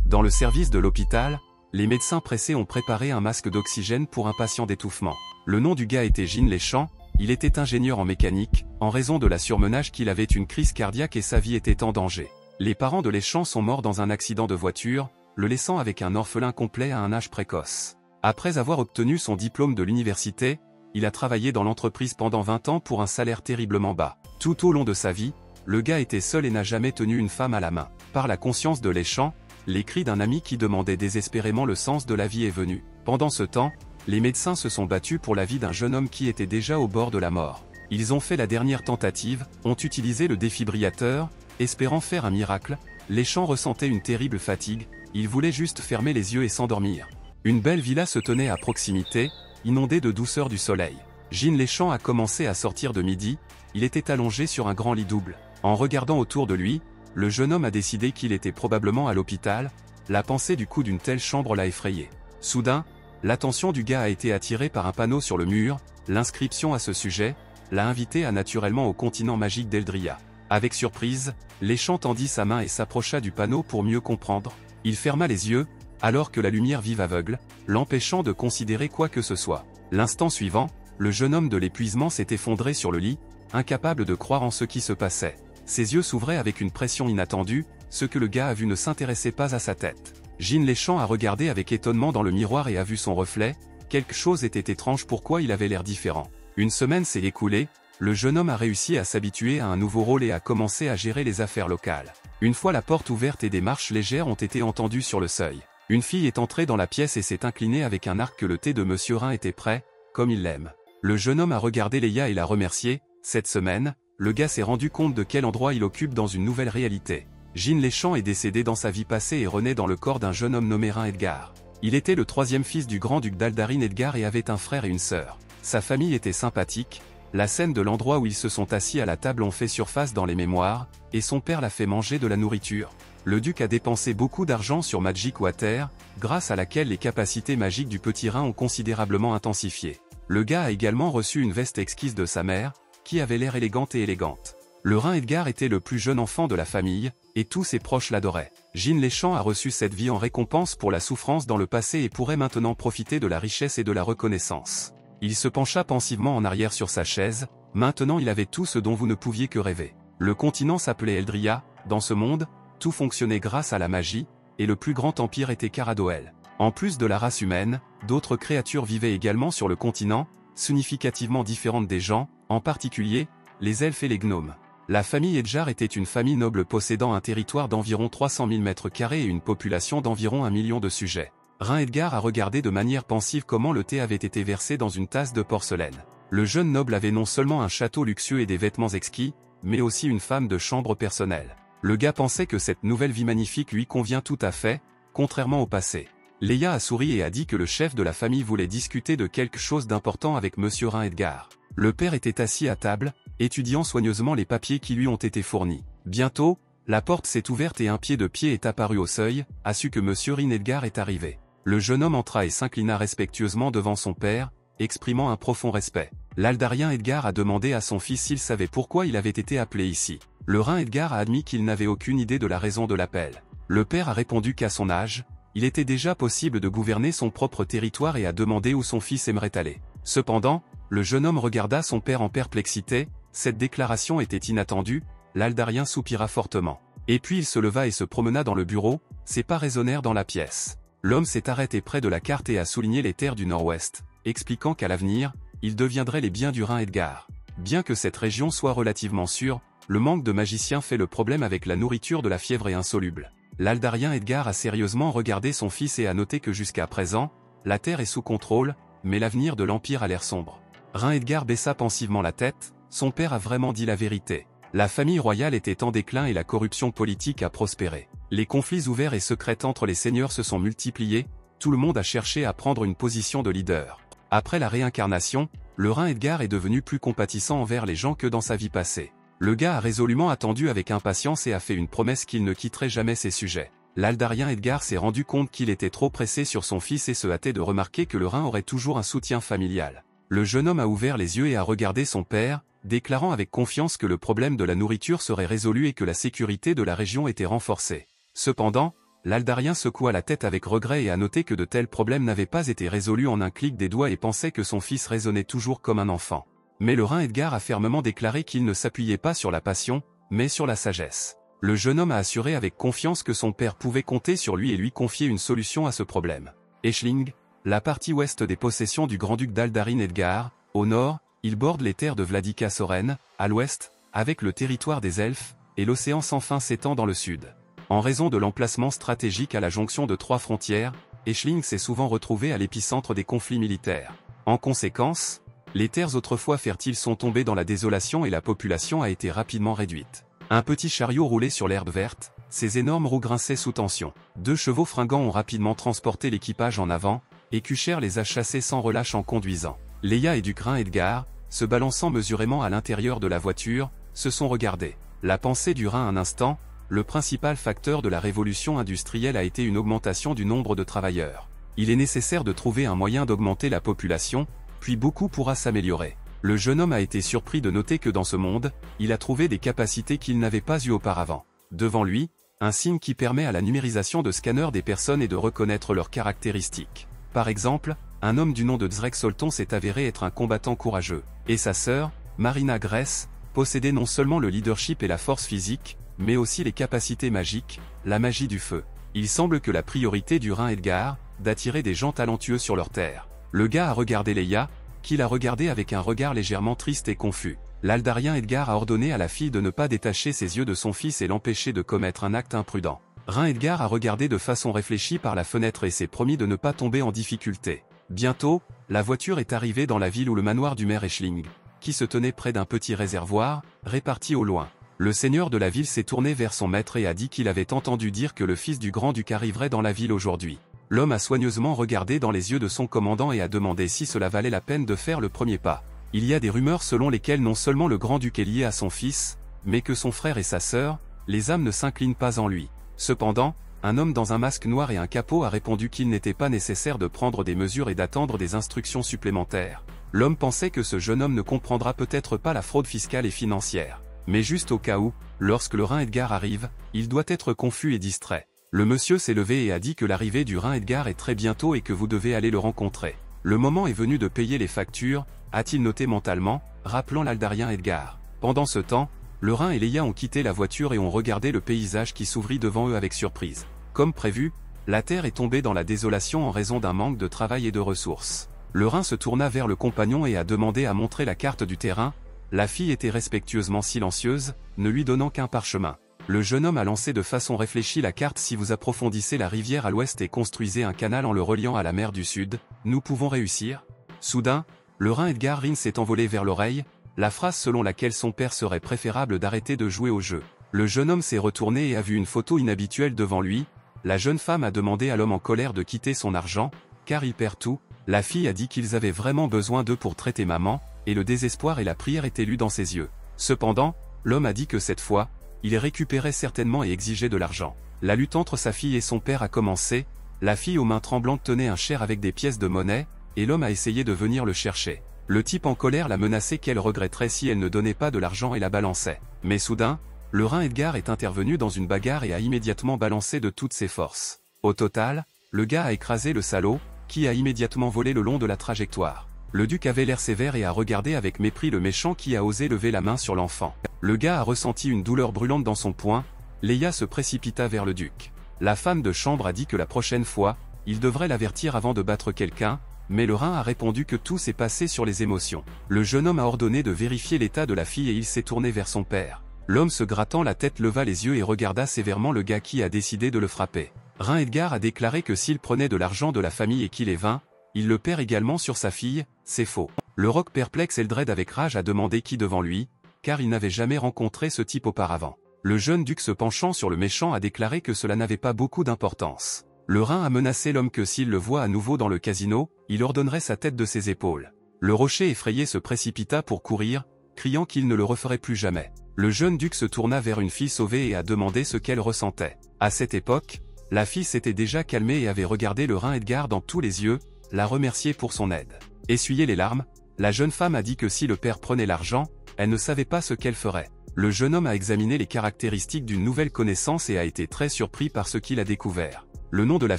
Dans le service de l'hôpital, les médecins pressés ont préparé un masque d'oxygène pour un patient d'étouffement. Le nom du gars était Gilles Leschamps, il était ingénieur en mécanique, en raison de la surmenage qu'il avait une crise cardiaque et sa vie était en danger. Les parents de Leschamps sont morts dans un accident de voiture, le laissant avec un orphelin complet à un âge précoce. Après avoir obtenu son diplôme de l'université, il a travaillé dans l'entreprise pendant 20 ans pour un salaire terriblement bas. Tout au long de sa vie, le gars était seul et n'a jamais tenu une femme à la main. Par la conscience de Leschamps, les cris d'un ami qui demandait désespérément le sens de la vie est venu. Pendant ce temps, les médecins se sont battus pour la vie d'un jeune homme qui était déjà au bord de la mort. Ils ont fait la dernière tentative, ont utilisé le défibrillateur, espérant faire un miracle. Leschamps ressentait une terrible fatigue, il voulait juste fermer les yeux et s'endormir. Une belle villa se tenait à proximité, inondée de douceur du soleil. Gilles Leschamps a commencé à sortir de midi, il était allongé sur un grand lit double. En regardant autour de lui, le jeune homme a décidé qu'il était probablement à l'hôpital, la pensée du coup d'une telle chambre l'a effrayé. Soudain, l'attention du gars a été attirée par un panneau sur le mur, l'inscription à ce sujet l'a invité à naturellement au continent magique d'Eldria. Avec surprise, Leschamps tendit sa main et s'approcha du panneau pour mieux comprendre. Il ferma les yeux, alors que la lumière vive aveugle, l'empêchant de considérer quoi que ce soit. L'instant suivant, le jeune homme de l'épuisement s'est effondré sur le lit, incapable de croire en ce qui se passait. Ses yeux s'ouvraient avec une pression inattendue, ce que le gars a vu ne s'intéressait pas à sa tête. Gilles Leschamps a regardé avec étonnement dans le miroir et a vu son reflet, quelque chose était étrange, pourquoi il avait l'air différent. Une semaine s'est écoulée, le jeune homme a réussi à s'habituer à un nouveau rôle et a commencé à gérer les affaires locales. Une fois la porte ouverte et des marches légères ont été entendues sur le seuil. Une fille est entrée dans la pièce et s'est inclinée avec un arc que le thé de Monsieur Rhin était prêt, comme il l'aime. Le jeune homme a regardé Léa et l'a remercié. Cette semaine, le gars s'est rendu compte de quel endroit il occupe dans une nouvelle réalité. Gilles Leschamps est décédé dans sa vie passée et renaît dans le corps d'un jeune homme nommé Rhin Edgar. Il était le troisième fils du grand-duc d'Aldarine Edgar et avait un frère et une sœur. Sa famille était sympathique, la scène de l'endroit où ils se sont assis à la table ont fait surface dans les mémoires, et son père l'a fait manger de la nourriture. Le duc a dépensé beaucoup d'argent sur Magic Water, grâce à laquelle les capacités magiques du petit Rhin ont considérablement intensifié. Le gars a également reçu une veste exquise de sa mère, qui avait l'air élégante et élégante. Le Rhin Edgar était le plus jeune enfant de la famille, et tous ses proches l'adoraient. Gilles Leschamps a reçu cette vie en récompense pour la souffrance dans le passé et pourrait maintenant profiter de la richesse et de la reconnaissance. Il se pencha pensivement en arrière sur sa chaise, maintenant il avait tout ce dont vous ne pouviez que rêver. Le continent s'appelait Eldria, dans ce monde, tout fonctionnait grâce à la magie, et le plus grand empire était Caradoel. En plus de la race humaine, d'autres créatures vivaient également sur le continent, significativement différentes des gens, en particulier, les elfes et les gnomes. La famille Edgar était une famille noble possédant un territoire d'environ 300 000 m² et une population d'environ 1 million de sujets. Rhin Edgar a regardé de manière pensive comment le thé avait été versé dans une tasse de porcelaine. Le jeune noble avait non seulement un château luxueux et des vêtements exquis, mais aussi une femme de chambre personnelle. Le gars pensait que cette nouvelle vie magnifique lui convient tout à fait, contrairement au passé. Léa a souri et a dit que le chef de la famille voulait discuter de quelque chose d'important avec Monsieur Rhin Edgar. Le père était assis à table, étudiant soigneusement les papiers qui lui ont été fournis. Bientôt, la porte s'est ouverte et un pied de pied est apparu au seuil, a su que Monsieur Rhin Edgar est arrivé. Le jeune homme entra et s'inclina respectueusement devant son père, exprimant un profond respect. L'Aldarien Edgar a demandé à son fils s'il savait pourquoi il avait été appelé ici. Le Rhin Edgar a admis qu'il n'avait aucune idée de la raison de l'appel. Le père a répondu qu'à son âge, il était déjà possible de gouverner son propre territoire et a demandé où son fils aimerait aller. Cependant, le jeune homme regarda son père en perplexité, cette déclaration était inattendue, l'Aldarien soupira fortement. Et puis il se leva et se promena dans le bureau, ses pas résonnèrent dans la pièce. L'homme s'est arrêté près de la carte et a souligné les terres du nord-ouest, expliquant qu'à l'avenir, ils deviendraient les biens du Rhin Edgar. Bien que cette région soit relativement sûre, le manque de magiciens fait le problème avec la nourriture de la fièvre est insoluble. L'Aldarien Edgar a sérieusement regardé son fils et a noté que jusqu'à présent, la terre est sous contrôle, mais l'avenir de l'Empire a l'air sombre. Rhin Edgar baissa pensivement la tête, son père a vraiment dit la vérité. La famille royale était en déclin et la corruption politique a prospéré. Les conflits ouverts et secrets entre les seigneurs se sont multipliés, tout le monde a cherché à prendre une position de leader. Après la réincarnation, le Rhin Edgar est devenu plus compatissant envers les gens que dans sa vie passée. Le gars a résolument attendu avec impatience et a fait une promesse qu'il ne quitterait jamais ses sujets. L'Aldarien Edgar s'est rendu compte qu'il était trop pressé sur son fils et se hâtait de remarquer que le Rhin aurait toujours un soutien familial. Le jeune homme a ouvert les yeux et a regardé son père, déclarant avec confiance que le problème de la nourriture serait résolu et que la sécurité de la région était renforcée. Cependant, l'Aldarien secoua la tête avec regret et a noté que de tels problèmes n'avaient pas été résolus en un clic des doigts et pensait que son fils raisonnait toujours comme un enfant. Mais le Rhin Edgar a fermement déclaré qu'il ne s'appuyait pas sur la passion, mais sur la sagesse. Le jeune homme a assuré avec confiance que son père pouvait compter sur lui et lui confier une solution à ce problème. Aisling, la partie ouest des possessions du grand-duc d'Aldarin Edgar, au nord, il borde les terres de Vladika Soren, à l'ouest, avec le territoire des Elfes, et l'océan sans fin s'étend dans le sud. En raison de l'emplacement stratégique à la jonction de 3 frontières, Aisling s'est souvent retrouvé à l'épicentre des conflits militaires. En conséquence, les terres autrefois fertiles sont tombées dans la désolation et la population a été rapidement réduite. Un petit chariot roulait sur l'herbe verte, ses énormes roues grinçaient sous tension. 2 chevaux fringants ont rapidement transporté l'équipage en avant, et Kucher les a chassés sans relâche en conduisant. Leia et Duc Rhin Edgar, se balançant mesurément à l'intérieur de la voiture, se sont regardés. La pensée dura un instant. Le principal facteur de la révolution industrielle a été une augmentation du nombre de travailleurs. Il est nécessaire de trouver un moyen d'augmenter la population, puis beaucoup pourra s'améliorer. Le jeune homme a été surpris de noter que dans ce monde, il a trouvé des capacités qu'il n'avait pas eues auparavant. Devant lui, un signe qui permet à la numérisation de scanners des personnes et de reconnaître leurs caractéristiques. Par exemple, un homme du nom de Drek Solton s'est avéré être un combattant courageux, et sa sœur, Marina Gress, possédait non seulement le leadership et la force physique, mais aussi les capacités magiques, la magie du feu. Il semble que la priorité du Rhin Edgar, d'attirer des gens talentueux sur leur terre. Le gars a regardé Leia, qui l'a regardé avec un regard légèrement triste et confus. L'Aldarien Edgar a ordonné à la fille de ne pas détacher ses yeux de son fils et l'empêcher de commettre un acte imprudent. Rhin Edgar a regardé de façon réfléchie par la fenêtre et s'est promis de ne pas tomber en difficulté. Bientôt, la voiture est arrivée dans la ville où le manoir du maire Aisling, qui se tenait près d'un petit réservoir, réparti au loin. Le seigneur de la ville s'est tourné vers son maître et a dit qu'il avait entendu dire que le fils du grand-duc arriverait dans la ville aujourd'hui. L'homme a soigneusement regardé dans les yeux de son commandant et a demandé si cela valait la peine de faire le premier pas. Il y a des rumeurs selon lesquelles non seulement le grand-duc est lié à son fils, mais que son frère et sa sœur, les âmes ne s'inclinent pas en lui. Cependant, un homme dans un masque noir et un capot a répondu qu'il n'était pas nécessaire de prendre des mesures et d'attendre des instructions supplémentaires. L'homme pensait que ce jeune homme ne comprendra peut-être pas la fraude fiscale et financière. Mais juste au cas où, lorsque le Rhin Edgar arrive, il doit être confus et distrait. Le monsieur s'est levé et a dit que l'arrivée du Rhin Edgar est très bientôt et que vous devez aller le rencontrer. Le moment est venu de payer les factures, a-t-il noté mentalement, rappelant l'Aldarien Edgar. Pendant ce temps, le Rhin et Leia ont quitté la voiture et ont regardé le paysage qui s'ouvrit devant eux avec surprise. Comme prévu, la terre est tombée dans la désolation en raison d'un manque de travail et de ressources. Le Rhin se tourna vers le compagnon et a demandé à montrer la carte du terrain. La fille était respectueusement silencieuse, ne lui donnant qu'un parchemin. Le jeune homme a lancé de façon réfléchie la carte. Si vous approfondissez la rivière à l'ouest et construisez un canal en le reliant à la mer du Sud, nous pouvons réussir. Soudain, le Rhin Edgar Rhin s'est envolé vers l'oreille, la phrase selon laquelle son père serait préférable d'arrêter de jouer au jeu. Le jeune homme s'est retourné et a vu une photo inhabituelle devant lui. La jeune femme a demandé à l'homme en colère de quitter son argent, car il perd tout. La fille a dit qu'ils avaient vraiment besoin d'eux pour traiter maman, et le désespoir et la prière étaient lus dans ses yeux. Cependant, l'homme a dit que cette fois, il récupérait certainement et exigeait de l'argent. La lutte entre sa fille et son père a commencé. La fille aux mains tremblantes tenait un chair avec des pièces de monnaie, et l'homme a essayé de venir le chercher. Le type en colère l'a menacé qu'elle regretterait si elle ne donnait pas de l'argent et la balançait. Mais soudain, le Rhin Edgar est intervenu dans une bagarre et a immédiatement balancé de toutes ses forces. Au total, le gars a écrasé le salaud, qui a immédiatement volé le long de la trajectoire. Le duc avait l'air sévère et a regardé avec mépris le méchant qui a osé lever la main sur l'enfant. Le gars a ressenti une douleur brûlante dans son poing. Leia se précipita vers le duc. La femme de chambre a dit que la prochaine fois, il devrait l'avertir avant de battre quelqu'un, mais le Rhin a répondu que tout s'est passé sur les émotions. Le jeune homme a ordonné de vérifier l'état de la fille et il s'est tourné vers son père. L'homme se grattant la tête leva les yeux et regarda sévèrement le gars qui a décidé de le frapper. Rhin Edgar a déclaré que s'il prenait de l'argent de la famille et qu'il est vain, il le perd également sur sa fille. C'est faux. Le roc perplexe Eldred avec rage a demandé qui devant lui, car il n'avait jamais rencontré ce type auparavant. Le jeune duc se penchant sur le méchant a déclaré que cela n'avait pas beaucoup d'importance. Le Rhin a menacé l'homme que s'il le voit à nouveau dans le casino, il ordonnerait sa tête de ses épaules. Le rocher effrayé se précipita pour courir, criant qu'il ne le referait plus jamais. Le jeune duc se tourna vers une fille sauvée et a demandé ce qu'elle ressentait. À cette époque, la fille s'était déjà calmée et avait regardé le Rhin Edgar dans tous les yeux, la remercier pour son aide. Essuyée les larmes, la jeune femme a dit que si le père prenait l'argent, elle ne savait pas ce qu'elle ferait. Le jeune homme a examiné les caractéristiques d'une nouvelle connaissance et a été très surpris par ce qu'il a découvert. Le nom de la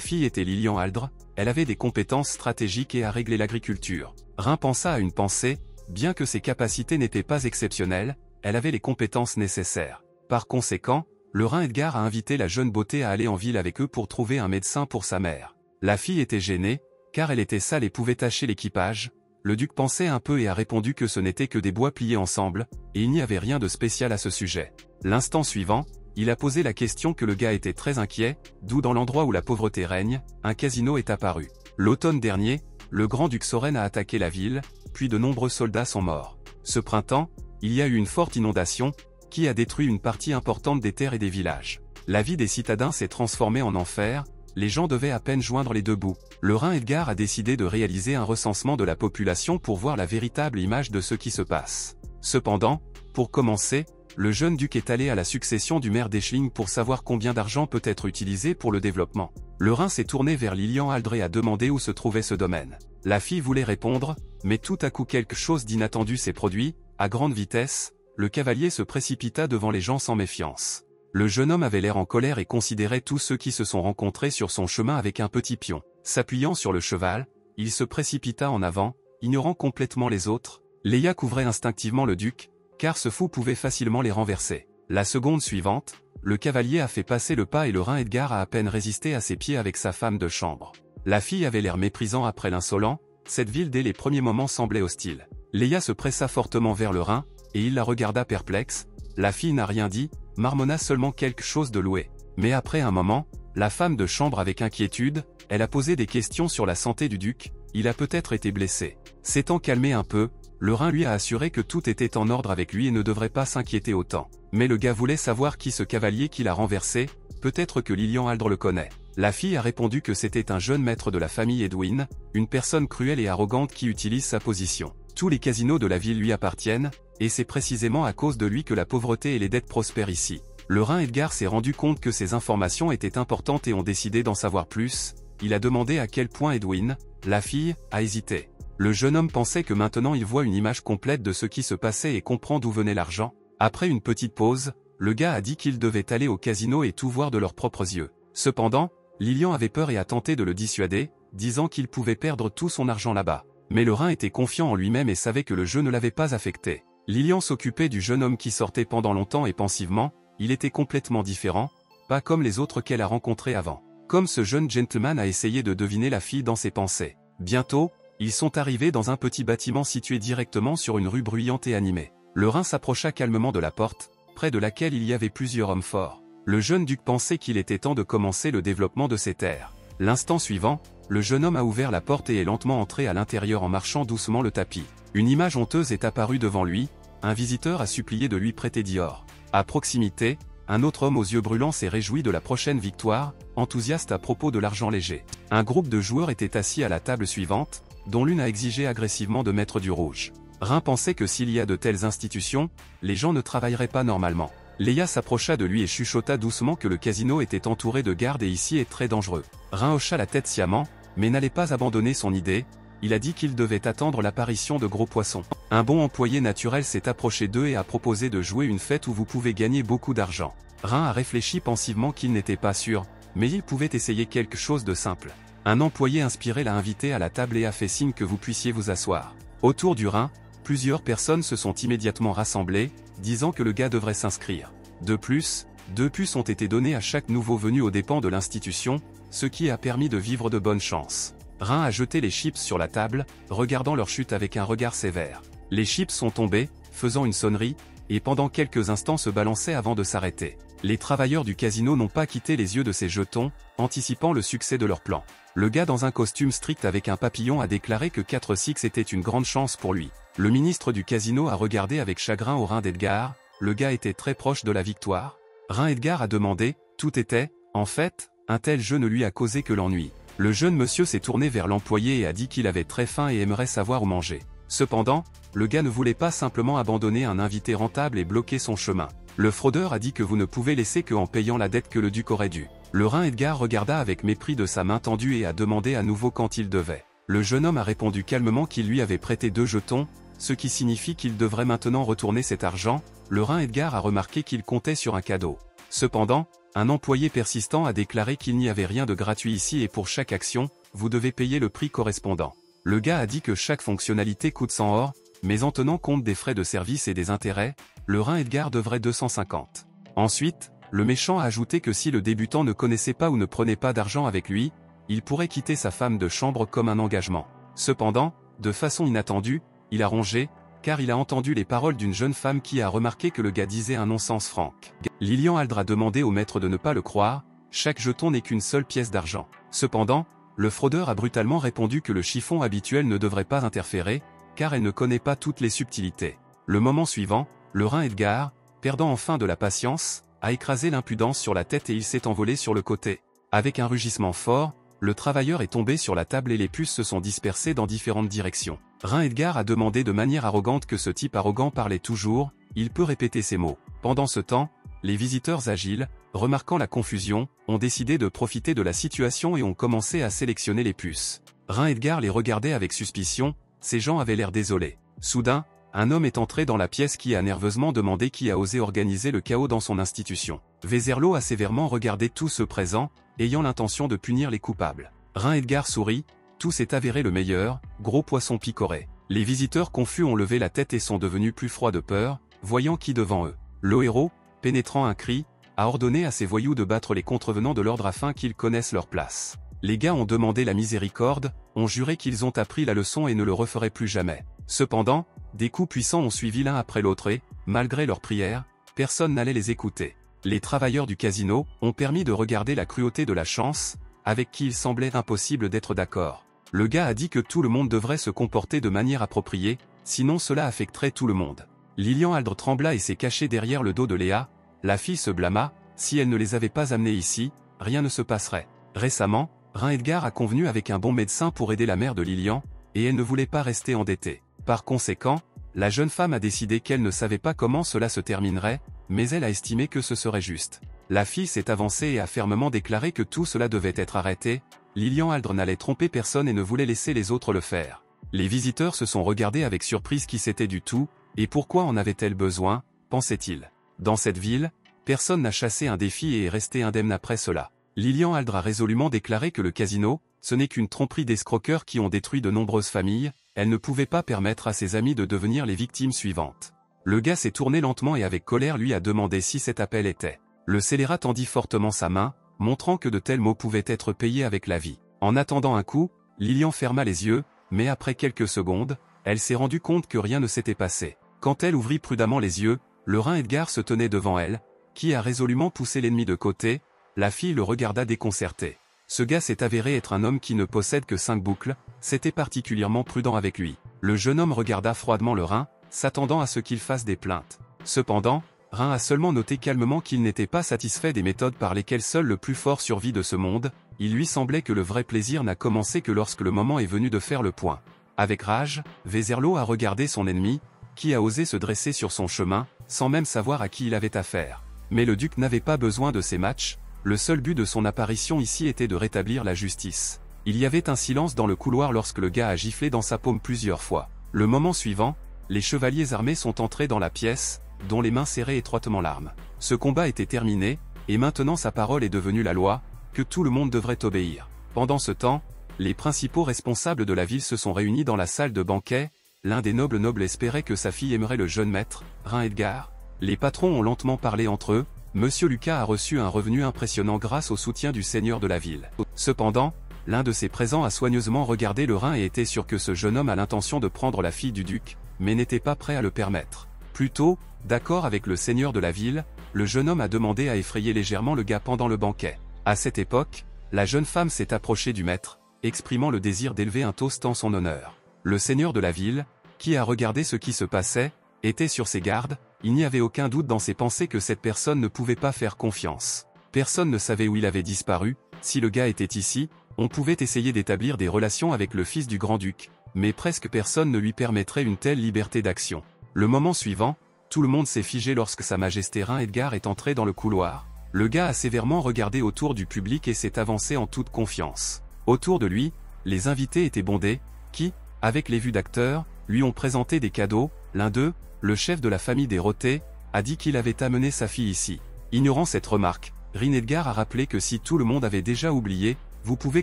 fille était Lilian Aldre, elle avait des compétences stratégiques et a réglé l'agriculture. Rhin pensa à une pensée, bien que ses capacités n'étaient pas exceptionnelles, elle avait les compétences nécessaires. Par conséquent, le Rhin Edgar a invité la jeune beauté à aller en ville avec eux pour trouver un médecin pour sa mère. La fille était gênée, car elle était sale et pouvait tacher l'équipage. Le duc pensait un peu et a répondu que ce n'était que des bois pliés ensemble, et il n'y avait rien de spécial à ce sujet. L'instant suivant, il a posé la question que le gars était très inquiet, d'où dans l'endroit où la pauvreté règne, un casino est apparu. L'automne dernier, le grand-duc Soren a attaqué la ville, puis de nombreux soldats sont morts. Ce printemps, il y a eu une forte inondation, qui a détruit une partie importante des terres et des villages. La vie des citadins s'est transformée en enfer, les gens devaient à peine joindre les deux bouts. Le Rhin Edgar a décidé de réaliser un recensement de la population pour voir la véritable image de ce qui se passe. Cependant, pour commencer, le jeune duc est allé à la succession du maire d'Eschling pour savoir combien d'argent peut être utilisé pour le développement. Le Rhin s'est tourné vers Lilian Aldre et a demandé où se trouvait ce domaine. La fille voulait répondre, mais tout à coup quelque chose d'inattendu s'est produit, à grande vitesse, le cavalier se précipita devant les gens sans méfiance. Le jeune homme avait l'air en colère et considérait tous ceux qui se sont rencontrés sur son chemin avec un petit pion. S'appuyant sur le cheval, il se précipita en avant, ignorant complètement les autres. Leia couvrait instinctivement le duc, car ce fou pouvait facilement les renverser. La seconde suivante, le cavalier a fait passer le pas et le Rhin Edgar a à peine résisté à ses pieds avec sa femme de chambre. La fille avait l'air méprisant après l'insolent, cette ville dès les premiers moments semblait hostile. Leia se pressa fortement vers le Rhin, et il la regarda perplexe. La fille n'a rien dit, marmonna seulement quelque chose de loué. Mais après un moment, la femme de chambre avec inquiétude, elle a posé des questions sur la santé du duc, il a peut-être été blessé. S'étant calmé un peu, le Rhin lui a assuré que tout était en ordre avec lui et ne devrait pas s'inquiéter autant. Mais le gars voulait savoir qui ce cavalier qui l'a renversé, peut-être que Lilian Aldre le connaît. La fille a répondu que c'était un jeune maître de la famille Edwin, une personne cruelle et arrogante qui utilise sa position. Tous les casinos de la ville lui appartiennent, et c'est précisément à cause de lui que la pauvreté et les dettes prospèrent ici. Le Rhin Edgar s'est rendu compte que ces informations étaient importantes et ont décidé d'en savoir plus. Il a demandé à quel point Edwin, la fille, a hésité. Le jeune homme pensait que maintenant il voit une image complète de ce qui se passait et comprend d'où venait l'argent. Après une petite pause, le gars a dit qu'ils devaient aller au casino et tout voir de leurs propres yeux. Cependant, Lilian avait peur et a tenté de le dissuader, disant qu'il pouvait perdre tout son argent là-bas. Mais le Rhin était confiant en lui-même et savait que le jeu ne l'avait pas affecté. Lilian s'occupait du jeune homme qui sortait pendant longtemps et pensivement, il était complètement différent, pas comme les autres qu'elle a rencontrés avant. Comme ce jeune gentleman a essayé de deviner la fille dans ses pensées. Bientôt, ils sont arrivés dans un petit bâtiment situé directement sur une rue bruyante et animée. Le Rhin s'approcha calmement de la porte, près de laquelle il y avait plusieurs hommes forts. Le jeune duc pensait qu'il était temps de commencer le développement de ces terres. L'instant suivant, le jeune homme a ouvert la porte et est lentement entré à l'intérieur en marchant doucement le tapis. Une image honteuse est apparue devant lui, un visiteur a supplié de lui prêter 10 or. À proximité, un autre homme aux yeux brûlants s'est réjoui de la prochaine victoire, enthousiaste à propos de l'argent léger. Un groupe de joueurs était assis à la table suivante, dont l'une a exigé agressivement de mettre du rouge. Rhin pensait que s'il y a de telles institutions, les gens ne travailleraient pas normalement. Leia s'approcha de lui et chuchota doucement que le casino était entouré de gardes et ici est très dangereux. Rhin hocha la tête sciemment, mais n'allait pas abandonner son idée. Il a dit qu'il devait attendre l'apparition de gros poissons. Un bon employé naturel s'est approché d'eux et a proposé de jouer une fête où vous pouvez gagner beaucoup d'argent. Rhin a réfléchi pensivement qu'il n'était pas sûr, mais il pouvait essayer quelque chose de simple. Un employé inspiré l'a invité à la table et a fait signe que vous puissiez vous asseoir. Autour du Rhin, plusieurs personnes se sont immédiatement rassemblées, disant que le gars devrait s'inscrire. De plus, 2 puces ont été données à chaque nouveau venu aux dépens de l'institution, ce qui a permis de vivre de bonnes chances. Rhin a jeté les chips sur la table, regardant leur chute avec un regard sévère. Les chips sont tombés, faisant une sonnerie, et pendant quelques instants se balançaient avant de s'arrêter. Les travailleurs du casino n'ont pas quitté les yeux de ces jetons, anticipant le succès de leur plan. Le gars dans un costume strict avec un papillon a déclaré que 4-6 était une grande chance pour lui. Le ministre du casino a regardé avec chagrin au Rhin d'Edgar, le gars était très proche de la victoire. Rhin Edgar a demandé, tout était, en fait, un tel jeu ne lui a causé que l'ennui. Le jeune monsieur s'est tourné vers l'employé et a dit qu'il avait très faim et aimerait savoir où manger. Cependant, le gars ne voulait pas simplement abandonner un invité rentable et bloquer son chemin. Le fraudeur a dit que vous ne pouvez laisser qu'en payant la dette que le duc aurait dû. Le Rhin Edgar regarda avec mépris de sa main tendue et a demandé à nouveau quand il devait. Le jeune homme a répondu calmement qu'il lui avait prêté 2 jetons, ce qui signifie qu'il devrait maintenant retourner cet argent. Le Rhin Edgar a remarqué qu'il comptait sur un cadeau. Cependant, un employé persistant a déclaré qu'il n'y avait rien de gratuit ici et pour chaque action, vous devez payer le prix correspondant. Le gars a dit que chaque fonctionnalité coûte 100 or, mais en tenant compte des frais de service et des intérêts, le Rhin Edgar devrait 250. Ensuite, le méchant a ajouté que si le débutant ne connaissait pas ou ne prenait pas d'argent avec lui, il pourrait quitter sa femme de chambre comme un engagement. Cependant, de façon inattendue, il a rongé, car il a entendu les paroles d'une jeune femme qui a remarqué que le gars disait un non-sens franc. Lilian Aldre a demandé au maître de ne pas le croire, chaque jeton n'est qu'une seule pièce d'argent. Cependant, le fraudeur a brutalement répondu que le chiffon habituel ne devrait pas interférer, car elle ne connaît pas toutes les subtilités. Le moment suivant, le Rhin Edgar, perdant enfin de la patience, a écrasé l'impudence sur la tête et il s'est envolé sur le côté. Avec un rugissement fort, le travailleur est tombé sur la table et les puces se sont dispersées dans différentes directions. Rhin Edgar a demandé de manière arrogante que ce type arrogant parlait toujours, il peut répéter ces mots. Pendant ce temps, les visiteurs agiles, remarquant la confusion, ont décidé de profiter de la situation et ont commencé à sélectionner les puces. Rhin Edgar les regardait avec suspicion, ces gens avaient l'air désolés. Soudain, un homme est entré dans la pièce qui a nerveusement demandé qui a osé organiser le chaos dans son institution. Vézerlo a sévèrement regardé tous ceux présents, ayant l'intention de punir les coupables. Rhin Edgar sourit, tout s'est avéré le meilleur, gros poisson picoré. Les visiteurs confus ont levé la tête et sont devenus plus froids de peur, voyant qui devant eux. Le héros, pénétrant un cri, a ordonné à ses voyous de battre les contrevenants de l'ordre afin qu'ils connaissent leur place. Les gars ont demandé la miséricorde, ont juré qu'ils ont appris la leçon et ne le referaient plus jamais. Cependant, des coups puissants ont suivi l'un après l'autre et, malgré leurs prières, personne n'allait les écouter. Les travailleurs du casino ont permis de regarder la cruauté de la chance, avec qui il semblait impossible d'être d'accord. Le gars a dit que tout le monde devrait se comporter de manière appropriée, sinon cela affecterait tout le monde. Lilian Aldre trembla et s'est caché derrière le dos de Léa. La fille se blâma, si elle ne les avait pas amenés ici, rien ne se passerait. Récemment, Rhin Edgar a convenu avec un bon médecin pour aider la mère de Lilian, et elle ne voulait pas rester endettée. Par conséquent, la jeune femme a décidé qu'elle ne savait pas comment cela se terminerait, mais elle a estimé que ce serait juste. La fille s'est avancée et a fermement déclaré que tout cela devait être arrêté. Lilian Aldre n'allait tromper personne et ne voulait laisser les autres le faire. Les visiteurs se sont regardés avec surprise qui c'était du tout, et pourquoi en avait-elle besoin, pensait-il. Dans cette ville, personne n'a chassé un défi et est resté indemne après cela. Lilian Aldre a résolument déclaré que le casino, ce n'est qu'une tromperie d'escroqueurs qui ont détruit de nombreuses familles, elle ne pouvait pas permettre à ses amis de devenir les victimes suivantes. Le gars s'est tourné lentement et avec colère lui a demandé si cet appel était. Le scélérat tendit fortement sa main, montrant que de tels mots pouvaient être payés avec la vie. En attendant un coup, Lilian ferma les yeux, mais après quelques secondes, elle s'est rendue compte que rien ne s'était passé. Quand elle ouvrit prudemment les yeux, le Rhin Edgar se tenait devant elle, qui a résolument poussé l'ennemi de côté. La fille le regarda déconcertée. Ce gars s'est avéré être un homme qui ne possède que 5 boucles, c'était particulièrement prudent avec lui. Le jeune homme regarda froidement le Rhin, s'attendant à ce qu'il fasse des plaintes. Cependant, Rhin a seulement noté calmement qu'il n'était pas satisfait des méthodes par lesquelles seul le plus fort survit de ce monde, il lui semblait que le vrai plaisir n'a commencé que lorsque le moment est venu de faire le point. Avec rage, Vézerlo a regardé son ennemi, qui a osé se dresser sur son chemin, sans même savoir à qui il avait affaire. Mais le duc n'avait pas besoin de ces matchs, le seul but de son apparition ici était de rétablir la justice. Il y avait un silence dans le couloir lorsque le gars a giflé dans sa paume plusieurs fois. Le moment suivant, les chevaliers armés sont entrés dans la pièce, dont les mains serraient étroitement l'arme. Ce combat était terminé, et maintenant sa parole est devenue la loi, que tout le monde devrait obéir. Pendant ce temps, les principaux responsables de la ville se sont réunis dans la salle de banquet. L'un des nobles espérait que sa fille aimerait le jeune maître, Rhin Edgar. Les patrons ont lentement parlé entre eux. Monsieur Lucas a reçu un revenu impressionnant grâce au soutien du seigneur de la ville. Cependant, l'un de ses présents a soigneusement regardé le Rhin et était sûr que ce jeune homme a l'intention de prendre la fille du duc, mais n'était pas prêt à le permettre. Plutôt, d'accord avec le seigneur de la ville, le jeune homme a demandé à effrayer légèrement le gars pendant le banquet. À cette époque, la jeune femme s'est approchée du maître, exprimant le désir d'élever un toast en son honneur. Le seigneur de la ville, qui a regardé ce qui se passait, était sur ses gardes. Il n'y avait aucun doute dans ses pensées que cette personne ne pouvait pas faire confiance. Personne ne savait où il avait disparu. Si le gars était ici, on pouvait essayer d'établir des relations avec le fils du grand-duc, mais presque personne ne lui permettrait une telle liberté d'action. Le moment suivant, tout le monde s'est figé lorsque Sa Majesté Rhin Edgar est entré dans le couloir. Le gars a sévèrement regardé autour du public et s'est avancé en toute confiance. Autour de lui, les invités étaient bondés, qui, avec les vues d'acteurs, lui ont présenté des cadeaux. L'un d'eux, le chef de la famille des Rothé, a dit qu'il avait amené sa fille ici. Ignorant cette remarque, Rin Edgar a rappelé que si tout le monde avait déjà oublié, vous pouvez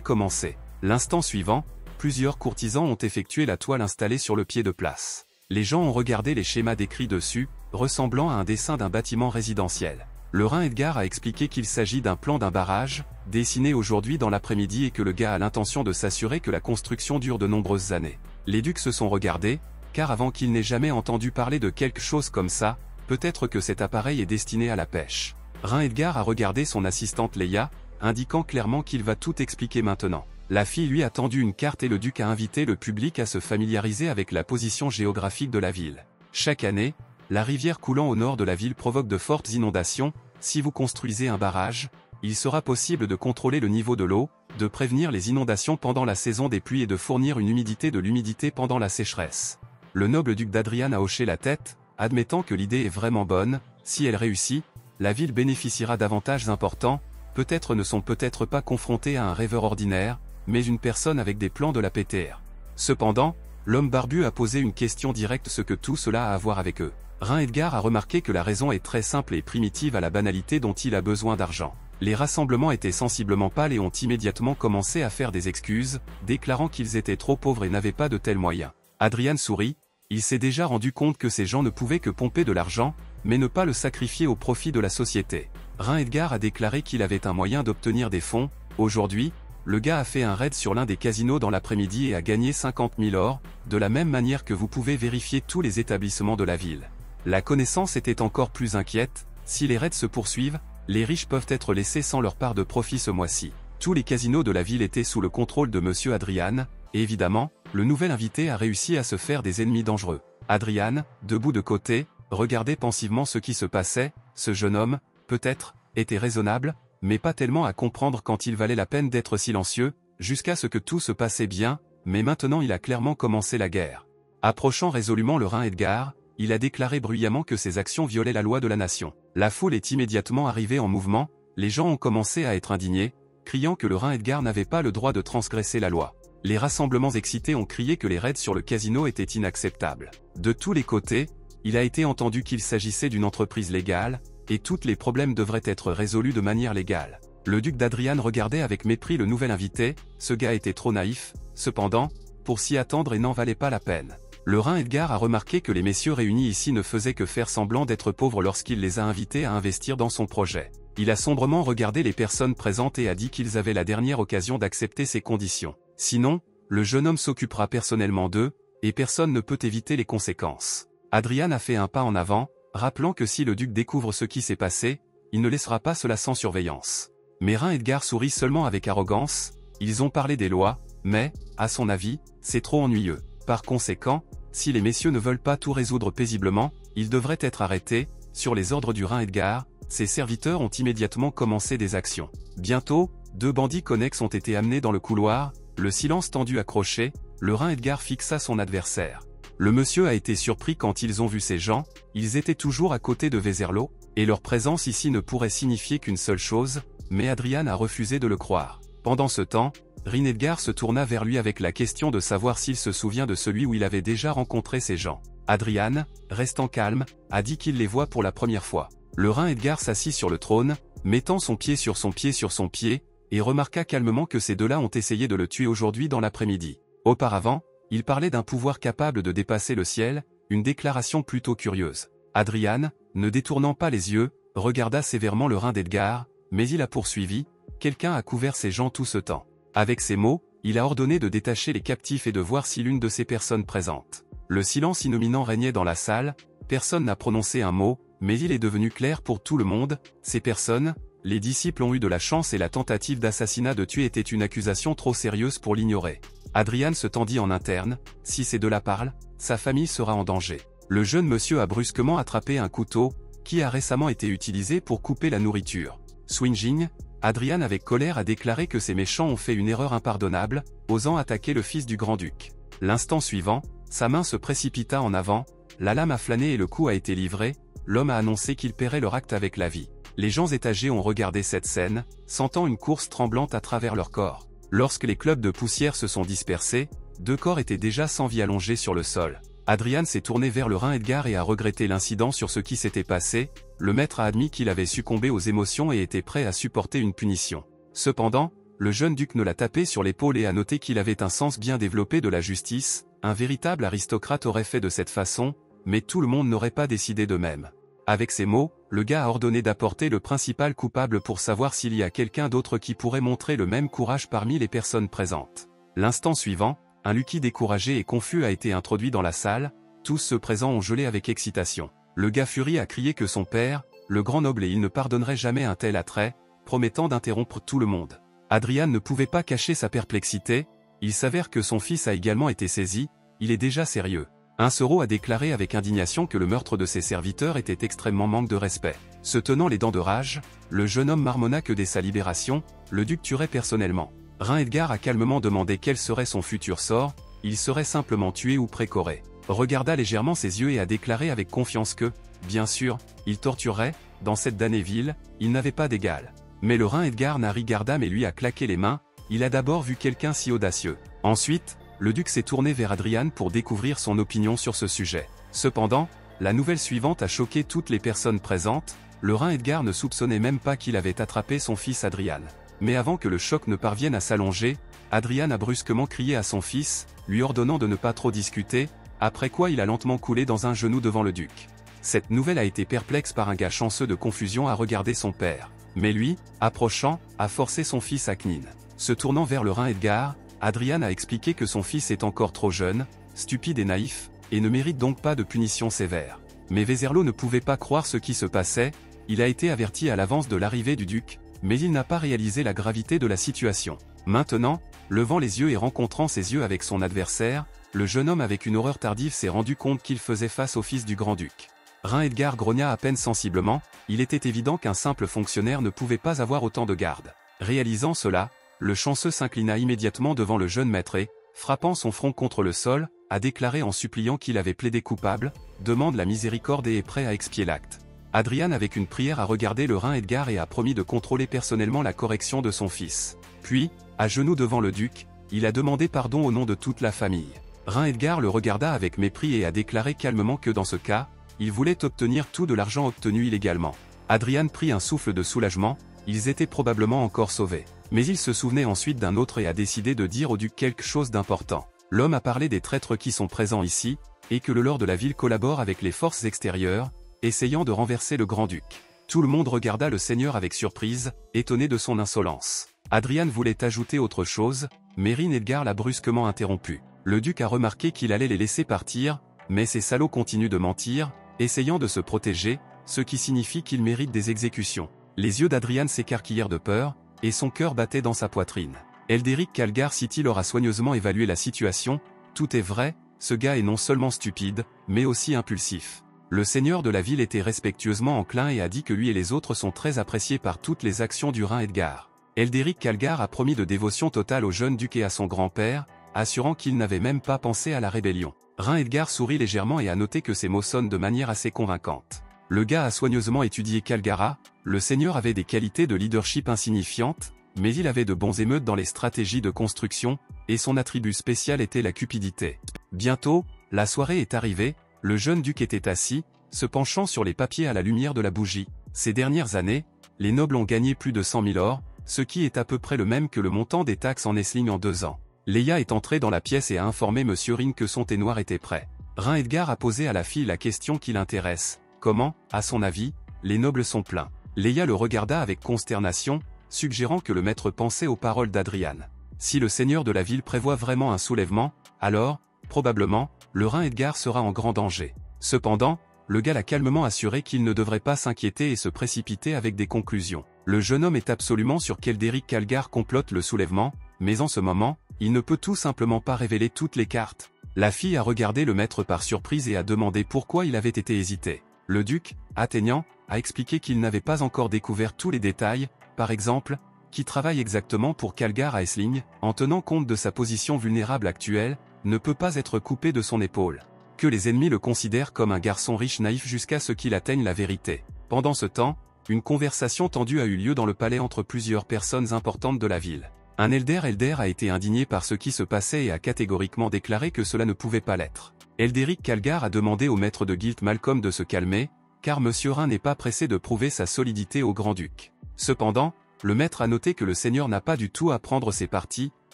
commencer. L'instant suivant, plusieurs courtisans ont effectué la toile installée sur le pied de place. Les gens ont regardé les schémas décrits dessus, ressemblant à un dessin d'un bâtiment résidentiel. Le Rin Edgar a expliqué qu'il s'agit d'un plan d'un barrage, dessiné aujourd'hui dans l'après-midi et que le gars a l'intention de s'assurer que la construction dure de nombreuses années. Les ducs se sont regardés, car avant qu'ils n'aient jamais entendu parler de quelque chose comme ça, peut-être que cet appareil est destiné à la pêche. Rin Edgar a regardé son assistante Leia, indiquant clairement qu'il va tout expliquer maintenant. La fille lui a tendu une carte et le duc a invité le public à se familiariser avec la position géographique de la ville. Chaque année, la rivière coulant au nord de la ville provoque de fortes inondations. Si vous construisez un barrage, il sera possible de contrôler le niveau de l'eau, de prévenir les inondations pendant la saison des pluies et de fournir une humidité de l'humidité pendant la sécheresse. Le noble duc d'Adrian a hoché la tête, admettant que l'idée est vraiment bonne. Si elle réussit, la ville bénéficiera d'avantages importants. Peut-être ne sont peut-être pas confrontés à un rêveur ordinaire, mais une personne avec des plans de la PTR. Cependant, l'homme barbu a posé une question directe: ce que tout cela a à voir avec eux. Rin Edgar a remarqué que la raison est très simple et primitive à la banalité dont il a besoin d'argent. Les rassemblements étaient sensiblement pâles et ont immédiatement commencé à faire des excuses, déclarant qu'ils étaient trop pauvres et n'avaient pas de tels moyens. Adrian sourit, il s'est déjà rendu compte que ces gens ne pouvaient que pomper de l'argent, mais ne pas le sacrifier au profit de la société. Rin Edgar a déclaré qu'il avait un moyen d'obtenir des fonds. Aujourd'hui, le gars a fait un raid sur l'un des casinos dans l'après-midi et a gagné 50 000 or, de la même manière que vous pouvez vérifier tous les établissements de la ville. La connaissance était encore plus inquiète: si les raids se poursuivent, les riches peuvent être laissés sans leur part de profit ce mois-ci. Tous les casinos de la ville étaient sous le contrôle de Monsieur Adrian, et évidemment, le nouvel invité a réussi à se faire des ennemis dangereux. Adrian, debout de côté, regardait pensivement ce qui se passait. Ce jeune homme, peut-être, était raisonnable, mais pas tellement à comprendre quand il valait la peine d'être silencieux, jusqu'à ce que tout se passait bien, mais maintenant il a clairement commencé la guerre. Approchant résolument le Rin Edgar, il a déclaré bruyamment que ses actions violaient la loi de la nation. La foule est immédiatement arrivée en mouvement, les gens ont commencé à être indignés, criant que le Rin Edgar n'avait pas le droit de transgresser la loi. Les rassemblements excités ont crié que les raids sur le casino étaient inacceptables. De tous les côtés, il a été entendu qu'il s'agissait d'une entreprise légale, et tous les problèmes devraient être résolus de manière légale. Le duc d'Adrian regardait avec mépris le nouvel invité, ce gars était trop naïf, cependant, pour s'y attendre et n'en valait pas la peine. Le Rin Edgar a remarqué que les messieurs réunis ici ne faisaient que faire semblant d'être pauvres lorsqu'il les a invités à investir dans son projet. Il a sombrement regardé les personnes présentes et a dit qu'ils avaient la dernière occasion d'accepter ces conditions. Sinon, le jeune homme s'occupera personnellement d'eux, et personne ne peut éviter les conséquences. Adrian a fait un pas en avant, rappelant que si le duc découvre ce qui s'est passé, il ne laissera pas cela sans surveillance. Mais Rin Edgar sourit seulement avec arrogance. Ils ont parlé des lois, mais, à son avis, c'est trop ennuyeux. Par conséquent, si les messieurs ne veulent pas tout résoudre paisiblement, ils devraient être arrêtés. Sur les ordres du Rin Edgar, ses serviteurs ont immédiatement commencé des actions. Bientôt, 2 bandits connexes ont été amenés dans le couloir. Le silence tendu accroché, le Rin Edgar fixa son adversaire. Le monsieur a été surpris quand ils ont vu ces gens. Ils étaient toujours à côté de Vézerlo, et leur présence ici ne pourrait signifier qu'une seule chose, mais Adrian a refusé de le croire. Pendant ce temps, Rin Edgar se tourna vers lui avec la question de savoir s'il se souvient de celui où il avait déjà rencontré ces gens. Adrian, restant calme, a dit qu'il les voit pour la première fois. Le Rin Edgar s'assit sur le trône, mettant son pied sur son pied, et remarqua calmement que ces deux-là ont essayé de le tuer aujourd'hui dans l'après-midi. Auparavant, il parlait d'un pouvoir capable de dépasser le ciel, une déclaration plutôt curieuse. Adrian, ne détournant pas les yeux, regarda sévèrement le Rin d'Edgar, mais il a poursuivi: quelqu'un a couvert ces gens tout ce temps. Avec ces mots, il a ordonné de détacher les captifs et de voir si l'une de ces personnes présentes. Le silence innominant régnait dans la salle, personne n'a prononcé un mot, mais il est devenu clair pour tout le monde: ces personnes, les disciples ont eu de la chance et la tentative d'assassinat de tuer était une accusation trop sérieuse pour l'ignorer. Adrian se tendit en interne: si ces deux-là parlent, sa famille sera en danger. Le jeune monsieur a brusquement attrapé un couteau, qui a récemment été utilisé pour couper la nourriture. Swinging, Adrian avec colère a déclaré que ces méchants ont fait une erreur impardonnable, osant attaquer le fils du grand-duc. L'instant suivant, sa main se précipita en avant, la lame a flâné et le coup a été livré. L'homme a annoncé qu'il paierait leur acte avec la vie. Les gens étagés ont regardé cette scène, sentant une course tremblante à travers leur corps. Lorsque les clubs de poussière se sont dispersés, 2 corps étaient déjà sans vie allongés sur le sol. Adrian s'est tourné vers le Rhin Edgar et a regretté l'incident sur ce qui s'était passé. Le maître a admis qu'il avait succombé aux émotions et était prêt à supporter une punition. Cependant, le jeune duc ne l'a tapé sur l'épaule et a noté qu'il avait un sens bien développé de la justice. Un véritable aristocrate aurait fait de cette façon, mais tout le monde n'aurait pas décidé de même. Avec ces mots, le gars a ordonné d'apporter le principal coupable pour savoir s'il y a quelqu'un d'autre qui pourrait montrer le même courage parmi les personnes présentes. L'instant suivant, un Lucky découragé et confus a été introduit dans la salle, tous ceux présents ont gelé avec excitation. Le gars Fury a crié que son père, le grand noble et il ne pardonnerait jamais un tel attrait, promettant d'interrompre tout le monde. Adrian ne pouvait pas cacher sa perplexité, il s'avère que son fils a également été saisi, il est déjà sérieux. Un Soro a déclaré avec indignation que le meurtre de ses serviteurs était extrêmement manque de respect. Se tenant les dents de rage, le jeune homme marmonna que dès sa libération, le duc tuerait personnellement. Rhin Edgar a calmement demandé quel serait son futur sort, il serait simplement tué ou précoré. Regarda légèrement ses yeux et a déclaré avec confiance que, bien sûr, il torturerait, dans cette damnée ville, il n'avait pas d'égal. Mais le Rhin Edgar n'a rigarda mais lui a claqué les mains, il a d'abord vu quelqu'un si audacieux. Ensuite, le duc s'est tourné vers Adrian pour découvrir son opinion sur ce sujet. Cependant, la nouvelle suivante a choqué toutes les personnes présentes, le Rhin Edgar ne soupçonnait même pas qu'il avait attrapé son fils Adrian. Mais avant que le choc ne parvienne à s'allonger, Adrian a brusquement crié à son fils, lui ordonnant de ne pas trop discuter, après quoi il a lentement coulé dans un genou devant le duc. Cette nouvelle a été perplexe par un gars chanceux de confusion à regarder son père. Mais lui, approchant, a forcé son fils à Knin. Se tournant vers le Rhin Edgar, Adrian a expliqué que son fils est encore trop jeune, stupide et naïf, et ne mérite donc pas de punition sévère. Mais Vézerlo ne pouvait pas croire ce qui se passait, il a été averti à l'avance de l'arrivée du duc, mais il n'a pas réalisé la gravité de la situation. Maintenant, levant les yeux et rencontrant ses yeux avec son adversaire, le jeune homme avec une horreur tardive s'est rendu compte qu'il faisait face au fils du grand-duc. Rhin Edgar grogna à peine sensiblement, il était évident qu'un simple fonctionnaire ne pouvait pas avoir autant de garde. Réalisant cela, le chanceux s'inclina immédiatement devant le jeune maître et, frappant son front contre le sol, a déclaré en suppliant qu'il avait plaidé coupable, demande la miséricorde et est prêt à expier l'acte. Adrian avec une prière a regardé le Rhin Edgar et a promis de contrôler personnellement la correction de son fils. Puis, à genoux devant le duc, il a demandé pardon au nom de toute la famille. Rhin Edgar le regarda avec mépris et a déclaré calmement que dans ce cas, il voulait obtenir tout de l'argent obtenu illégalement. Adrian prit un souffle de soulagement, ils étaient probablement encore sauvés. Mais il se souvenait ensuite d'un autre et a décidé de dire au duc quelque chose d'important. L'homme a parlé des traîtres qui sont présents ici, et que le lord de la ville collabore avec les forces extérieures, essayant de renverser le grand-duc. Tout le monde regarda le seigneur avec surprise, étonné de son insolence. Adrian voulait ajouter autre chose, mais Rhin Edgar l'a brusquement interrompu. Le duc a remarqué qu'il allait les laisser partir, mais ces salauds continuent de mentir, essayant de se protéger, ce qui signifie qu'ils méritent des exécutions. Les yeux d'Adrian s'écarquillèrent de peur, et son cœur battait dans sa poitrine. Elderic Calgar City leur a soigneusement évalué la situation, tout est vrai, ce gars est non seulement stupide, mais aussi impulsif. Le seigneur de la ville était respectueusement enclin et a dit que lui et les autres sont très appréciés par toutes les actions du Rhin Edgar. Elderic Calgar a promis de dévotion totale au jeune duc et à son grand-père, assurant qu'il n'avait même pas pensé à la rébellion. Rhin Edgar sourit légèrement et a noté que ces mots sonnent de manière assez convaincante. Le gars a soigneusement étudié Calgara, le seigneur avait des qualités de leadership insignifiantes, mais il avait de bons émeutes dans les stratégies de construction, et son attribut spécial était la cupidité. Bientôt, la soirée est arrivée, le jeune duc était assis, se penchant sur les papiers à la lumière de la bougie. Ces dernières années, les nobles ont gagné plus de 100 000 ors, ce qui est à peu près le même que le montant des taxes en Essling en 2 ans. Leia est entrée dans la pièce et a informé Monsieur Ring que son thé noir était prêt. Rhin Edgar a posé à la fille la question qui l'intéresse. Comment, à son avis, les nobles sont pleins? Leia le regarda avec consternation, suggérant que le maître pensait aux paroles d'Adrian. Si le seigneur de la ville prévoit vraiment un soulèvement, alors, probablement, le Rhin Edgar sera en grand danger. Cependant, le gars l'a calmement assuré qu'il ne devrait pas s'inquiéter et se précipiter avec des conclusions. Le jeune homme est absolument sûr qu'Elderic Calgar complote le soulèvement, mais en ce moment, il ne peut tout simplement pas révéler toutes les cartes. La fille a regardé le maître par surprise et a demandé pourquoi il avait été hésité. Le duc, atteignant, a expliqué qu'il n'avait pas encore découvert tous les détails, par exemple, qui travaille exactement pour Calgar à Essling, en tenant compte de sa position vulnérable actuelle, ne peut pas être coupé de son épaule. Que les ennemis le considèrent comme un garçon riche naïf jusqu'à ce qu'il atteigne la vérité. Pendant ce temps, une conversation tendue a eu lieu dans le palais entre plusieurs personnes importantes de la ville. Un Elder a été indigné par ce qui se passait et a catégoriquement déclaré que cela ne pouvait pas l'être. Elderic Calgar a demandé au maître de guilde Malcolm de se calmer, car Monsieur Rhin n'est pas pressé de prouver sa solidité au Grand-Duc. Cependant, le maître a noté que le seigneur n'a pas du tout à prendre ses partis,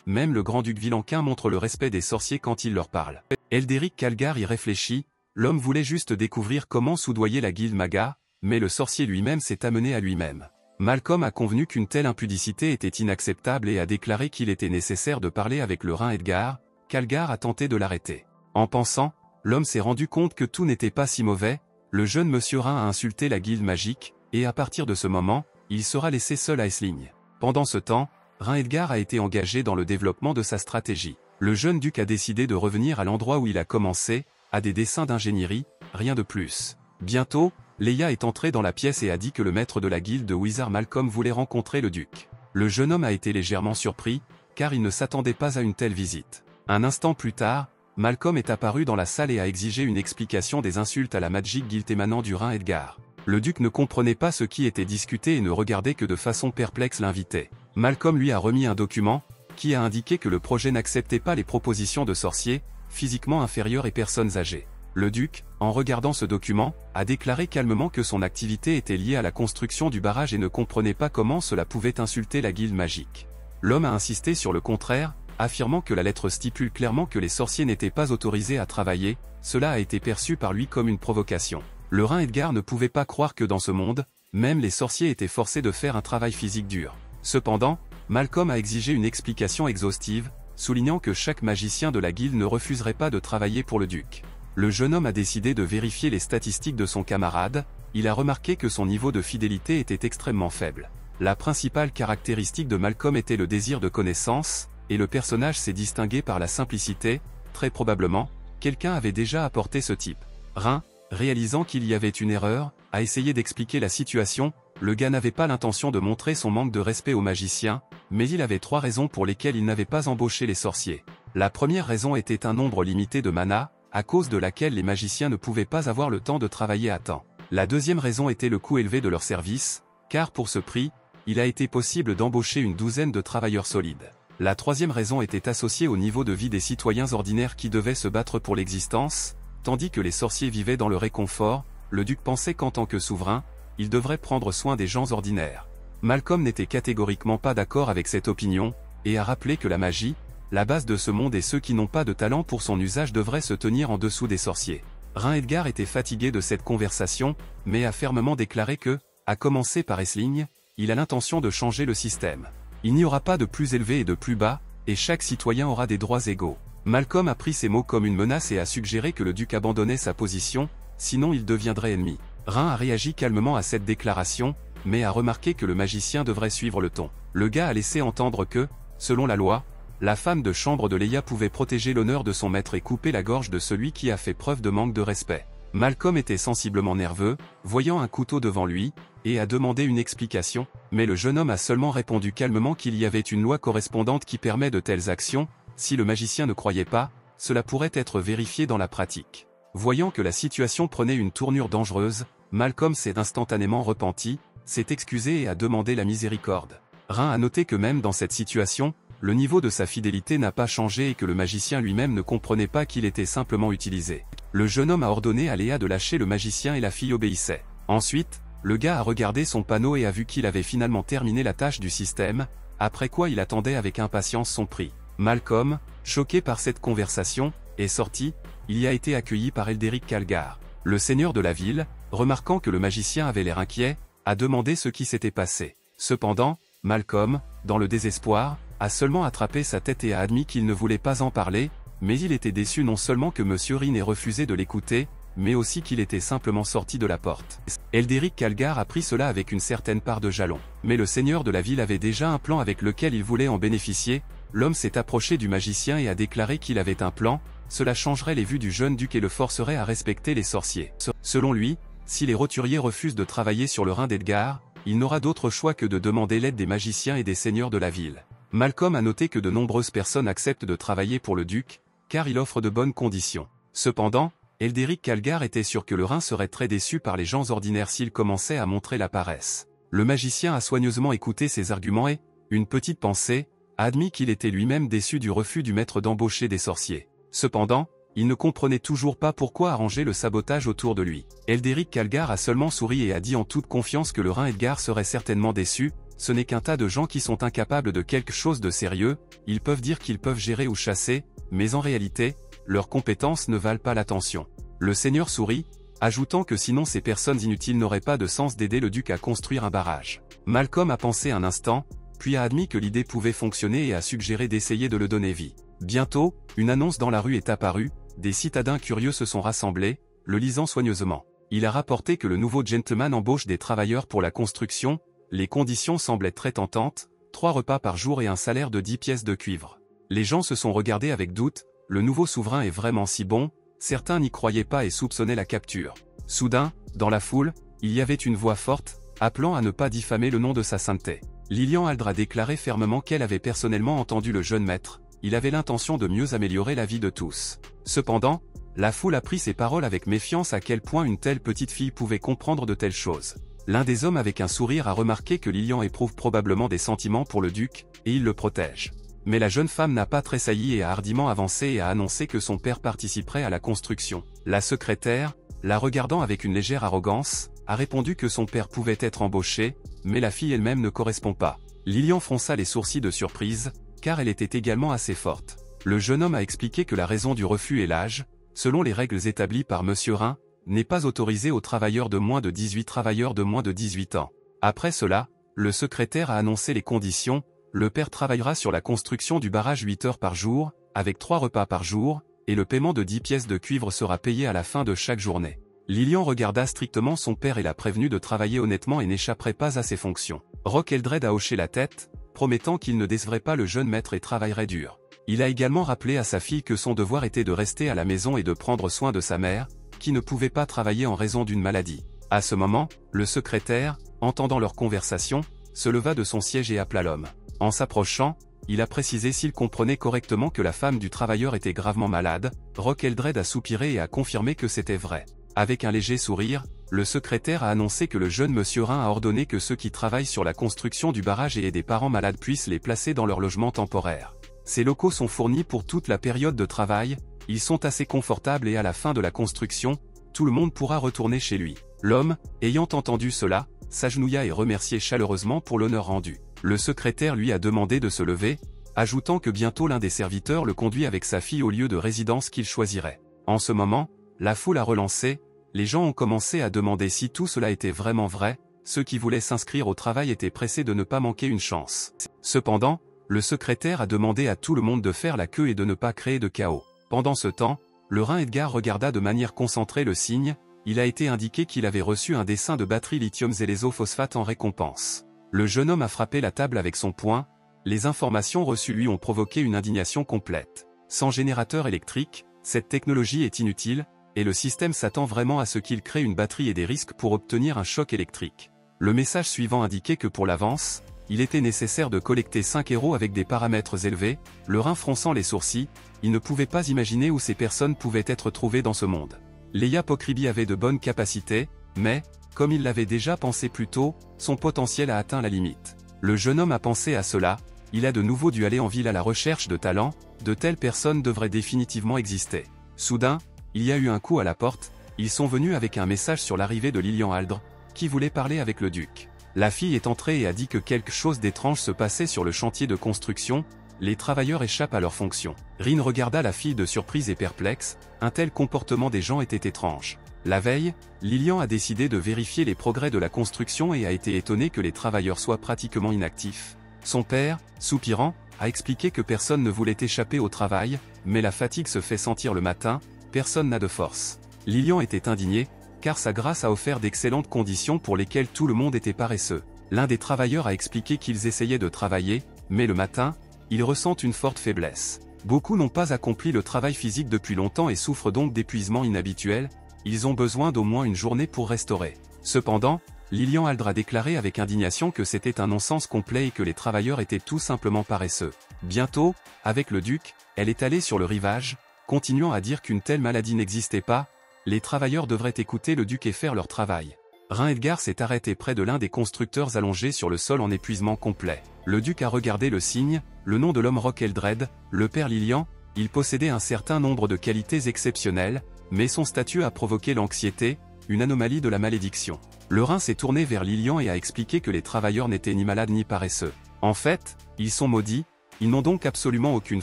même le Grand-Duc Vilenquin montre le respect des sorciers quand il leur parle. Elderic Calgar y réfléchit, l'homme voulait juste découvrir comment soudoyer la guilde Maga, mais le sorcier lui-même s'est amené à lui-même. Malcolm a convenu qu'une telle impudicité était inacceptable et a déclaré qu'il était nécessaire de parler avec le Rhin Edgar. Calgar a tenté de l'arrêter. En pensant, l'homme s'est rendu compte que tout n'était pas si mauvais, le jeune Monsieur Rhin a insulté la guilde magique, et à partir de ce moment, il sera laissé seul à Essling. Pendant ce temps, Rhin Edgar a été engagé dans le développement de sa stratégie. Le jeune duc a décidé de revenir à l'endroit où il a commencé, à des dessins d'ingénierie, rien de plus. Bientôt, Leia est entrée dans la pièce et a dit que le maître de la guilde de Wizard Malcolm voulait rencontrer le duc. Le jeune homme a été légèrement surpris, car il ne s'attendait pas à une telle visite. Un instant plus tard, Malcolm est apparu dans la salle et a exigé une explication des insultes à la Magic Guild émanant du Rhin Edgar. Le duc ne comprenait pas ce qui était discuté et ne regardait que de façon perplexe l'invité. Malcolm lui a remis un document, qui a indiqué que le projet n'acceptait pas les propositions de sorciers, physiquement inférieurs et personnes âgées. Le duc, en regardant ce document, a déclaré calmement que son activité était liée à la construction du barrage et ne comprenait pas comment cela pouvait insulter la guilde magique. L'homme a insisté sur le contraire, affirmant que la lettre stipule clairement que les sorciers n'étaient pas autorisés à travailler, cela a été perçu par lui comme une provocation. Le Rhin Edgar ne pouvait pas croire que dans ce monde, même les sorciers étaient forcés de faire un travail physique dur. Cependant, Malcolm a exigé une explication exhaustive, soulignant que chaque magicien de la guilde ne refuserait pas de travailler pour le duc. Le jeune homme a décidé de vérifier les statistiques de son camarade, il a remarqué que son niveau de fidélité était extrêmement faible. La principale caractéristique de Malcolm était le désir de connaissance, et le personnage s'est distingué par la simplicité, très probablement, quelqu'un avait déjà apporté ce type. Rhin, réalisant qu'il y avait une erreur, a essayé d'expliquer la situation, le gars n'avait pas l'intention de montrer son manque de respect aux magiciens, mais il avait 3 raisons pour lesquelles il n'avait pas embauché les sorciers. La première raison était un nombre limité de mana, à cause de laquelle les magiciens ne pouvaient pas avoir le temps de travailler à temps. La deuxième raison était le coût élevé de leur service, car pour ce prix, il a été possible d'embaucher une douzaine de travailleurs solides. La troisième raison était associée au niveau de vie des citoyens ordinaires qui devaient se battre pour l'existence, tandis que les sorciers vivaient dans le réconfort, le duc pensait qu'en tant que souverain, il devrait prendre soin des gens ordinaires. Malcolm n'était catégoriquement pas d'accord avec cette opinion, et a rappelé que la magie, la base de ce monde et ceux qui n'ont pas de talent pour son usage devraient se tenir en dessous des sorciers. Rhin Edgar était fatigué de cette conversation, mais a fermement déclaré que, à commencer par Essling, il a l'intention de changer le système. Il n'y aura pas de plus élevé et de plus bas, et chaque citoyen aura des droits égaux. Malcolm a pris ces mots comme une menace et a suggéré que le duc abandonnait sa position, sinon il deviendrait ennemi. Rhin a réagi calmement à cette déclaration, mais a remarqué que le magicien devrait suivre le ton. Le gars a laissé entendre que, selon la loi, la femme de chambre de Leia pouvait protéger l'honneur de son maître et couper la gorge de celui qui a fait preuve de manque de respect. Malcolm était sensiblement nerveux, voyant un couteau devant lui, et a demandé une explication, mais le jeune homme a seulement répondu calmement qu'il y avait une loi correspondante qui permet de telles actions, si le magicien ne croyait pas, cela pourrait être vérifié dans la pratique. Voyant que la situation prenait une tournure dangereuse, Malcolm s'est instantanément repenti, s'est excusé et a demandé la miséricorde. Rhin a noté que même dans cette situation, le niveau de sa fidélité n'a pas changé et que le magicien lui-même ne comprenait pas qu'il était simplement utilisé. Le jeune homme a ordonné à Léa de lâcher le magicien et la fille obéissait. Ensuite, le gars a regardé son panneau et a vu qu'il avait finalement terminé la tâche du système, après quoi il attendait avec impatience son prix. Malcolm, choqué par cette conversation, est sorti, il y a été accueilli par Elderic Calgar. Le seigneur de la ville, remarquant que le magicien avait l'air inquiet, a demandé ce qui s'était passé. Cependant, Malcolm, dans le désespoir, a seulement attrapé sa tête et a admis qu'il ne voulait pas en parler, mais il était déçu non seulement que Monsieur Rhin ait refusé de l'écouter, mais aussi qu'il était simplement sorti de la porte. Elderic Calgar a pris cela avec une certaine part de jalon. Mais le seigneur de la ville avait déjà un plan avec lequel il voulait en bénéficier, l'homme s'est approché du magicien et a déclaré qu'il avait un plan, cela changerait les vues du jeune duc et le forcerait à respecter les sorciers. Selon lui, si les roturiers refusent de travailler sur le Rhin d'Edgar, il n'aura d'autre choix que de demander l'aide des magiciens et des seigneurs de la ville. Malcolm a noté que de nombreuses personnes acceptent de travailler pour le duc, car il offre de bonnes conditions. Cependant, Elderic Calgar était sûr que le Rhin serait très déçu par les gens ordinaires s'il commençait à montrer la paresse. Le magicien a soigneusement écouté ses arguments et, une petite pensée, a admis qu'il était lui-même déçu du refus du maître d'embaucher des sorciers. Cependant, il ne comprenait toujours pas pourquoi arranger le sabotage autour de lui. Elderic Calgar a seulement souri et a dit en toute confiance que le Rein Edgar serait certainement déçu. Ce n'est qu'un tas de gens qui sont incapables de quelque chose de sérieux, ils peuvent dire qu'ils peuvent gérer ou chasser, mais en réalité, leurs compétences ne valent pas l'attention. Le seigneur sourit, ajoutant que sinon ces personnes inutiles n'auraient pas de sens d'aider le duc à construire un barrage. Malcolm a pensé un instant, puis a admis que l'idée pouvait fonctionner et a suggéré d'essayer de le donner vie. Bientôt, une annonce dans la rue est apparue, des citadins curieux se sont rassemblés, le lisant soigneusement. Il a rapporté que le nouveau gentleman embauche des travailleurs pour la construction, les conditions semblaient très tentantes, 3 repas par jour et un salaire de 10 pièces de cuivre. Les gens se sont regardés avec doute, le nouveau souverain est vraiment si bon, certains n'y croyaient pas et soupçonnaient la capture. Soudain, dans la foule, il y avait une voix forte, appelant à ne pas diffamer le nom de sa sainteté. Lilian Aldre a déclaré fermement qu'elle avait personnellement entendu le jeune maître, il avait l'intention de mieux améliorer la vie de tous. Cependant, la foule a pris ses paroles avec méfiance à quel point une telle petite fille pouvait comprendre de telles choses. L'un des hommes avec un sourire a remarqué que Lilian éprouve probablement des sentiments pour le duc, et il le protège. Mais la jeune femme n'a pas tressailli et a hardiment avancé et a annoncé que son père participerait à la construction. La secrétaire, la regardant avec une légère arrogance, a répondu que son père pouvait être embauché, mais la fille elle-même ne correspond pas. Lilian fronça les sourcils de surprise, car elle était également assez forte. Le jeune homme a expliqué que la raison du refus est l'âge, selon les règles établies par Monsieur Rein, n'est pas autorisé aux travailleurs de moins de 18 ans. Après cela, le secrétaire a annoncé les conditions, le père travaillera sur la construction du barrage 8 heures par jour, avec 3 repas par jour, et le paiement de 10 pièces de cuivre sera payé à la fin de chaque journée. Lilian regarda strictement son père et l'a prévenu de travailler honnêtement et n'échapperait pas à ses fonctions. Rock Eldred a hoché la tête, promettant qu'il ne décevrait pas le jeune maître et travaillerait dur. Il a également rappelé à sa fille que son devoir était de rester à la maison et de prendre soin de sa mère, qui ne pouvait pas travailler en raison d'une maladie. À ce moment, le secrétaire, entendant leur conversation, se leva de son siège et appela l'homme. En s'approchant, il a précisé s'il comprenait correctement que la femme du travailleur était gravement malade. Rock Eldred a soupiré et a confirmé que c'était vrai. Avec un léger sourire, le secrétaire a annoncé que le jeune monsieur Rein a ordonné que ceux qui travaillent sur la construction du barrage et des parents malades puissent les placer dans leur logement temporaire. Ces locaux sont fournis pour toute la période de travail, ils sont assez confortables et à la fin de la construction, tout le monde pourra retourner chez lui. L'homme, ayant entendu cela, s'agenouilla et remerciait chaleureusement pour l'honneur rendu. Le secrétaire lui a demandé de se lever, ajoutant que bientôt l'un des serviteurs le conduit avec sa fille au lieu de résidence qu'il choisirait. En ce moment, la foule a relancé, les gens ont commencé à demander si tout cela était vraiment vrai, ceux qui voulaient s'inscrire au travail étaient pressés de ne pas manquer une chance. Cependant, le secrétaire a demandé à tout le monde de faire la queue et de ne pas créer de chaos. Pendant ce temps, le Rein Edgar regarda de manière concentrée le signe, il a été indiqué qu'il avait reçu un dessin de batterie lithium zélésophosphate en récompense. Le jeune homme a frappé la table avec son poing, les informations reçues lui ont provoqué une indignation complète. Sans générateur électrique, cette technologie est inutile, et le système s'attend vraiment à ce qu'il crée une batterie et des risques pour obtenir un choc électrique. Le message suivant indiquait que pour l'avance, il était nécessaire de collecter 5 héros avec des paramètres élevés, le Rein fronçant les sourcils, il ne pouvait pas imaginer où ces personnes pouvaient être trouvées dans ce monde. Leia Pokribi avait de bonnes capacités, mais, comme il l'avait déjà pensé plus tôt, son potentiel a atteint la limite. Le jeune homme a pensé à cela, il a de nouveau dû aller en ville à la recherche de talents, de telles personnes devraient définitivement exister. Soudain, il y a eu un coup à la porte, ils sont venus avec un message sur l'arrivée de Lilian Aldre, qui voulait parler avec le duc. La fille est entrée et a dit que quelque chose d'étrange se passait sur le chantier de construction, les travailleurs échappent à leurs fonctions. Rin regarda la fille de surprise et perplexe, un tel comportement des gens était étrange. La veille, Lilian a décidé de vérifier les progrès de la construction et a été étonné que les travailleurs soient pratiquement inactifs. Son père, soupirant, a expliqué que personne ne voulait échapper au travail, mais la fatigue se fait sentir le matin, personne n'a de force. Lilian était indigné, car sa grâce a offert d'excellentes conditions pour lesquelles tout le monde était paresseux. L'un des travailleurs a expliqué qu'ils essayaient de travailler, mais le matin, ils ressentent une forte faiblesse. Beaucoup n'ont pas accompli le travail physique depuis longtemps et souffrent donc d'épuisement inhabituel, ils ont besoin d'au moins une journée pour restaurer. Cependant, Lilian Aldre a déclaré avec indignation que c'était un non-sens complet et que les travailleurs étaient tout simplement paresseux. Bientôt, avec le duc, elle est allée sur le rivage, continuant à dire qu'une telle maladie n'existait pas, les travailleurs devraient écouter le duc et faire leur travail. Rhin Edgar s'est arrêté près de l'un des constructeurs allongés sur le sol en épuisement complet. Le duc a regardé le signe, le nom de l'homme Rock Eldred, le père Lilian. Il possédait un certain nombre de qualités exceptionnelles, mais son statut a provoqué l'anxiété, une anomalie de la malédiction. Le Rhin s'est tourné vers Lilian et a expliqué que les travailleurs n'étaient ni malades ni paresseux. En fait, ils sont maudits, ils n'ont donc absolument aucune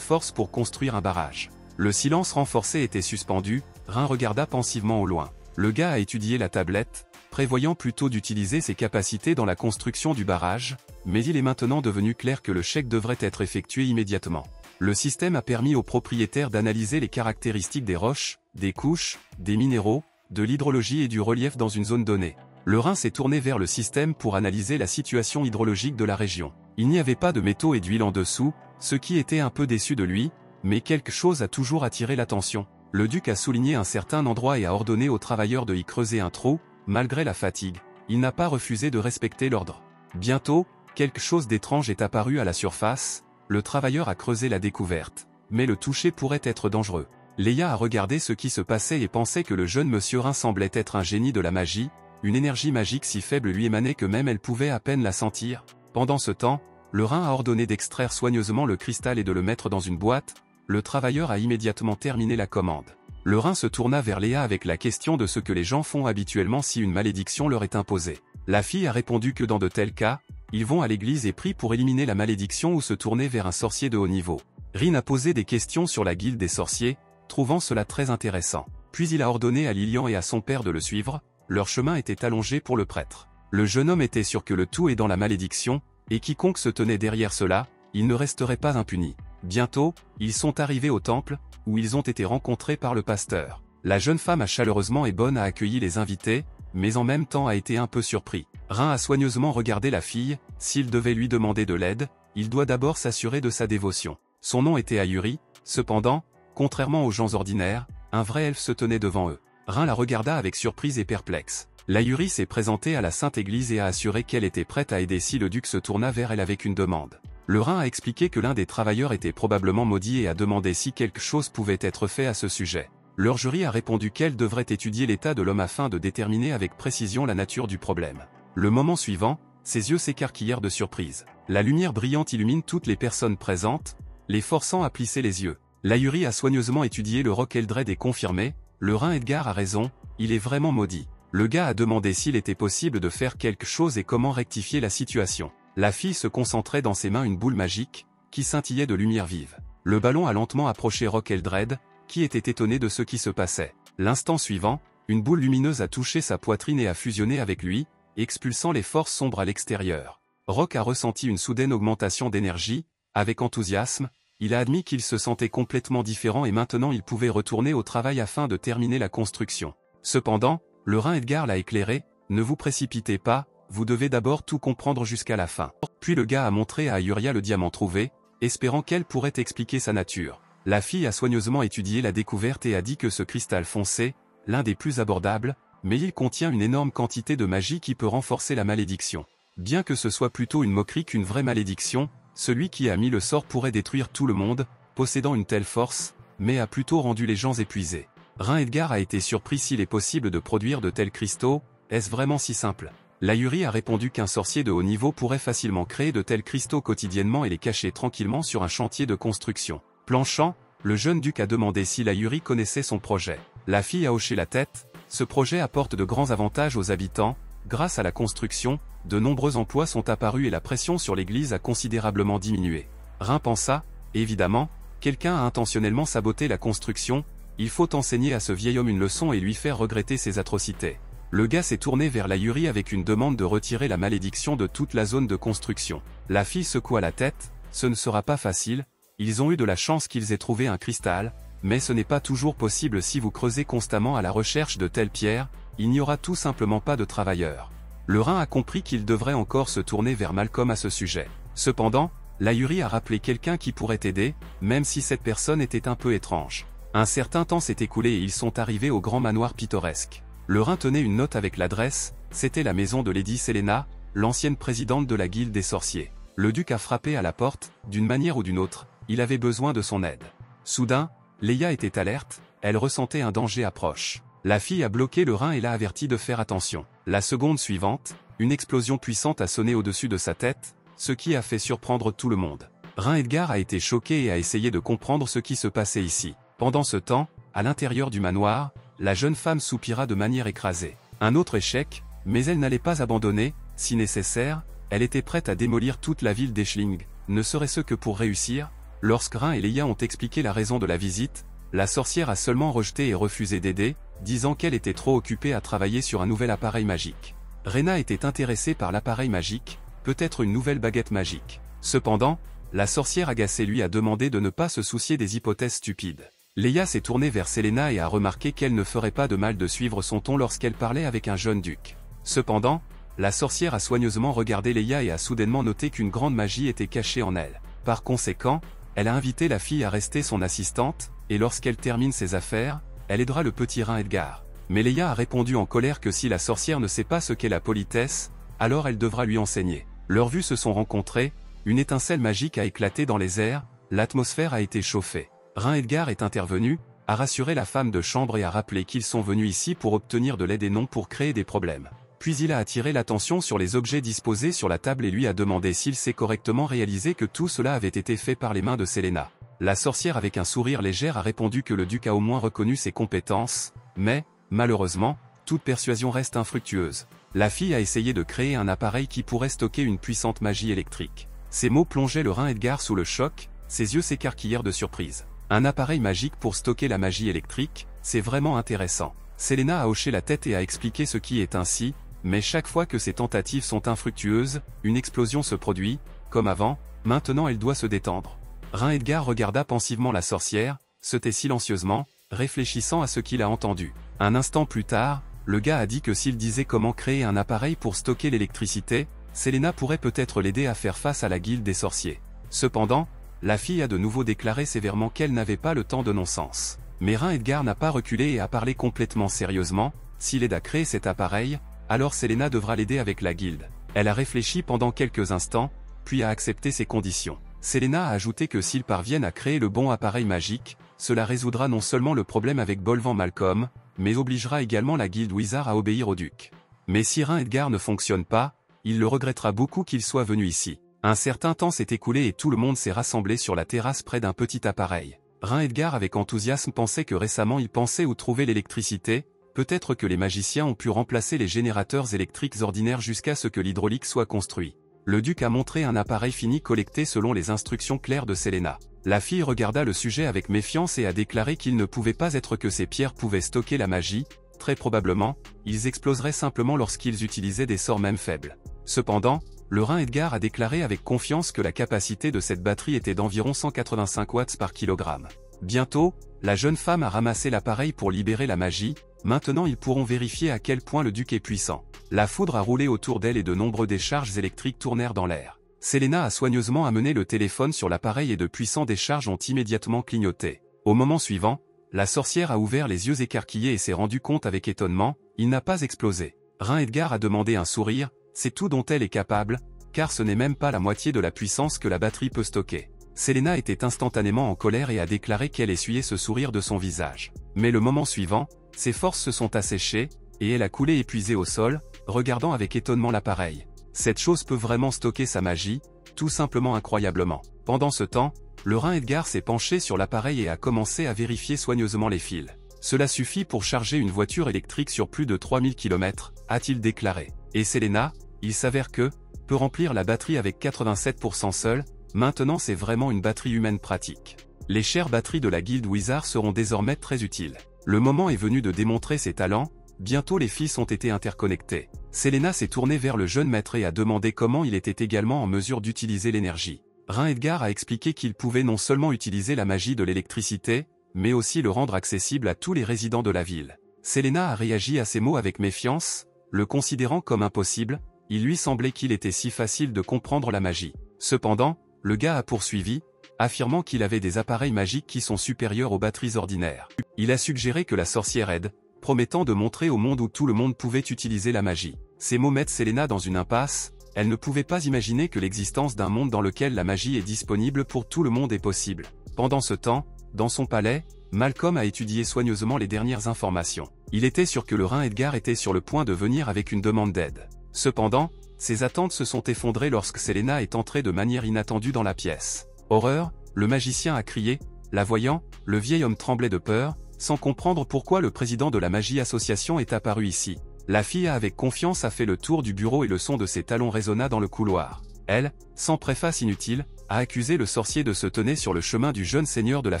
force pour construire un barrage. Le silence renforcé était suspendu, Rhin regarda pensivement au loin. Le gars a étudié la tablette, prévoyant plutôt d'utiliser ses capacités dans la construction du barrage, mais il est maintenant devenu clair que le chèque devrait être effectué immédiatement. Le système a permis aux propriétaires d'analyser les caractéristiques des roches, des couches, des minéraux, de l'hydrologie et du relief dans une zone donnée. Le Rhin s'est tourné vers le système pour analyser la situation hydrologique de la région. Il n'y avait pas de métaux et d'huile en dessous, ce qui était un peu déçu de lui, mais quelque chose a toujours attiré l'attention. Le duc a souligné un certain endroit et a ordonné aux travailleurs de y creuser un trou. Malgré la fatigue, il n'a pas refusé de respecter l'ordre. Bientôt, quelque chose d'étrange est apparu à la surface, le travailleur a creusé la découverte. Mais le toucher pourrait être dangereux. Leia a regardé ce qui se passait et pensait que le jeune monsieur Rhin semblait être un génie de la magie, une énergie magique si faible lui émanait que même elle pouvait à peine la sentir. Pendant ce temps, le Rhin a ordonné d'extraire soigneusement le cristal et de le mettre dans une boîte. Le travailleur a immédiatement terminé la commande. Le Rhin se tourna vers Léa avec la question de ce que les gens font habituellement si une malédiction leur est imposée. La fille a répondu que dans de tels cas, ils vont à l'église et prient pour éliminer la malédiction ou se tourner vers un sorcier de haut niveau. Rhin a posé des questions sur la guilde des sorciers, trouvant cela très intéressant. Puis il a ordonné à Lilian et à son père de le suivre, leur chemin était allongé pour le prêtre. Le jeune homme était sûr que le tout est dans la malédiction, et quiconque se tenait derrière cela, il ne resterait pas impuni. Bientôt, ils sont arrivés au temple, où ils ont été rencontrés par le pasteur. La jeune femme a chaleureusement et bonne a accueilli les invités, mais en même temps a été un peu surpris. Rhin a soigneusement regardé la fille, s'il devait lui demander de l'aide, il doit d'abord s'assurer de sa dévotion. Son nom était Ayuri, cependant, contrairement aux gens ordinaires, un vrai elfe se tenait devant eux. Rhin la regarda avec surprise et perplexe. L'Ayuri s'est présentée à la Sainte Église et a assuré qu'elle était prête à aider si le duc se tourna vers elle avec une demande. Le Rhin a expliqué que l'un des travailleurs était probablement maudit et a demandé si quelque chose pouvait être fait à ce sujet. Leur jury a répondu qu'elle devrait étudier l'état de l'homme afin de déterminer avec précision la nature du problème. Le moment suivant, ses yeux s'écarquillèrent de surprise. La lumière brillante illumine toutes les personnes présentes, les forçant à plisser les yeux. L'Ayuri a soigneusement étudié le roc Eldred et confirmé, le Rhin Edgar a raison, il est vraiment maudit. Le gars a demandé s'il était possible de faire quelque chose et comment rectifier la situation. La fille se concentrait dans ses mains une boule magique, qui scintillait de lumière vive. Le ballon a lentement approché Rock Eldred, qui était étonné de ce qui se passait. L'instant suivant, une boule lumineuse a touché sa poitrine et a fusionné avec lui, expulsant les forces sombres à l'extérieur. Rock a ressenti une soudaine augmentation d'énergie, avec enthousiasme, il a admis qu'il se sentait complètement différent et maintenant il pouvait retourner au travail afin de terminer la construction. Cependant, le Rhin Edgar l'a éclairé, ne vous précipitez pas, vous devez d'abord tout comprendre jusqu'à la fin. Puis le gars a montré à Ayuria le diamant trouvé, espérant qu'elle pourrait expliquer sa nature. La fille a soigneusement étudié la découverte et a dit que ce cristal foncé, l'un des plus abordables, mais il contient une énorme quantité de magie qui peut renforcer la malédiction. Bien que ce soit plutôt une moquerie qu'une vraie malédiction, celui qui a mis le sort pourrait détruire tout le monde, possédant une telle force, mais a plutôt rendu les gens épuisés. Rhin Edgar a été surpris s'il est possible de produire de tels cristaux, est-ce vraiment si simple? L'Ayuri a répondu qu'un sorcier de haut niveau pourrait facilement créer de tels cristaux quotidiennement et les cacher tranquillement sur un chantier de construction. Planchant, le jeune duc a demandé si l'Ayuri connaissait son projet. La fille a hoché la tête, ce projet apporte de grands avantages aux habitants, grâce à la construction, de nombreux emplois sont apparus et la pression sur l'église a considérablement diminué. Rhin pensa, évidemment, quelqu'un a intentionnellement saboté la construction, il faut enseigner à ce vieil homme une leçon et lui faire regretter ses atrocités. Le gars s'est tourné vers l'Ayuri avec une demande de retirer la malédiction de toute la zone de construction. La fille secoua la tête, ce ne sera pas facile, ils ont eu de la chance qu'ils aient trouvé un cristal, mais ce n'est pas toujours possible si vous creusez constamment à la recherche de telles pierres, il n'y aura tout simplement pas de travailleurs. Le Rhin a compris qu'il devrait encore se tourner vers Malcolm à ce sujet. Cependant, l'Ayuri a rappelé quelqu'un qui pourrait aider, même si cette personne était un peu étrange. Un certain temps s'est écoulé et ils sont arrivés au grand manoir pittoresque. Le Rhin tenait une note avec l'adresse, c'était la maison de Lady Selena, l'ancienne présidente de la guilde des sorciers. Le duc a frappé à la porte, d'une manière ou d'une autre, il avait besoin de son aide. Soudain, Leia était alerte, elle ressentait un danger approche. La fille a bloqué le Rhin et l'a averti de faire attention. La seconde suivante, une explosion puissante a sonné au-dessus de sa tête, ce qui a fait surprendre tout le monde. Rein Edgar a été choqué et a essayé de comprendre ce qui se passait ici. Pendant ce temps, à l'intérieur du manoir, la jeune femme soupira de manière écrasée. Un autre échec, mais elle n'allait pas abandonner, si nécessaire, elle était prête à démolir toute la ville d'Aisling, ne serait-ce que pour réussir. Lorsque Rein et Leia ont expliqué la raison de la visite, la sorcière a seulement rejeté et refusé d'aider, disant qu'elle était trop occupée à travailler sur un nouvel appareil magique. Reyna était intéressée par l'appareil magique, peut-être une nouvelle baguette magique. Cependant, la sorcière agacée lui a demandé de ne pas se soucier des hypothèses stupides. Leia s'est tournée vers Selena et a remarqué qu'elle ne ferait pas de mal de suivre son ton lorsqu'elle parlait avec un jeune duc. Cependant, la sorcière a soigneusement regardé Leia et a soudainement noté qu'une grande magie était cachée en elle. Par conséquent, elle a invité la fille à rester son assistante, et lorsqu'elle termine ses affaires, elle aidera le petit Rein Edgar. Mais Leia a répondu en colère que si la sorcière ne sait pas ce qu'est la politesse, alors elle devra lui enseigner. Leurs vues se sont rencontrées, une étincelle magique a éclaté dans les airs, l'atmosphère a été chauffée. Rein Edgar est intervenu, a rassuré la femme de chambre et a rappelé qu'ils sont venus ici pour obtenir de l'aide et non pour créer des problèmes. Puis il a attiré l'attention sur les objets disposés sur la table et lui a demandé s'il sait correctement réaliser que tout cela avait été fait par les mains de Selena. La sorcière avec un sourire léger a répondu que le duc a au moins reconnu ses compétences, mais, malheureusement, toute persuasion reste infructueuse. La fille a essayé de créer un appareil qui pourrait stocker une puissante magie électrique. Ces mots plongeaient le Rein Edgar sous le choc, ses yeux s'écarquillèrent de surprise. Un appareil magique pour stocker la magie électrique, c'est vraiment intéressant. Selena a hoché la tête et a expliqué ce qui est ainsi, mais chaque fois que ces tentatives sont infructueuses, une explosion se produit, comme avant, maintenant elle doit se détendre. Rein Edgar regarda pensivement la sorcière, se tait silencieusement, réfléchissant à ce qu'il a entendu. Un instant plus tard, le gars a dit que s'il disait comment créer un appareil pour stocker l'électricité, Selena pourrait peut-être l'aider à faire face à la guilde des sorciers. Cependant, la fille a de nouveau déclaré sévèrement qu'elle n'avait pas le temps de non-sens. Mais Rein Edgar n'a pas reculé et a parlé complètement sérieusement, s'il aide à créer cet appareil, alors Selena devra l'aider avec la guilde. Elle a réfléchi pendant quelques instants, puis a accepté ses conditions. Selena a ajouté que s'ils parviennent à créer le bon appareil magique, cela résoudra non seulement le problème avec Bolvan Malcolm, mais obligera également la guilde Wizard à obéir au duc. Mais si Rein Edgar ne fonctionne pas, il le regrettera beaucoup qu'il soit venu ici. Un certain temps s'est écoulé et tout le monde s'est rassemblé sur la terrasse près d'un petit appareil. Rein Edgar avec enthousiasme pensait que récemment il pensait où trouver l'électricité, peut-être que les magiciens ont pu remplacer les générateurs électriques ordinaires jusqu'à ce que l'hydraulique soit construit. Le duc a montré un appareil fini collecté selon les instructions claires de Selena. La fille regarda le sujet avec méfiance et a déclaré qu'il ne pouvait pas être que ces pierres pouvaient stocker la magie, très probablement, ils exploseraient simplement lorsqu'ils utilisaient des sorts même faibles. Cependant, le Rein Edgar a déclaré avec confiance que la capacité de cette batterie était d'environ 185 watts par kilogramme. Bientôt, la jeune femme a ramassé l'appareil pour libérer la magie, maintenant ils pourront vérifier à quel point le duc est puissant. La foudre a roulé autour d'elle et de nombreux décharges électriques tournèrent dans l'air. Selena a soigneusement amené le téléphone sur l'appareil et de puissants décharges ont immédiatement clignoté. Au moment suivant, la sorcière a ouvert les yeux écarquillés et s'est rendu compte avec étonnement, il n'a pas explosé. Rein Edgar a demandé un sourire, c'est tout dont elle est capable, car ce n'est même pas la moitié de la puissance que la batterie peut stocker. Selena était instantanément en colère et a déclaré qu'elle essuyait ce sourire de son visage. Mais le moment suivant, ses forces se sont asséchées, et elle a coulé épuisée au sol, regardant avec étonnement l'appareil. Cette chose peut vraiment stocker sa magie, tout simplement incroyablement. Pendant ce temps, le Rein Edgar s'est penché sur l'appareil et a commencé à vérifier soigneusement les fils. Cela suffit pour charger une voiture électrique sur plus de 3000 km, a-t-il déclaré. Et Selena, il s'avère que, peut remplir la batterie avec 87% seule, maintenant c'est vraiment une batterie humaine pratique. Les chères batteries de la guilde Wizard seront désormais très utiles. Le moment est venu de démontrer ses talents, bientôt les fils ont été interconnectés. Selena s'est tournée vers le jeune maître et a demandé comment il était également en mesure d'utiliser l'énergie. Rein Edgar a expliqué qu'il pouvait non seulement utiliser la magie de l'électricité, mais aussi le rendre accessible à tous les résidents de la ville. Selena a réagi à ces mots avec méfiance, le considérant comme impossible, il lui semblait qu'il était si facile de comprendre la magie. Cependant, le gars a poursuivi, affirmant qu'il avait des appareils magiques qui sont supérieurs aux batteries ordinaires. Il a suggéré que la sorcière aide, promettant de montrer au monde où tout le monde pouvait utiliser la magie. Ces mots mettent Selena dans une impasse, elle ne pouvait pas imaginer que l'existence d'un monde dans lequel la magie est disponible pour tout le monde est possible. Pendant ce temps, dans son palais, Malcolm a étudié soigneusement les dernières informations. Il était sûr que le Rein Edgar était sur le point de venir avec une demande d'aide. Cependant, ses attentes se sont effondrées lorsque Selena est entrée de manière inattendue dans la pièce. Horreur, le magicien a crié. La voyant, le vieil homme tremblait de peur, sans comprendre pourquoi le président de la Magie Association est apparu ici. La fille avec confiance a fait le tour du bureau et le son de ses talons résonna dans le couloir. Elle, sans préface inutile, a accusé le sorcier de se tenir sur le chemin du jeune seigneur de la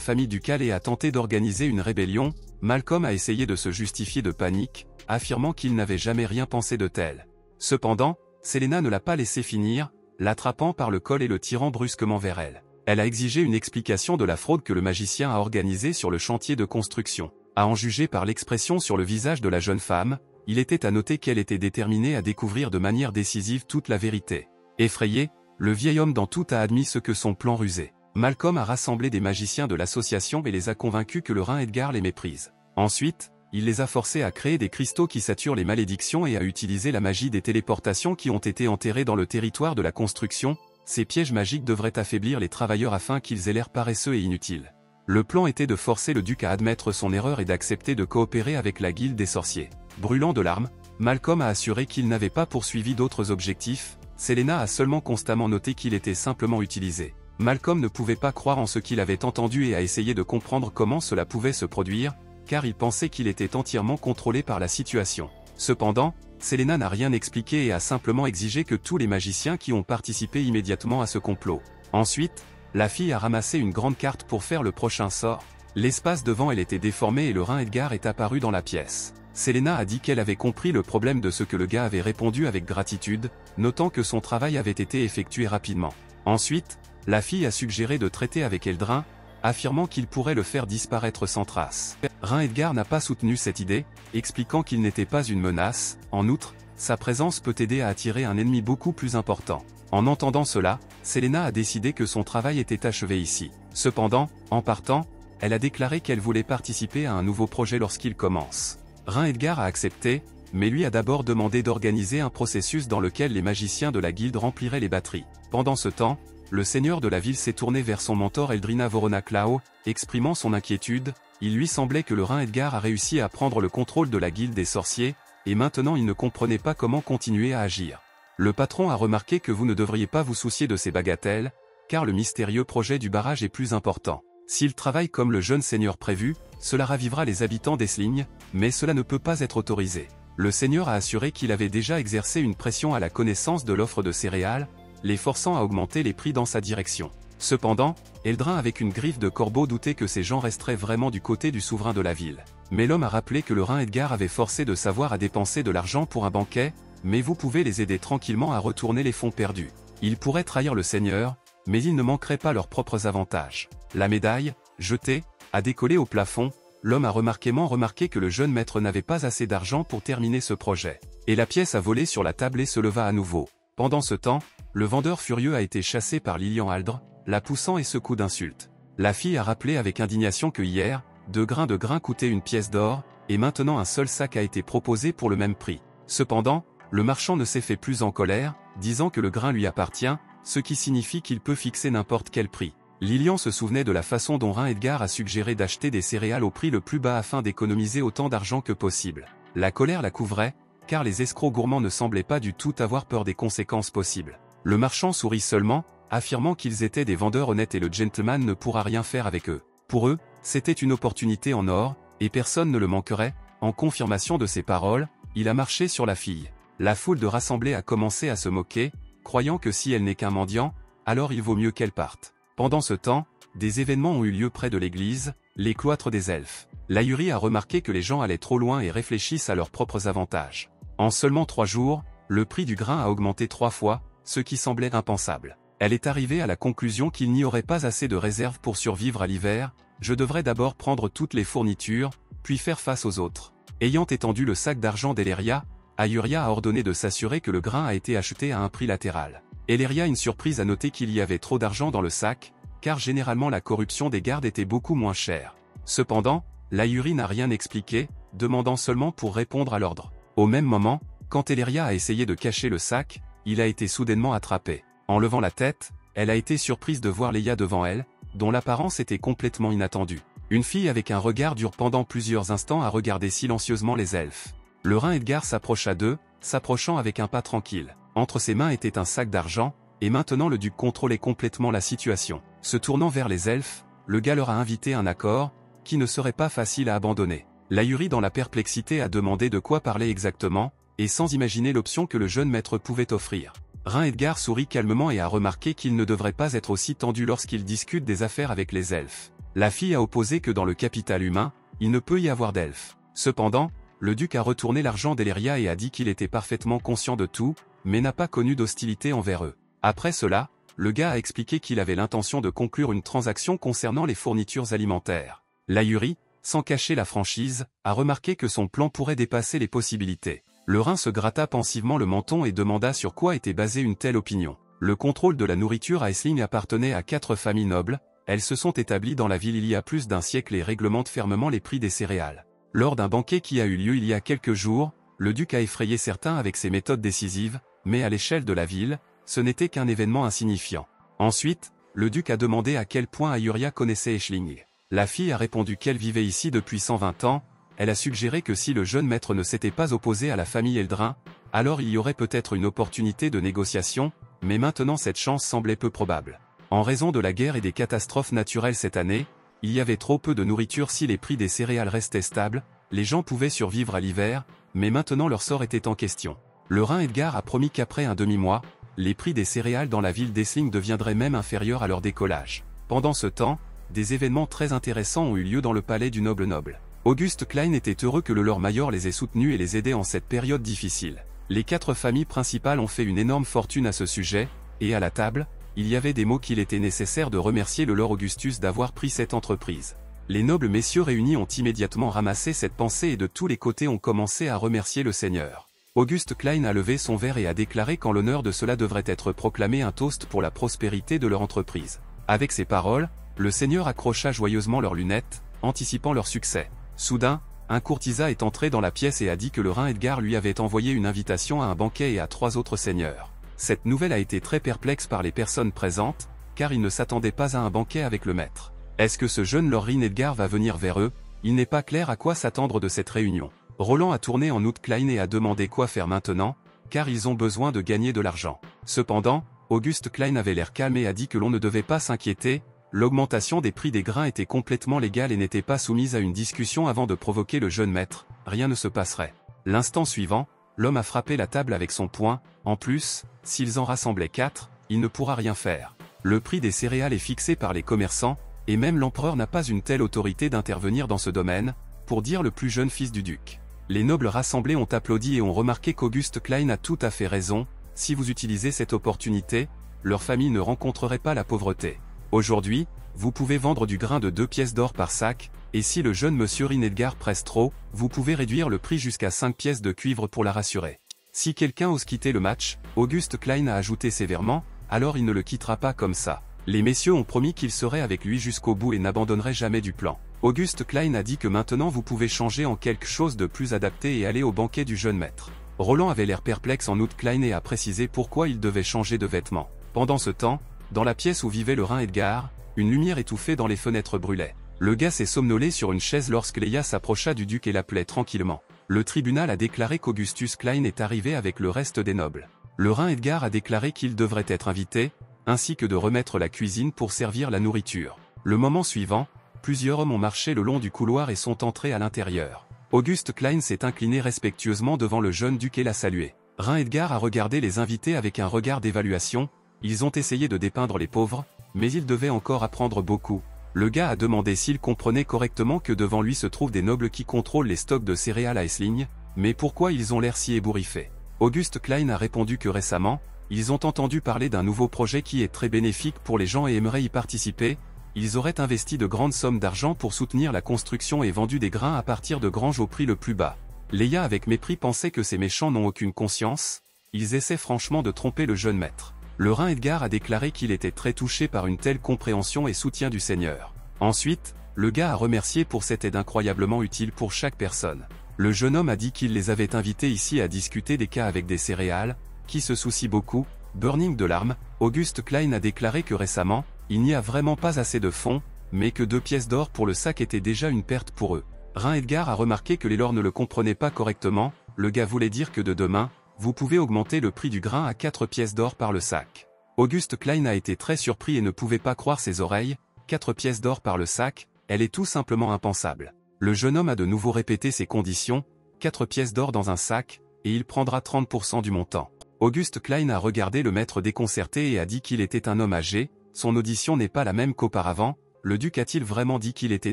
famille ducale et a tenté d'organiser une rébellion. Malcolm a essayé de se justifier de panique, affirmant qu'il n'avait jamais rien pensé de tel. Cependant, Selena ne l'a pas laissé finir, l'attrapant par le col et le tirant brusquement vers elle. Elle a exigé une explication de la fraude que le magicien a organisée sur le chantier de construction. À en juger par l'expression sur le visage de la jeune femme, il était à noter qu'elle était déterminée à découvrir de manière décisive toute la vérité. Effrayé, le vieil homme dans tout a admis ce que son plan rusé. Malcolm a rassemblé des magiciens de l'association et les a convaincus que le Rein Edgar les méprise. Ensuite, il les a forcés à créer des cristaux qui saturent les malédictions et à utiliser la magie des téléportations qui ont été enterrées dans le territoire de la construction. Ces pièges magiques devraient affaiblir les travailleurs afin qu'ils aient l'air paresseux et inutiles. Le plan était de forcer le duc à admettre son erreur et d'accepter de coopérer avec la guilde des sorciers. Brûlant de larmes, Malcolm a assuré qu'il n'avait pas poursuivi d'autres objectifs. Selena a seulement constamment noté qu'il était simplement utilisé. Malcolm ne pouvait pas croire en ce qu'il avait entendu et a essayé de comprendre comment cela pouvait se produire, car il pensait qu'il était entièrement contrôlé par la situation. Cependant, Selena n'a rien expliqué et a simplement exigé que tous les magiciens qui ont participé immédiatement à ce complot. Ensuite, la fille a ramassé une grande carte pour faire le prochain sort. L'espace devant elle était déformé et le Rein Edgar est apparu dans la pièce. Selena a dit qu'elle avait compris le problème de ce que le gars avait répondu avec gratitude, notant que son travail avait été effectué rapidement. Ensuite, la fille a suggéré de traiter avec Eldrin, affirmant qu'il pourrait le faire disparaître sans trace. Rein Edgar n'a pas soutenu cette idée, expliquant qu'il n'était pas une menace. En outre, sa présence peut aider à attirer un ennemi beaucoup plus important. En entendant cela, Selena a décidé que son travail était achevé ici. Cependant, en partant, elle a déclaré qu'elle voulait participer à un nouveau projet lorsqu'il commence. Rein Edgar a accepté, mais lui a d'abord demandé d'organiser un processus dans lequel les magiciens de la guilde rempliraient les batteries. Pendant ce temps, le seigneur de la ville s'est tourné vers son mentor Eldrina Voronaklao, exprimant son inquiétude. Il lui semblait que le Rein Edgar a réussi à prendre le contrôle de la guilde des sorciers, et maintenant il ne comprenait pas comment continuer à agir. Le patron a remarqué que vous ne devriez pas vous soucier de ces bagatelles, car le mystérieux projet du barrage est plus important. S'il travaille comme le jeune seigneur prévu, cela ravivera les habitants d'Essling, mais cela ne peut pas être autorisé. Le seigneur a assuré qu'il avait déjà exercé une pression à la connaissance de l'offre de céréales, les forçant à augmenter les prix dans sa direction. Cependant, Eldrin avec une griffe de corbeau doutait que ces gens resteraient vraiment du côté du souverain de la ville. Mais l'homme a rappelé que le Rein Edgar avait forcé de savoir à dépenser de l'argent pour un banquet, mais vous pouvez les aider tranquillement à retourner les fonds perdus. Ils pourraient trahir le seigneur, mais ils ne manqueraient pas leurs propres avantages. La médaille, jetée, a décollé au plafond. L'homme a remarqué que le jeune maître n'avait pas assez d'argent pour terminer ce projet. Et la pièce a volé sur la table et se leva à nouveau. Pendant ce temps, le vendeur furieux a été chassé par Lilian Aldre, la poussant et secoue d'insultes. La fille a rappelé avec indignation que hier, 2 grains de grain coûtaient une pièce d'or, et maintenant un seul sac a été proposé pour le même prix. Cependant, le marchand ne s'est fait plus en colère, disant que le grain lui appartient, ce qui signifie qu'il peut fixer n'importe quel prix. Lilian se souvenait de la façon dont Rein Edgar a suggéré d'acheter des céréales au prix le plus bas afin d'économiser autant d'argent que possible. La colère la couvrait, car les escrocs gourmands ne semblaient pas du tout avoir peur des conséquences possibles. Le marchand sourit seulement, affirmant qu'ils étaient des vendeurs honnêtes et le gentleman ne pourra rien faire avec eux. Pour eux, c'était une opportunité en or, et personne ne le manquerait. En confirmation de ses paroles, il a marché sur la fille. La foule de rassemblés a commencé à se moquer, croyant que si elle n'est qu'un mendiant, alors il vaut mieux qu'elle parte. Pendant ce temps, des événements ont eu lieu près de l'église, les cloîtres des elfes. L'Ahuri a remarqué que les gens allaient trop loin et réfléchissent à leurs propres avantages. En seulement 3 jours, le prix du grain a augmenté 3 fois, ce qui semblait impensable. Elle est arrivée à la conclusion qu'il n'y aurait pas assez de réserves pour survivre à l'hiver. Je devrais d'abord prendre toutes les fournitures, puis faire face aux autres. Ayant étendu le sac d'argent d'Eleria, Ayuria a ordonné de s'assurer que le grain a été acheté à un prix latéral. Eleria, une surprise, a noté qu'il y avait trop d'argent dans le sac, car généralement la corruption des gardes était beaucoup moins chère. Cependant, l'Ayuri n'a rien expliqué, demandant seulement pour répondre à l'ordre. Au même moment, quand Eleria a essayé de cacher le sac, il a été soudainement attrapé. En levant la tête, elle a été surprise de voir Leia devant elle, dont l'apparence était complètement inattendue. Une fille avec un regard dure pendant plusieurs instants à regarder silencieusement les elfes. Le Rhin Edgar s'approcha d'eux, s'approchant avec un pas tranquille. Entre ses mains était un sac d'argent, et maintenant le duc contrôlait complètement la situation. Se tournant vers les elfes, le gars leur a invité un accord, qui ne serait pas facile à abandonner. L'Ahurie dans la perplexité a demandé de quoi parler exactement, et sans imaginer l'option que le jeune maître pouvait offrir. Rhin Edgar sourit calmement et a remarqué qu'il ne devrait pas être aussi tendu lorsqu'il discute des affaires avec les elfes. La fille a opposé que dans le capital humain, il ne peut y avoir d'elfes. Cependant, le duc a retourné l'argent d'Eleria et a dit qu'il était parfaitement conscient de tout, mais n'a pas connu d'hostilité envers eux. Après cela, le gars a expliqué qu'il avait l'intention de conclure une transaction concernant les fournitures alimentaires. L'Ahurie, sans cacher la franchise, a remarqué que son plan pourrait dépasser les possibilités. Le Rhin se gratta pensivement le menton et demanda sur quoi était basée une telle opinion. Le contrôle de la nourriture à Aisling appartenait à 4 familles nobles. Elles se sont établies dans la ville il y a plus d'un siècle et réglementent fermement les prix des céréales. Lors d'un banquet qui a eu lieu il y a quelques jours, le duc a effrayé certains avec ses méthodes décisives, mais à l'échelle de la ville, ce n'était qu'un événement insignifiant. Ensuite, le duc a demandé à quel point Ahuria connaissait Aisling. La fille a répondu qu'elle vivait ici depuis 120 ans, elle a suggéré que si le jeune maître ne s'était pas opposé à la famille Eldrin, alors il y aurait peut-être une opportunité de négociation, mais maintenant cette chance semblait peu probable. En raison de la guerre et des catastrophes naturelles cette année, il y avait trop peu de nourriture si les prix des céréales restaient stables, les gens pouvaient survivre à l'hiver, mais maintenant leur sort était en question. Le Rhin Edgar a promis qu'après un demi-mois, les prix des céréales dans la ville d'Aisling deviendraient même inférieurs à leur décollage. Pendant ce temps, des événements très intéressants ont eu lieu dans le palais du noble. Auguste Klein était heureux que le Lord Mayor les ait soutenus et les aidait en cette période difficile. Les 4 familles principales ont fait une énorme fortune à ce sujet, et à la table, il y avait des mots qu'il était nécessaire de remercier le Lord Augustus d'avoir pris cette entreprise. Les nobles messieurs réunis ont immédiatement ramassé cette pensée et de tous les côtés ont commencé à remercier le Seigneur. Auguste Klein a levé son verre et a déclaré qu'en l'honneur de cela devrait être proclamé un toast pour la prospérité de leur entreprise. Avec ces paroles, le Seigneur accrocha joyeusement leurs lunettes, anticipant leur succès. Soudain, un courtisan est entré dans la pièce et a dit que le Rhin Edgar lui avait envoyé une invitation à un banquet et à 3 autres seigneurs. Cette nouvelle a été très perplexe par les personnes présentes, car ils ne s'attendaient pas à un banquet avec le maître. Est-ce que ce jeune Lord Rhin Edgar va venir vers eux? Il n'est pas clair à quoi s'attendre de cette réunion. Roland a tourné en Auguste Klein et a demandé quoi faire maintenant, car ils ont besoin de gagner de l'argent. Cependant, Auguste Klein avait l'air calme et a dit que l'on ne devait pas s'inquiéter, l'augmentation des prix des grains était complètement légale et n'était pas soumise à une discussion avant de provoquer le jeune maître, rien ne se passerait. L'instant suivant, l'homme a frappé la table avec son poing, en plus, s'ils en rassemblaient 4, il ne pourra rien faire. Le prix des céréales est fixé par les commerçants, et même l'empereur n'a pas une telle autorité d'intervenir dans ce domaine, pour dire le plus jeune fils du duc. Les nobles rassemblés ont applaudi et ont remarqué qu'Auguste Klein a tout à fait raison, si vous utilisez cette opportunité, leur famille ne rencontrerait pas la pauvreté. Aujourd'hui, vous pouvez vendre du grain de 2 pièces d'or par sac, et si le jeune monsieur Rhin Edgar presse trop, vous pouvez réduire le prix jusqu'à 5 pièces de cuivre pour la rassurer. Si quelqu'un ose quitter le match, Auguste Klein a ajouté sévèrement, alors il ne le quittera pas comme ça. Les messieurs ont promis qu'ils seraient avec lui jusqu'au bout et n'abandonneraient jamais du plan. Auguste Klein a dit que maintenant vous pouvez changer en quelque chose de plus adapté et aller au banquet du jeune maître. Roland avait l'air perplexe en Auguste Klein et a précisé pourquoi il devait changer de vêtements. Pendant ce temps, dans la pièce où vivait le Rhin Edgar, une lumière étouffée dans les fenêtres brûlait. Le gars s'est somnolé sur une chaise lorsque Leia s'approcha du duc et l'appelait tranquillement. Le tribunal a déclaré qu'Augustus Klein est arrivé avec le reste des nobles. Le Rhin Edgar a déclaré qu'il devrait être invité, ainsi que de remettre la cuisine pour servir la nourriture. Le moment suivant, plusieurs hommes ont marché le long du couloir et sont entrés à l'intérieur. Auguste Klein s'est incliné respectueusement devant le jeune duc et l'a salué. Rhin Edgar a regardé les invités avec un regard d'évaluation. Ils ont essayé de dépeindre les pauvres, mais ils devaient encore apprendre beaucoup. Le gars a demandé s'il comprenait correctement que devant lui se trouvent des nobles qui contrôlent les stocks de céréales à Aisling, mais pourquoi ils ont l'air si ébouriffés. Auguste Klein a répondu que récemment, ils ont entendu parler d'un nouveau projet qui est très bénéfique pour les gens et aimeraient y participer. Ils auraient investi de grandes sommes d'argent pour soutenir la construction et vendu des grains à partir de granges au prix le plus bas. Leia avec mépris pensait que ces méchants n'ont aucune conscience, ils essaient franchement de tromper le jeune maître. Le Rhin Edgar a déclaré qu'il était très touché par une telle compréhension et soutien du Seigneur. Ensuite, le gars a remercié pour cette aide incroyablement utile pour chaque personne. Le jeune homme a dit qu'il les avait invités ici à discuter des cas avec des céréales, qui se soucient beaucoup, burning de larmes. Auguste Klein a déclaré que récemment, il n'y a vraiment pas assez de fonds, mais que 2 pièces d'or pour le sac était déjà une perte pour eux. Rein Edgar a remarqué que les lords ne le comprenaient pas correctement, le gars voulait dire que de demain, vous pouvez augmenter le prix du grain à 4 pièces d'or par le sac. Auguste Klein a été très surpris et ne pouvait pas croire ses oreilles, 4 pièces d'or par le sac, elle est tout simplement impensable. Le jeune homme a de nouveau répété ses conditions, 4 pièces d'or dans un sac, et il prendra 30% du montant. Auguste Klein a regardé le maître déconcerté et a dit qu'il était un homme âgé, son audition n'est pas la même qu'auparavant, le duc a-t-il vraiment dit qu'il était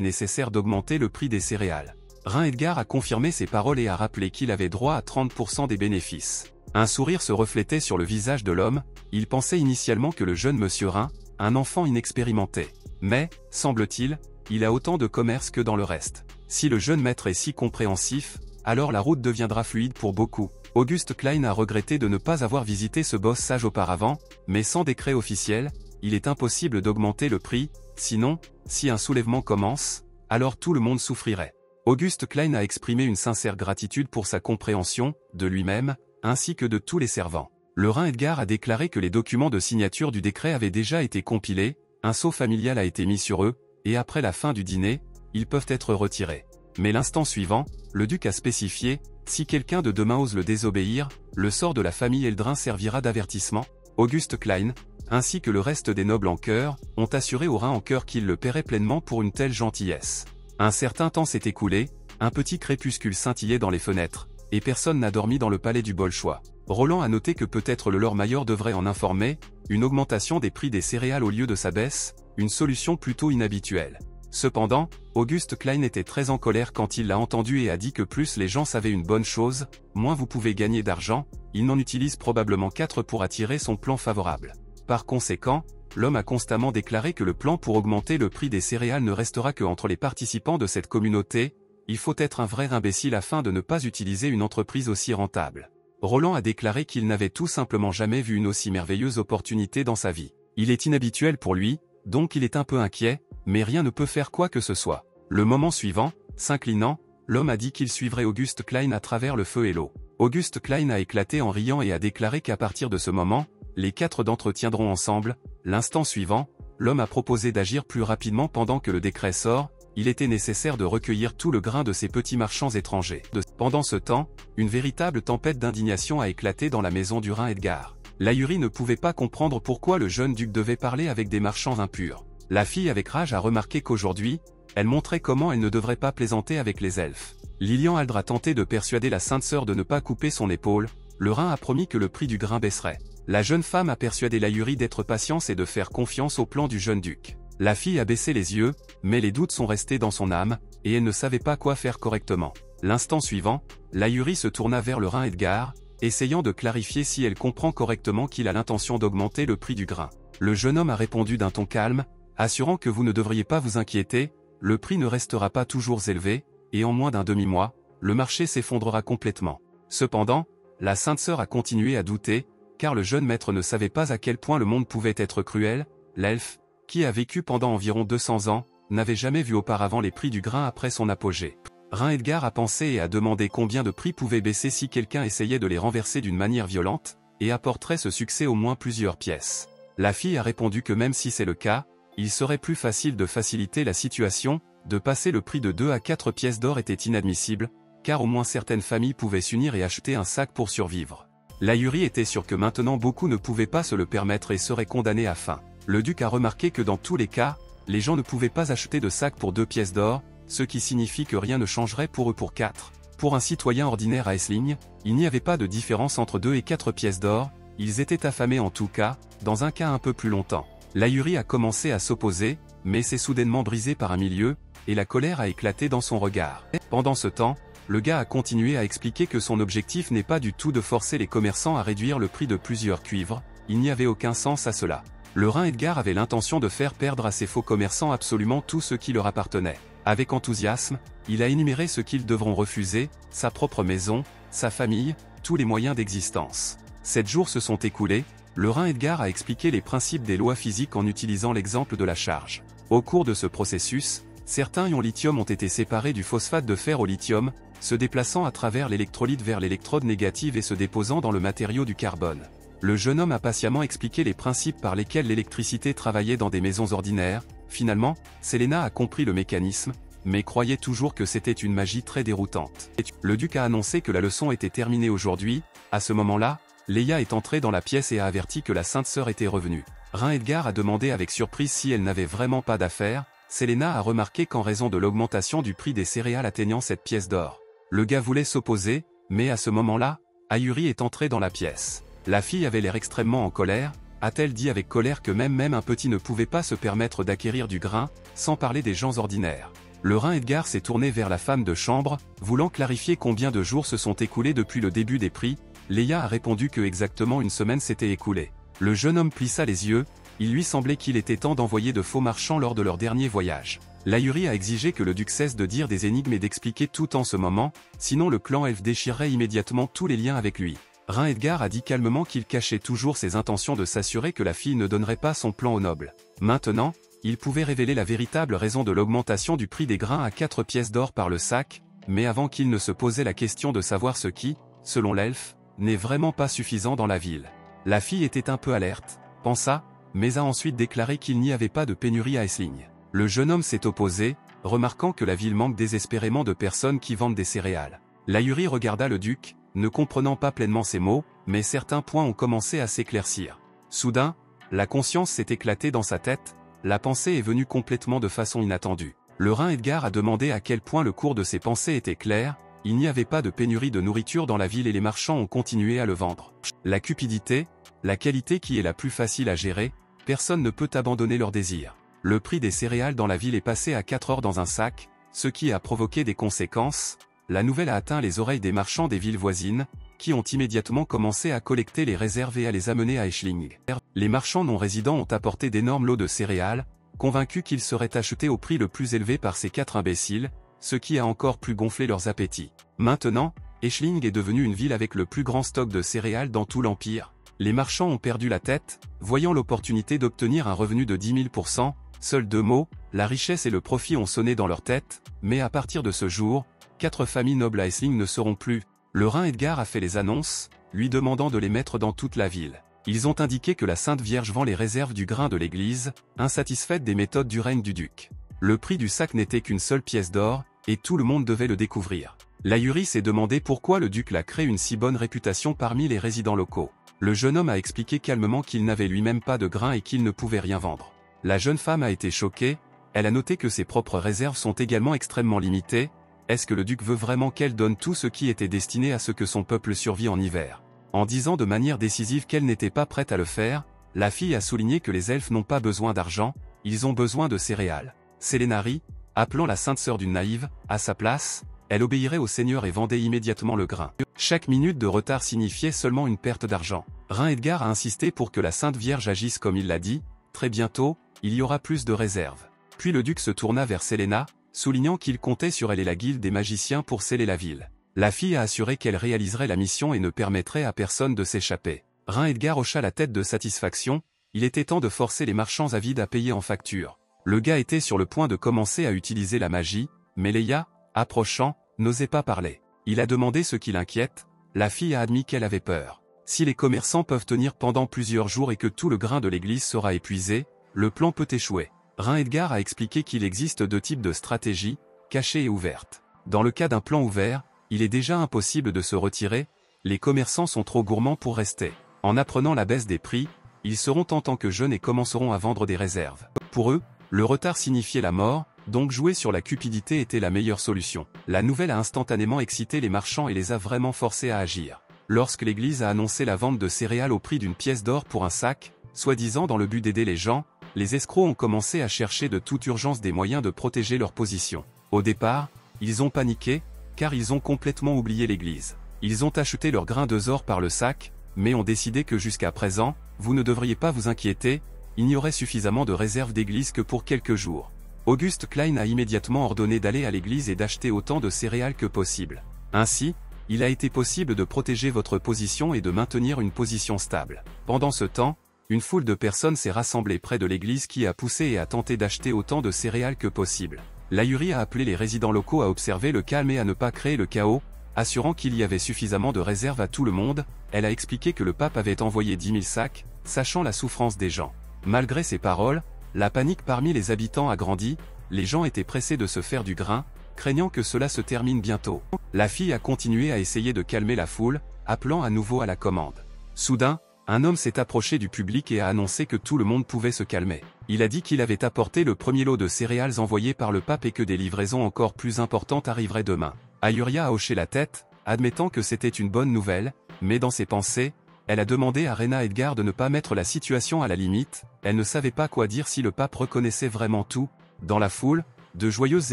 nécessaire d'augmenter le prix des céréales? Rein Edgar a confirmé ses paroles et a rappelé qu'il avait droit à 30% des bénéfices. Un sourire se reflétait sur le visage de l'homme, il pensait initialement que le jeune monsieur Rein, un enfant inexpérimenté. Mais, semble-t-il, il a autant de commerce que dans le reste. Si le jeune maître est si compréhensif, alors la route deviendra fluide pour beaucoup. Auguste Klein a regretté de ne pas avoir visité ce boss sage auparavant, mais sans décret officiel, il est impossible d'augmenter le prix, sinon, si un soulèvement commence, alors tout le monde souffrirait. Auguste Klein a exprimé une sincère gratitude pour sa compréhension, de lui-même, ainsi que de tous les servants. Le Rein Edgar a déclaré que les documents de signature du décret avaient déjà été compilés, un sceau familial a été mis sur eux, et après la fin du dîner, ils peuvent être retirés. Mais l'instant suivant, le duc a spécifié, si quelqu'un de demain ose le désobéir, le sort de la famille Eldrin servira d'avertissement. Auguste Klein, ainsi que le reste des nobles en cœur, ont assuré au Rein en cœur qu'ils le paieraient pleinement pour une telle gentillesse. Un certain temps s'est écoulé, un petit crépuscule scintillait dans les fenêtres, et personne n'a dormi dans le palais du Bolchois. Roland a noté que peut-être le Lord Mayor devrait en informer, une augmentation des prix des céréales au lieu de sa baisse, une solution plutôt inhabituelle. Cependant, Auguste Klein était très en colère quand il l'a entendu et a dit que plus les gens savaient une bonne chose, moins vous pouvez gagner d'argent, il n'en utilise probablement 4 pour attirer son plan favorable. Par conséquent, l'homme a constamment déclaré que le plan pour augmenter le prix des céréales ne restera que entre les participants de cette communauté, il faut être un vrai imbécile afin de ne pas utiliser une entreprise aussi rentable. Roland a déclaré qu'il n'avait tout simplement jamais vu une aussi merveilleuse opportunité dans sa vie. Il est inhabituel pour lui, donc il est un peu inquiet, mais rien ne peut faire quoi que ce soit. Le moment suivant, s'inclinant, l'homme a dit qu'il suivrait Auguste Klein à travers le feu et l'eau. Auguste Klein a éclaté en riant et a déclaré qu'à partir de ce moment, les 4 d'entre eux tiendront ensemble. L'instant suivant, l'homme a proposé d'agir plus rapidement pendant que le décret sort, il était nécessaire de recueillir tout le grain de ces petits marchands étrangers. Pendant ce temps, une véritable tempête d'indignation a éclaté dans la maison du Rein Edgar. L'Ahurie ne pouvait pas comprendre pourquoi le jeune duc devait parler avec des marchands impurs. La fille avec rage a remarqué qu'aujourd'hui, elle montrait comment elle ne devrait pas plaisanter avec les elfes. Lilian Aldre a tenté de persuader la Sainte Sœur de ne pas couper son épaule, le Rein a promis que le prix du grain baisserait. La jeune femme a persuadé l'Ahurie d'être patiente et de faire confiance au plan du jeune duc. La fille a baissé les yeux, mais les doutes sont restés dans son âme, et elle ne savait pas quoi faire correctement. L'instant suivant, l'Ahurie se tourna vers le Rein Edgar, essayant de clarifier si elle comprend correctement qu'il a l'intention d'augmenter le prix du grain. Le jeune homme a répondu d'un ton calme, assurant que vous ne devriez pas vous inquiéter, le prix ne restera pas toujours élevé, et en moins d'un demi-mois, le marché s'effondrera complètement. Cependant, la Sainte Sœur a continué à douter, car le jeune maître ne savait pas à quel point le monde pouvait être cruel. L'elfe, qui a vécu pendant environ 200 ans, n'avait jamais vu auparavant les prix du grain après son apogée. Rein Edgar a pensé et a demandé combien de prix pouvaient baisser si quelqu'un essayait de les renverser d'une manière violente, et apporterait ce succès au moins plusieurs pièces. La fille a répondu que même si c'est le cas, il serait plus facile de faciliter la situation, de passer le prix de 2 à 4 pièces d'or était inadmissible, car au moins certaines familles pouvaient s'unir et acheter un sac pour survivre. L'Ahurie était sûr que maintenant beaucoup ne pouvaient pas se le permettre et seraient condamnés à faim. Le duc a remarqué que dans tous les cas, les gens ne pouvaient pas acheter de sac pour 2 pièces d'or, ce qui signifie que rien ne changerait pour eux pour 4. Pour un citoyen ordinaire à Essling, il n'y avait pas de différence entre 2 et 4 pièces d'or, ils étaient affamés en tout cas, dans un cas un peu plus longtemps. L'Ahurie a commencé à s'opposer, mais s'est soudainement brisé par un milieu, et la colère a éclaté dans son regard. Pendant ce temps, le gars a continué à expliquer que son objectif n'est pas du tout de forcer les commerçants à réduire le prix de plusieurs cuivres, il n'y avait aucun sens à cela. Le Rein Edgar avait l'intention de faire perdre à ces faux commerçants absolument tout ce qui leur appartenait. Avec enthousiasme, il a énuméré ce qu'ils devront refuser, sa propre maison, sa famille, tous les moyens d'existence. 7 jours se sont écoulés, le Rein Edgar a expliqué les principes des lois physiques en utilisant l'exemple de la charge. Au cours de ce processus, certains ions lithium ont été séparés du phosphate de fer au lithium, se déplaçant à travers l'électrolyte vers l'électrode négative et se déposant dans le matériau du carbone. Le jeune homme a patiemment expliqué les principes par lesquels l'électricité travaillait dans des maisons ordinaires, Finalement, Selena a compris le mécanisme, mais croyait toujours que c'était une magie très déroutante. Le duc a annoncé que la leçon était terminée aujourd'hui. À ce moment-là, Leia est entrée dans la pièce et a averti que la Sainte Sœur était revenue. Rein Edgar a demandé avec surprise si elle n'avait vraiment pas d'affaires. Selena a remarqué qu'en raison de l'augmentation du prix des céréales atteignant cette pièce d'or, le gars voulait s'opposer, mais à ce moment-là, Ayuri est entrée dans la pièce. La fille avait l'air extrêmement en colère, a-t-elle dit avec colère que même un petit ne pouvait pas se permettre d'acquérir du grain, sans parler des gens ordinaires. Le Rein Edgar s'est tourné vers la femme de chambre, voulant clarifier combien de jours se sont écoulés depuis le début des prix. Leia a répondu que exactement une semaine s'était écoulée. Le jeune homme plissa les yeux, il lui semblait qu'il était temps d'envoyer de faux marchands lors de leur dernier voyage. L'Ayuri a exigé que le duc cesse de dire des énigmes et d'expliquer tout en ce moment, sinon le clan elfe déchirerait immédiatement tous les liens avec lui. Rein Edgar a dit calmement qu'il cachait toujours ses intentions de s'assurer que la fille ne donnerait pas son plan aux nobles. Maintenant, il pouvait révéler la véritable raison de l'augmentation du prix des grains à 4 pièces d'or par le sac, mais avant qu'il ne se posait la question de savoir ce qui, selon l'elfe, n'est vraiment pas suffisant dans la ville. La fille était un peu alerte, pensa, mais a ensuite déclaré qu'il n'y avait pas de pénurie à Aisling. Le jeune homme s'est opposé, remarquant que la ville manque désespérément de personnes qui vendent des céréales. L'Ayuri regarda le duc, ne comprenant pas pleinement ses mots, mais certains points ont commencé à s'éclaircir. Soudain, la conscience s'est éclatée dans sa tête, la pensée est venue complètement de façon inattendue. Le Rein Edgar a demandé à quel point le cours de ses pensées était clair, il n'y avait pas de pénurie de nourriture dans la ville et les marchands ont continué à le vendre. La cupidité, la qualité qui est la plus facile à gérer, personne ne peut abandonner leur désir. Le prix des céréales dans la ville est passé à 4 heures dans un sac, ce qui a provoqué des conséquences. La nouvelle a atteint les oreilles des marchands des villes voisines, qui ont immédiatement commencé à collecter les réserves et à les amener à Aisling. Les marchands non résidents ont apporté d'énormes lots de céréales, convaincus qu'ils seraient achetés au prix le plus élevé par ces 4 imbéciles, ce qui a encore plus gonflé leurs appétits. Maintenant, Aisling est devenue une ville avec le plus grand stock de céréales dans tout l'Empire. Les marchands ont perdu la tête, voyant l'opportunité d'obtenir un revenu de 10 000%, seuls 2 mots, la richesse et le profit ont sonné dans leur tête, mais à partir de ce jour, 4 familles nobles à Aisling ne seront plus. Le Rein Edgar a fait les annonces, lui demandant de les mettre dans toute la ville. Ils ont indiqué que la Sainte Vierge vend les réserves du grain de l'église, insatisfaite des méthodes du règne du duc. Le prix du sac n'était qu'une seule pièce d'or, et tout le monde devait le découvrir. L'Ayuri s'est demandé pourquoi le duc l'a créé une si bonne réputation parmi les résidents locaux. Le jeune homme a expliqué calmement qu'il n'avait lui-même pas de grain et qu'il ne pouvait rien vendre. La jeune femme a été choquée, elle a noté que ses propres réserves sont également extrêmement limitées. Est-ce que le duc veut vraiment qu'elle donne tout ce qui était destiné à ce que son peuple survit en hiver? En disant de manière décisive qu'elle n'était pas prête à le faire, la fille a souligné que les elfes n'ont pas besoin d'argent, ils ont besoin de céréales. Selena rit, appelant la sainte sœur d'une naïve, à sa place, elle obéirait au seigneur et vendait immédiatement le grain. Chaque minute de retard signifiait seulement une perte d'argent. Rein Edgar a insisté pour que la Sainte Vierge agisse comme il l'a dit, très bientôt, il y aura plus de réserves. Puis le duc se tourna vers Selena, soulignant qu'il comptait sur elle et la guilde des magiciens pour sceller la ville. La fille a assuré qu'elle réaliserait la mission et ne permettrait à personne de s'échapper. Rein Edgar hocha la tête de satisfaction, il était temps de forcer les marchands avides à payer en facture. Le gars était sur le point de commencer à utiliser la magie, mais Leia, approchant, n'osait pas parler. Il a demandé ce qui l'inquiète, la fille a admis qu'elle avait peur. Si les commerçants peuvent tenir pendant plusieurs jours et que tout le grain de l'église sera épuisé, le plan peut échouer. Rein Edgar a expliqué qu'il existe 2 types de stratégies, cachées et ouvertes. Dans le cas d'un plan ouvert, il est déjà impossible de se retirer, les commerçants sont trop gourmands pour rester. En apprenant la baisse des prix, ils seront en tant que jeunes et commenceront à vendre des réserves. Pour eux, le retard signifiait la mort, donc jouer sur la cupidité était la meilleure solution. La nouvelle a instantanément excité les marchands et les a vraiment forcés à agir. Lorsque l'église a annoncé la vente de céréales au prix d'une pièce d'or pour un sac, soi-disant dans le but d'aider les gens, les escrocs ont commencé à chercher de toute urgence des moyens de protéger leur position. Au départ, ils ont paniqué, car ils ont complètement oublié l'église. Ils ont acheté leur grain d'or par le sac, mais ont décidé que jusqu'à présent, vous ne devriez pas vous inquiéter, il n'y aurait suffisamment de réserves d'église que pour quelques jours. Auguste Klein a immédiatement ordonné d'aller à l'église et d'acheter autant de céréales que possible. Ainsi, il a été possible de protéger votre position et de maintenir une position stable. Pendant ce temps, une foule de personnes s'est rassemblée près de l'église qui a poussé et a tenté d'acheter autant de céréales que possible. L'Ayuri a appelé les résidents locaux à observer le calme et à ne pas créer le chaos, assurant qu'il y avait suffisamment de réserves à tout le monde. Elle a expliqué que le pape avait envoyé 10 000 sacs, sachant la souffrance des gens. Malgré ces paroles, La panique parmi les habitants a grandi, les gens étaient pressés de se faire du grain, craignant que cela se termine bientôt. La fille a continué à essayer de calmer la foule, appelant à nouveau à la commande. Soudain, un homme s'est approché du public et a annoncé que tout le monde pouvait se calmer. Il a dit qu'il avait apporté le premier lot de céréales envoyé par le pape et que des livraisons encore plus importantes arriveraient demain. Ayuria a hoché la tête, admettant que c'était une bonne nouvelle, mais dans ses pensées, elle a demandé à Reina Edgar de ne pas mettre la situation à la limite, elle ne savait pas quoi dire si le pape reconnaissait vraiment tout. Dans la foule, de joyeuses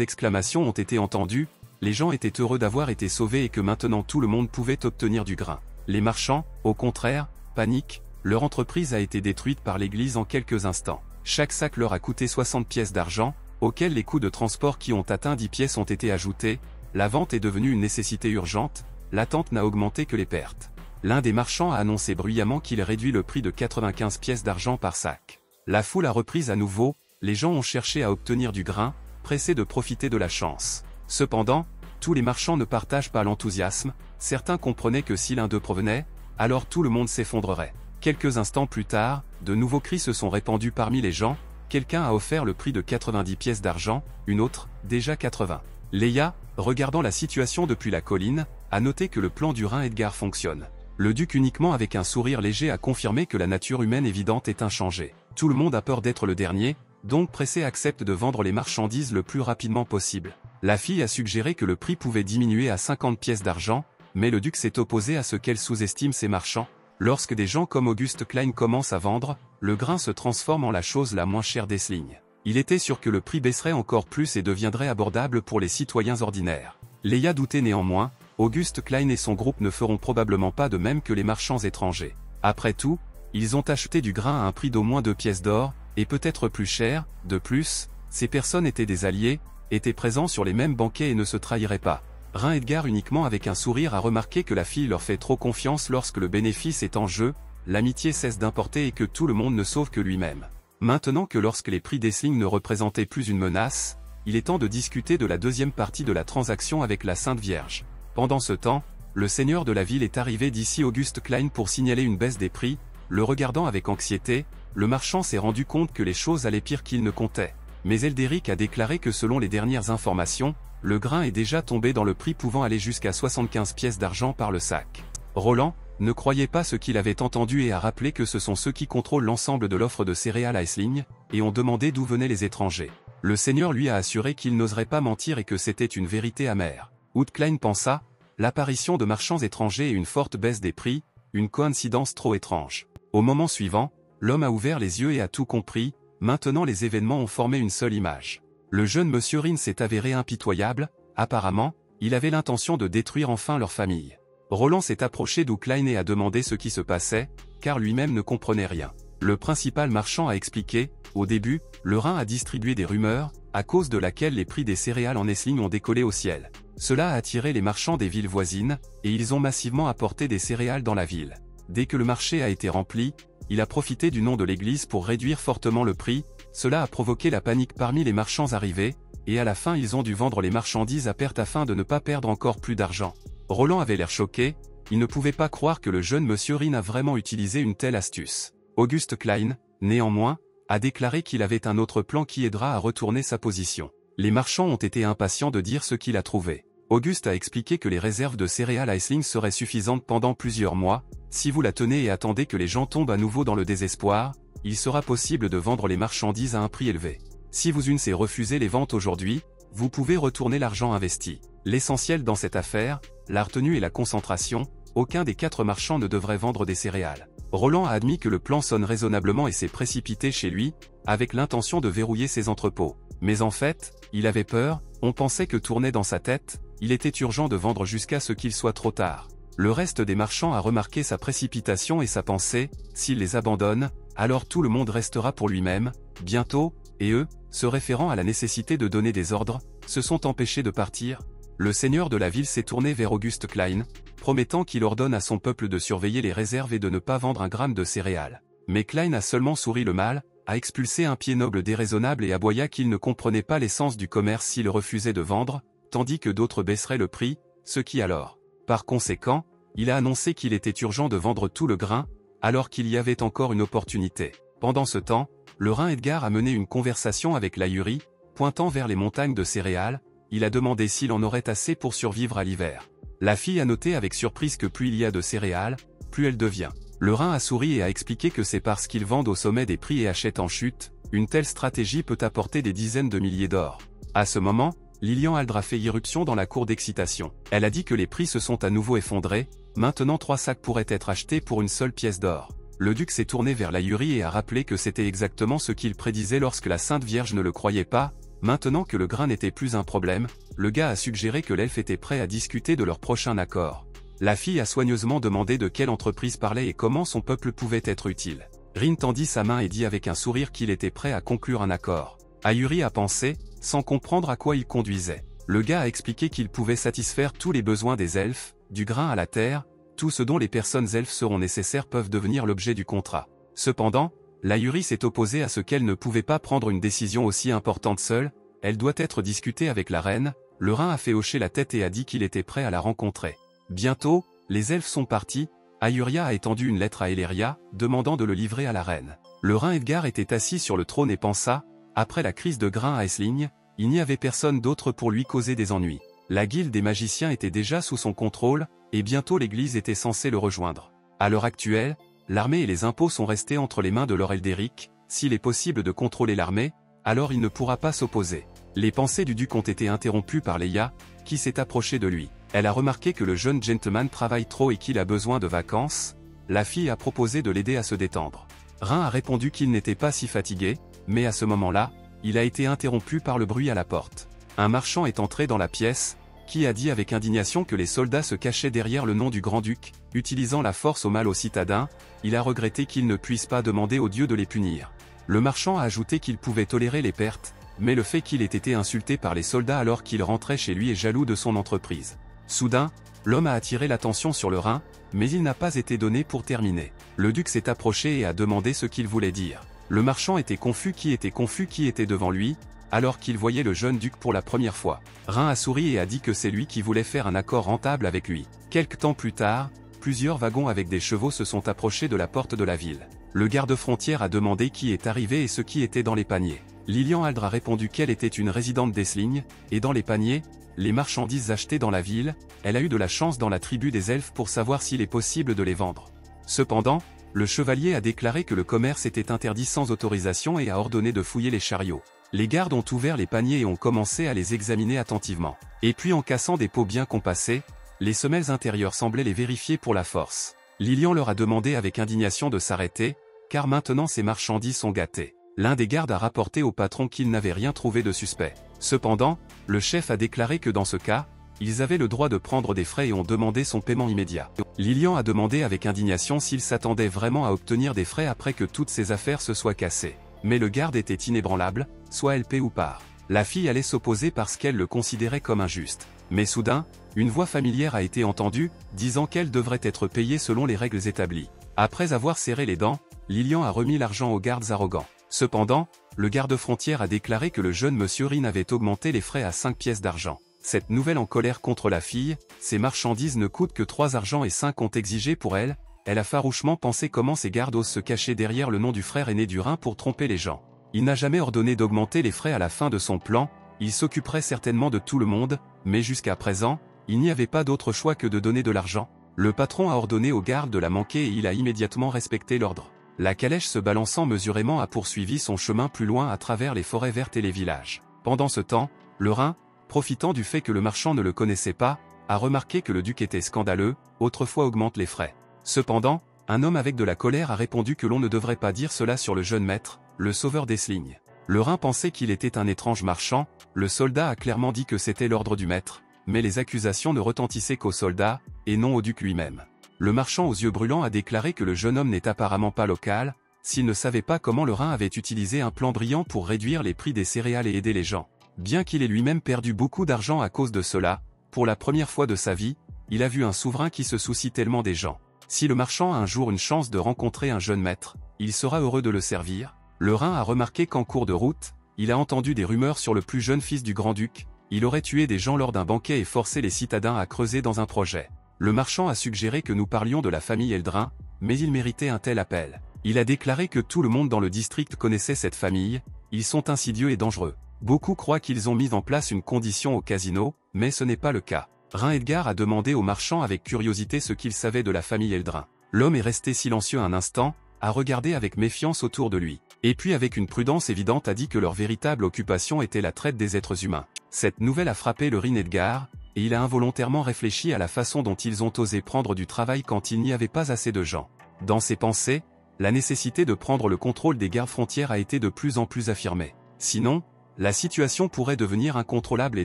exclamations ont été entendues, les gens étaient heureux d'avoir été sauvés et que maintenant tout le monde pouvait obtenir du grain. Les marchands, au contraire, paniquent, leur entreprise a été détruite par l'église en quelques instants. Chaque sac leur a coûté 60 pièces d'argent, auxquels les coûts de transport qui ont atteint 10 pièces ont été ajoutés, la vente est devenue une nécessité urgente, l'attente n'a augmenté que les pertes. L'un des marchands a annoncé bruyamment qu'il réduit le prix de 95 pièces d'argent par sac. La foule a repris à nouveau, les gens ont cherché à obtenir du grain, pressés de profiter de la chance. Cependant, tous les marchands ne partagent pas l'enthousiasme, certains comprenaient que si l'un d'eux provenait, alors tout le monde s'effondrerait. Quelques instants plus tard, de nouveaux cris se sont répandus parmi les gens, quelqu'un a offert le prix de 90 pièces d'argent, une autre, déjà 80. Leia, regardant la situation depuis la colline, a noté que le plan du Rhin Edgar fonctionne. Le duc uniquement avec un sourire léger a confirmé que la nature humaine évidente est inchangée. Tout le monde a peur d'être le dernier, donc pressé accepte de vendre les marchandises le plus rapidement possible. La fille a suggéré que le prix pouvait diminuer à 50 pièces d'argent, mais le duc s'est opposé à ce qu'elle sous-estime ses marchands. Lorsque des gens comme Auguste Klein commencent à vendre, le grain se transforme en la chose la moins chère d'Essling. Il était sûr que le prix baisserait encore plus et deviendrait abordable pour les citoyens ordinaires. Leia doutait néanmoins, Auguste Klein et son groupe ne feront probablement pas de même que les marchands étrangers. Après tout, ils ont acheté du grain à un prix d'au moins 2 pièces d'or, et peut-être plus cher. De plus, ces personnes étaient des alliés, étaient présents sur les mêmes banquets et ne se trahiraient pas. Rhin Edgar uniquement avec un sourire a remarqué que la fille leur fait trop confiance lorsque le bénéfice est en jeu, l'amitié cesse d'importer et que tout le monde ne sauve que lui-même. Maintenant que lorsque les prix d'Essling ne représentaient plus une menace, il est temps de discuter de la deuxième partie de la transaction avec la Sainte Vierge. Pendant ce temps, le seigneur de la ville est arrivé d'ici Auguste Klein pour signaler une baisse des prix, le regardant avec anxiété, le marchand s'est rendu compte que les choses allaient pire qu'il ne comptait. Mais Elderic a déclaré que selon les dernières informations, le grain est déjà tombé dans le prix pouvant aller jusqu'à 75 pièces d'argent par le sac. Roland ne croyait pas ce qu'il avait entendu et a rappelé que ce sont ceux qui contrôlent l'ensemble de l'offre de céréales à Essling, et ont demandé d'où venaient les étrangers. Le seigneur lui a assuré qu'il n'oserait pas mentir et que c'était une vérité amère. Klein pensa, l'apparition de marchands étrangers et une forte baisse des prix, une coïncidence trop étrange. Au moment suivant, l'homme a ouvert les yeux et a tout compris, maintenant les événements ont formé une seule image. Le jeune monsieur Rin s'est avéré impitoyable, apparemment, il avait l'intention de détruire enfin leur famille. Roland s'est approché d'Klein et a demandé ce qui se passait, car lui-même ne comprenait rien. Le principal marchand a expliqué, au début, le Rhin a distribué des rumeurs, à cause de laquelle les prix des céréales en Essling ont décollé au ciel. Cela a attiré les marchands des villes voisines, et ils ont massivement apporté des céréales dans la ville. Dès que le marché a été rempli, il a profité du nom de l'église pour réduire fortement le prix, cela a provoqué la panique parmi les marchands arrivés, et à la fin ils ont dû vendre les marchandises à perte afin de ne pas perdre encore plus d'argent. Roland avait l'air choqué, il ne pouvait pas croire que le jeune monsieur Rin a vraiment utilisé une telle astuce. Auguste Klein, néanmoins, a déclaré qu'il avait un autre plan qui aidera à retourner sa position. Les marchands ont été impatients de dire ce qu'il a trouvé. Auguste a expliqué que les réserves de céréales à Essling seraient suffisantes pendant plusieurs mois. Si vous la tenez et attendez que les gens tombent à nouveau dans le désespoir, il sera possible de vendre les marchandises à un prix élevé. Si vous une refusez les ventes aujourd'hui, vous pouvez retourner l'argent investi. L'essentiel dans cette affaire, la retenue et la concentration, aucun des 4 marchands ne devrait vendre des céréales. Roland a admis que le plan sonne raisonnablement et s'est précipité chez lui, avec l'intention de verrouiller ses entrepôts. Mais en fait, il avait peur, on pensait que tournait dans sa tête, il était urgent de vendre jusqu'à ce qu'il soit trop tard. Le reste des marchands a remarqué sa précipitation et sa pensée, s'il les abandonne, alors tout le monde restera pour lui-même, bientôt, et eux, se référant à la nécessité de donner des ordres, se sont empêchés de partir. Le seigneur de la ville s'est tourné vers Auguste Klein, promettant qu'il ordonne à son peuple de surveiller les réserves et de ne pas vendre un gramme de céréales. Mais Klein a seulement souri le mal, a expulsé un pied noble déraisonnable et aboya qu'il ne comprenait pas l'essence du commerce s'il refusait de vendre, tandis que d'autres baisseraient le prix, ce qui alors. Par conséquent, il a annoncé qu'il était urgent de vendre tout le grain, alors qu'il y avait encore une opportunité. Pendant ce temps, le Rhin Edgar a mené une conversation avec l'Ahurie, pointant vers les montagnes de céréales, il a demandé s'il en aurait assez pour survivre à l'hiver. La fille a noté avec surprise que plus il y a de céréales, plus elle devient. Le Rhin a souri et a expliqué que c'est parce qu'ils vendent au sommet des prix et achètent en chute, une telle stratégie peut apporter des dizaines de milliers d'or. À ce moment, Lilian Aldra fait irruption dans la cour d'excitation. Elle a dit que les prix se sont à nouveau effondrés, maintenant 3 sacs pourraient être achetés pour une seule pièce d'or. Le duc s'est tourné vers l'Ahurie et a rappelé que c'était exactement ce qu'il prédisait lorsque la Sainte Vierge ne le croyait pas. Maintenant que le grain n'était plus un problème, le gars a suggéré que l'elfe était prêt à discuter de leur prochain accord. La fille a soigneusement demandé de quelle entreprise parlait et comment son peuple pouvait être utile. Rin tendit sa main et dit avec un sourire qu'il était prêt à conclure un accord. Ahurie a pensé, sans comprendre à quoi il conduisait. Le gars a expliqué qu'il pouvait satisfaire tous les besoins des elfes, du grain à la terre, tout ce dont les personnes elfes seront nécessaires peuvent devenir l'objet du contrat. Cependant, l'Ahurie s'est opposée à ce qu'elle ne pouvait pas prendre une décision aussi importante seule, elle doit être discutée avec la reine. Le Rhin a fait hocher la tête et a dit qu'il était prêt à la rencontrer. Bientôt, les elfes sont partis, Ahuria a étendu une lettre à Eleria, demandant de le livrer à la reine. Le Rhin Edgar était assis sur le trône et pensa, après la crise de grain à Essling, il n'y avait personne d'autre pour lui causer des ennuis. La guilde des magiciens était déjà sous son contrôle, et bientôt l'église était censée le rejoindre. À l'heure actuelle, l'armée et les impôts sont restés entre les mains de Lord Elderic, s'il est possible de contrôler l'armée, alors il ne pourra pas s'opposer. Les pensées du duc ont été interrompues par Leia, qui s'est approchée de lui. Elle a remarqué que le jeune gentleman travaille trop et qu'il a besoin de vacances. La fille a proposé de l'aider à se détendre. Rhin a répondu qu'il n'était pas si fatigué, mais à ce moment-là, il a été interrompu par le bruit à la porte. Un marchand est entré dans la pièce, qui a dit avec indignation que les soldats se cachaient derrière le nom du grand-duc, utilisant la force au mal aux citadins. Il a regretté qu'il ne puisse pas demander aux dieux de les punir. Le marchand a ajouté qu'il pouvait tolérer les pertes, mais le fait qu'il ait été insulté par les soldats alors qu'il rentrait chez lui est jaloux de son entreprise. Soudain, l'homme a attiré l'attention sur le Rhin, mais il n'a pas été donné pour terminer. Le duc s'est approché et a demandé ce qu'il voulait dire. Le marchand était confus qui était devant lui, alors qu'il voyait le jeune duc pour la première fois. Rhin a souri et a dit que c'est lui qui voulait faire un accord rentable avec lui. Quelque temps plus tard, plusieurs wagons avec des chevaux se sont approchés de la porte de la ville. Le garde-frontière a demandé qui est arrivé et ce qui était dans les paniers. Lilian Aldra a répondu qu'elle était une résidente d'Essling, et dans les paniers, les marchandises achetées dans la ville. Elle a eu de la chance dans la tribu des elfes pour savoir s'il est possible de les vendre. Cependant, le chevalier a déclaré que le commerce était interdit sans autorisation et a ordonné de fouiller les chariots. Les gardes ont ouvert les paniers et ont commencé à les examiner attentivement. Et puis en cassant des pots bien compassés, les semelles intérieures semblaient les vérifier pour la force. Lilian leur a demandé avec indignation de s'arrêter, car maintenant ces marchandises sont gâtées. L'un des gardes a rapporté au patron qu'il n'avait rien trouvé de suspect. Cependant, le chef a déclaré que dans ce cas, ils avaient le droit de prendre des frais et ont demandé son paiement immédiat. Lilian a demandé avec indignation s'il s'attendait vraiment à obtenir des frais après que toutes ses affaires se soient cassées. Mais le garde était inébranlable, soit elle paie ou part. La fille allait s'opposer parce qu'elle le considérait comme injuste. Mais soudain, une voix familière a été entendue, disant qu'elle devrait être payée selon les règles établies. Après avoir serré les dents, Lilian a remis l'argent aux gardes arrogants. Cependant, le garde-frontière a déclaré que le jeune monsieur Rin avait augmenté les frais à 5 pièces d'argent. Cette nouvelle en colère contre la fille, ces marchandises ne coûtent que 3 argents et 5 ont exigé pour elle. Elle a farouchement pensé comment ces gardes osent se cacher derrière le nom du frère aîné du Rhin pour tromper les gens. Il n'a jamais ordonné d'augmenter les frais à la fin de son plan, il s'occuperait certainement de tout le monde, mais jusqu'à présent, il n'y avait pas d'autre choix que de donner de l'argent. Le patron a ordonné aux gardes de la manquer et il a immédiatement respecté l'ordre. La calèche se balançant mesurément a poursuivi son chemin plus loin à travers les forêts vertes et les villages. Pendant ce temps, le Rhin, profitant du fait que le marchand ne le connaissait pas, a remarqué que le duc était scandaleux, autrefois augmente les frais. Cependant, un homme avec de la colère a répondu que l'on ne devrait pas dire cela sur le jeune maître, le sauveur d'Essling. Le Rhin pensait qu'il était un étrange marchand, le soldat a clairement dit que c'était l'ordre du maître, mais les accusations ne retentissaient qu'au soldat, et non au duc lui-même. Le marchand aux yeux brûlants a déclaré que le jeune homme n'est apparemment pas local, s'il ne savait pas comment le Rhin avait utilisé un plan brillant pour réduire les prix des céréales et aider les gens. Bien qu'il ait lui-même perdu beaucoup d'argent à cause de cela, pour la première fois de sa vie, il a vu un souverain qui se soucie tellement des gens. Si le marchand a un jour une chance de rencontrer un jeune maître, il sera heureux de le servir. Le Rhin a remarqué qu'en cours de route, il a entendu des rumeurs sur le plus jeune fils du grand-duc. Il aurait tué des gens lors d'un banquet et forcé les citadins à creuser dans un projet. Le marchand a suggéré que nous parlions de la famille Eldrin, mais il méritait un tel appel. Il a déclaré que tout le monde dans le district connaissait cette famille, ils sont insidieux et dangereux. Beaucoup croient qu'ils ont mis en place une condition au casino, mais ce n'est pas le cas. Rein Edgar a demandé au marchand avec curiosité ce qu'il savait de la famille Eldrin. L'homme est resté silencieux un instant, a regardé avec méfiance autour de lui. Et puis avec une prudence évidente a dit que leur véritable occupation était la traite des êtres humains. Cette nouvelle a frappé le Rein Edgar, et il a involontairement réfléchi à la façon dont ils ont osé prendre du travail quand il n'y avait pas assez de gens. Dans ses pensées, la nécessité de prendre le contrôle des gardes-frontières a été de plus en plus affirmée. Sinon, la situation pourrait devenir incontrôlable et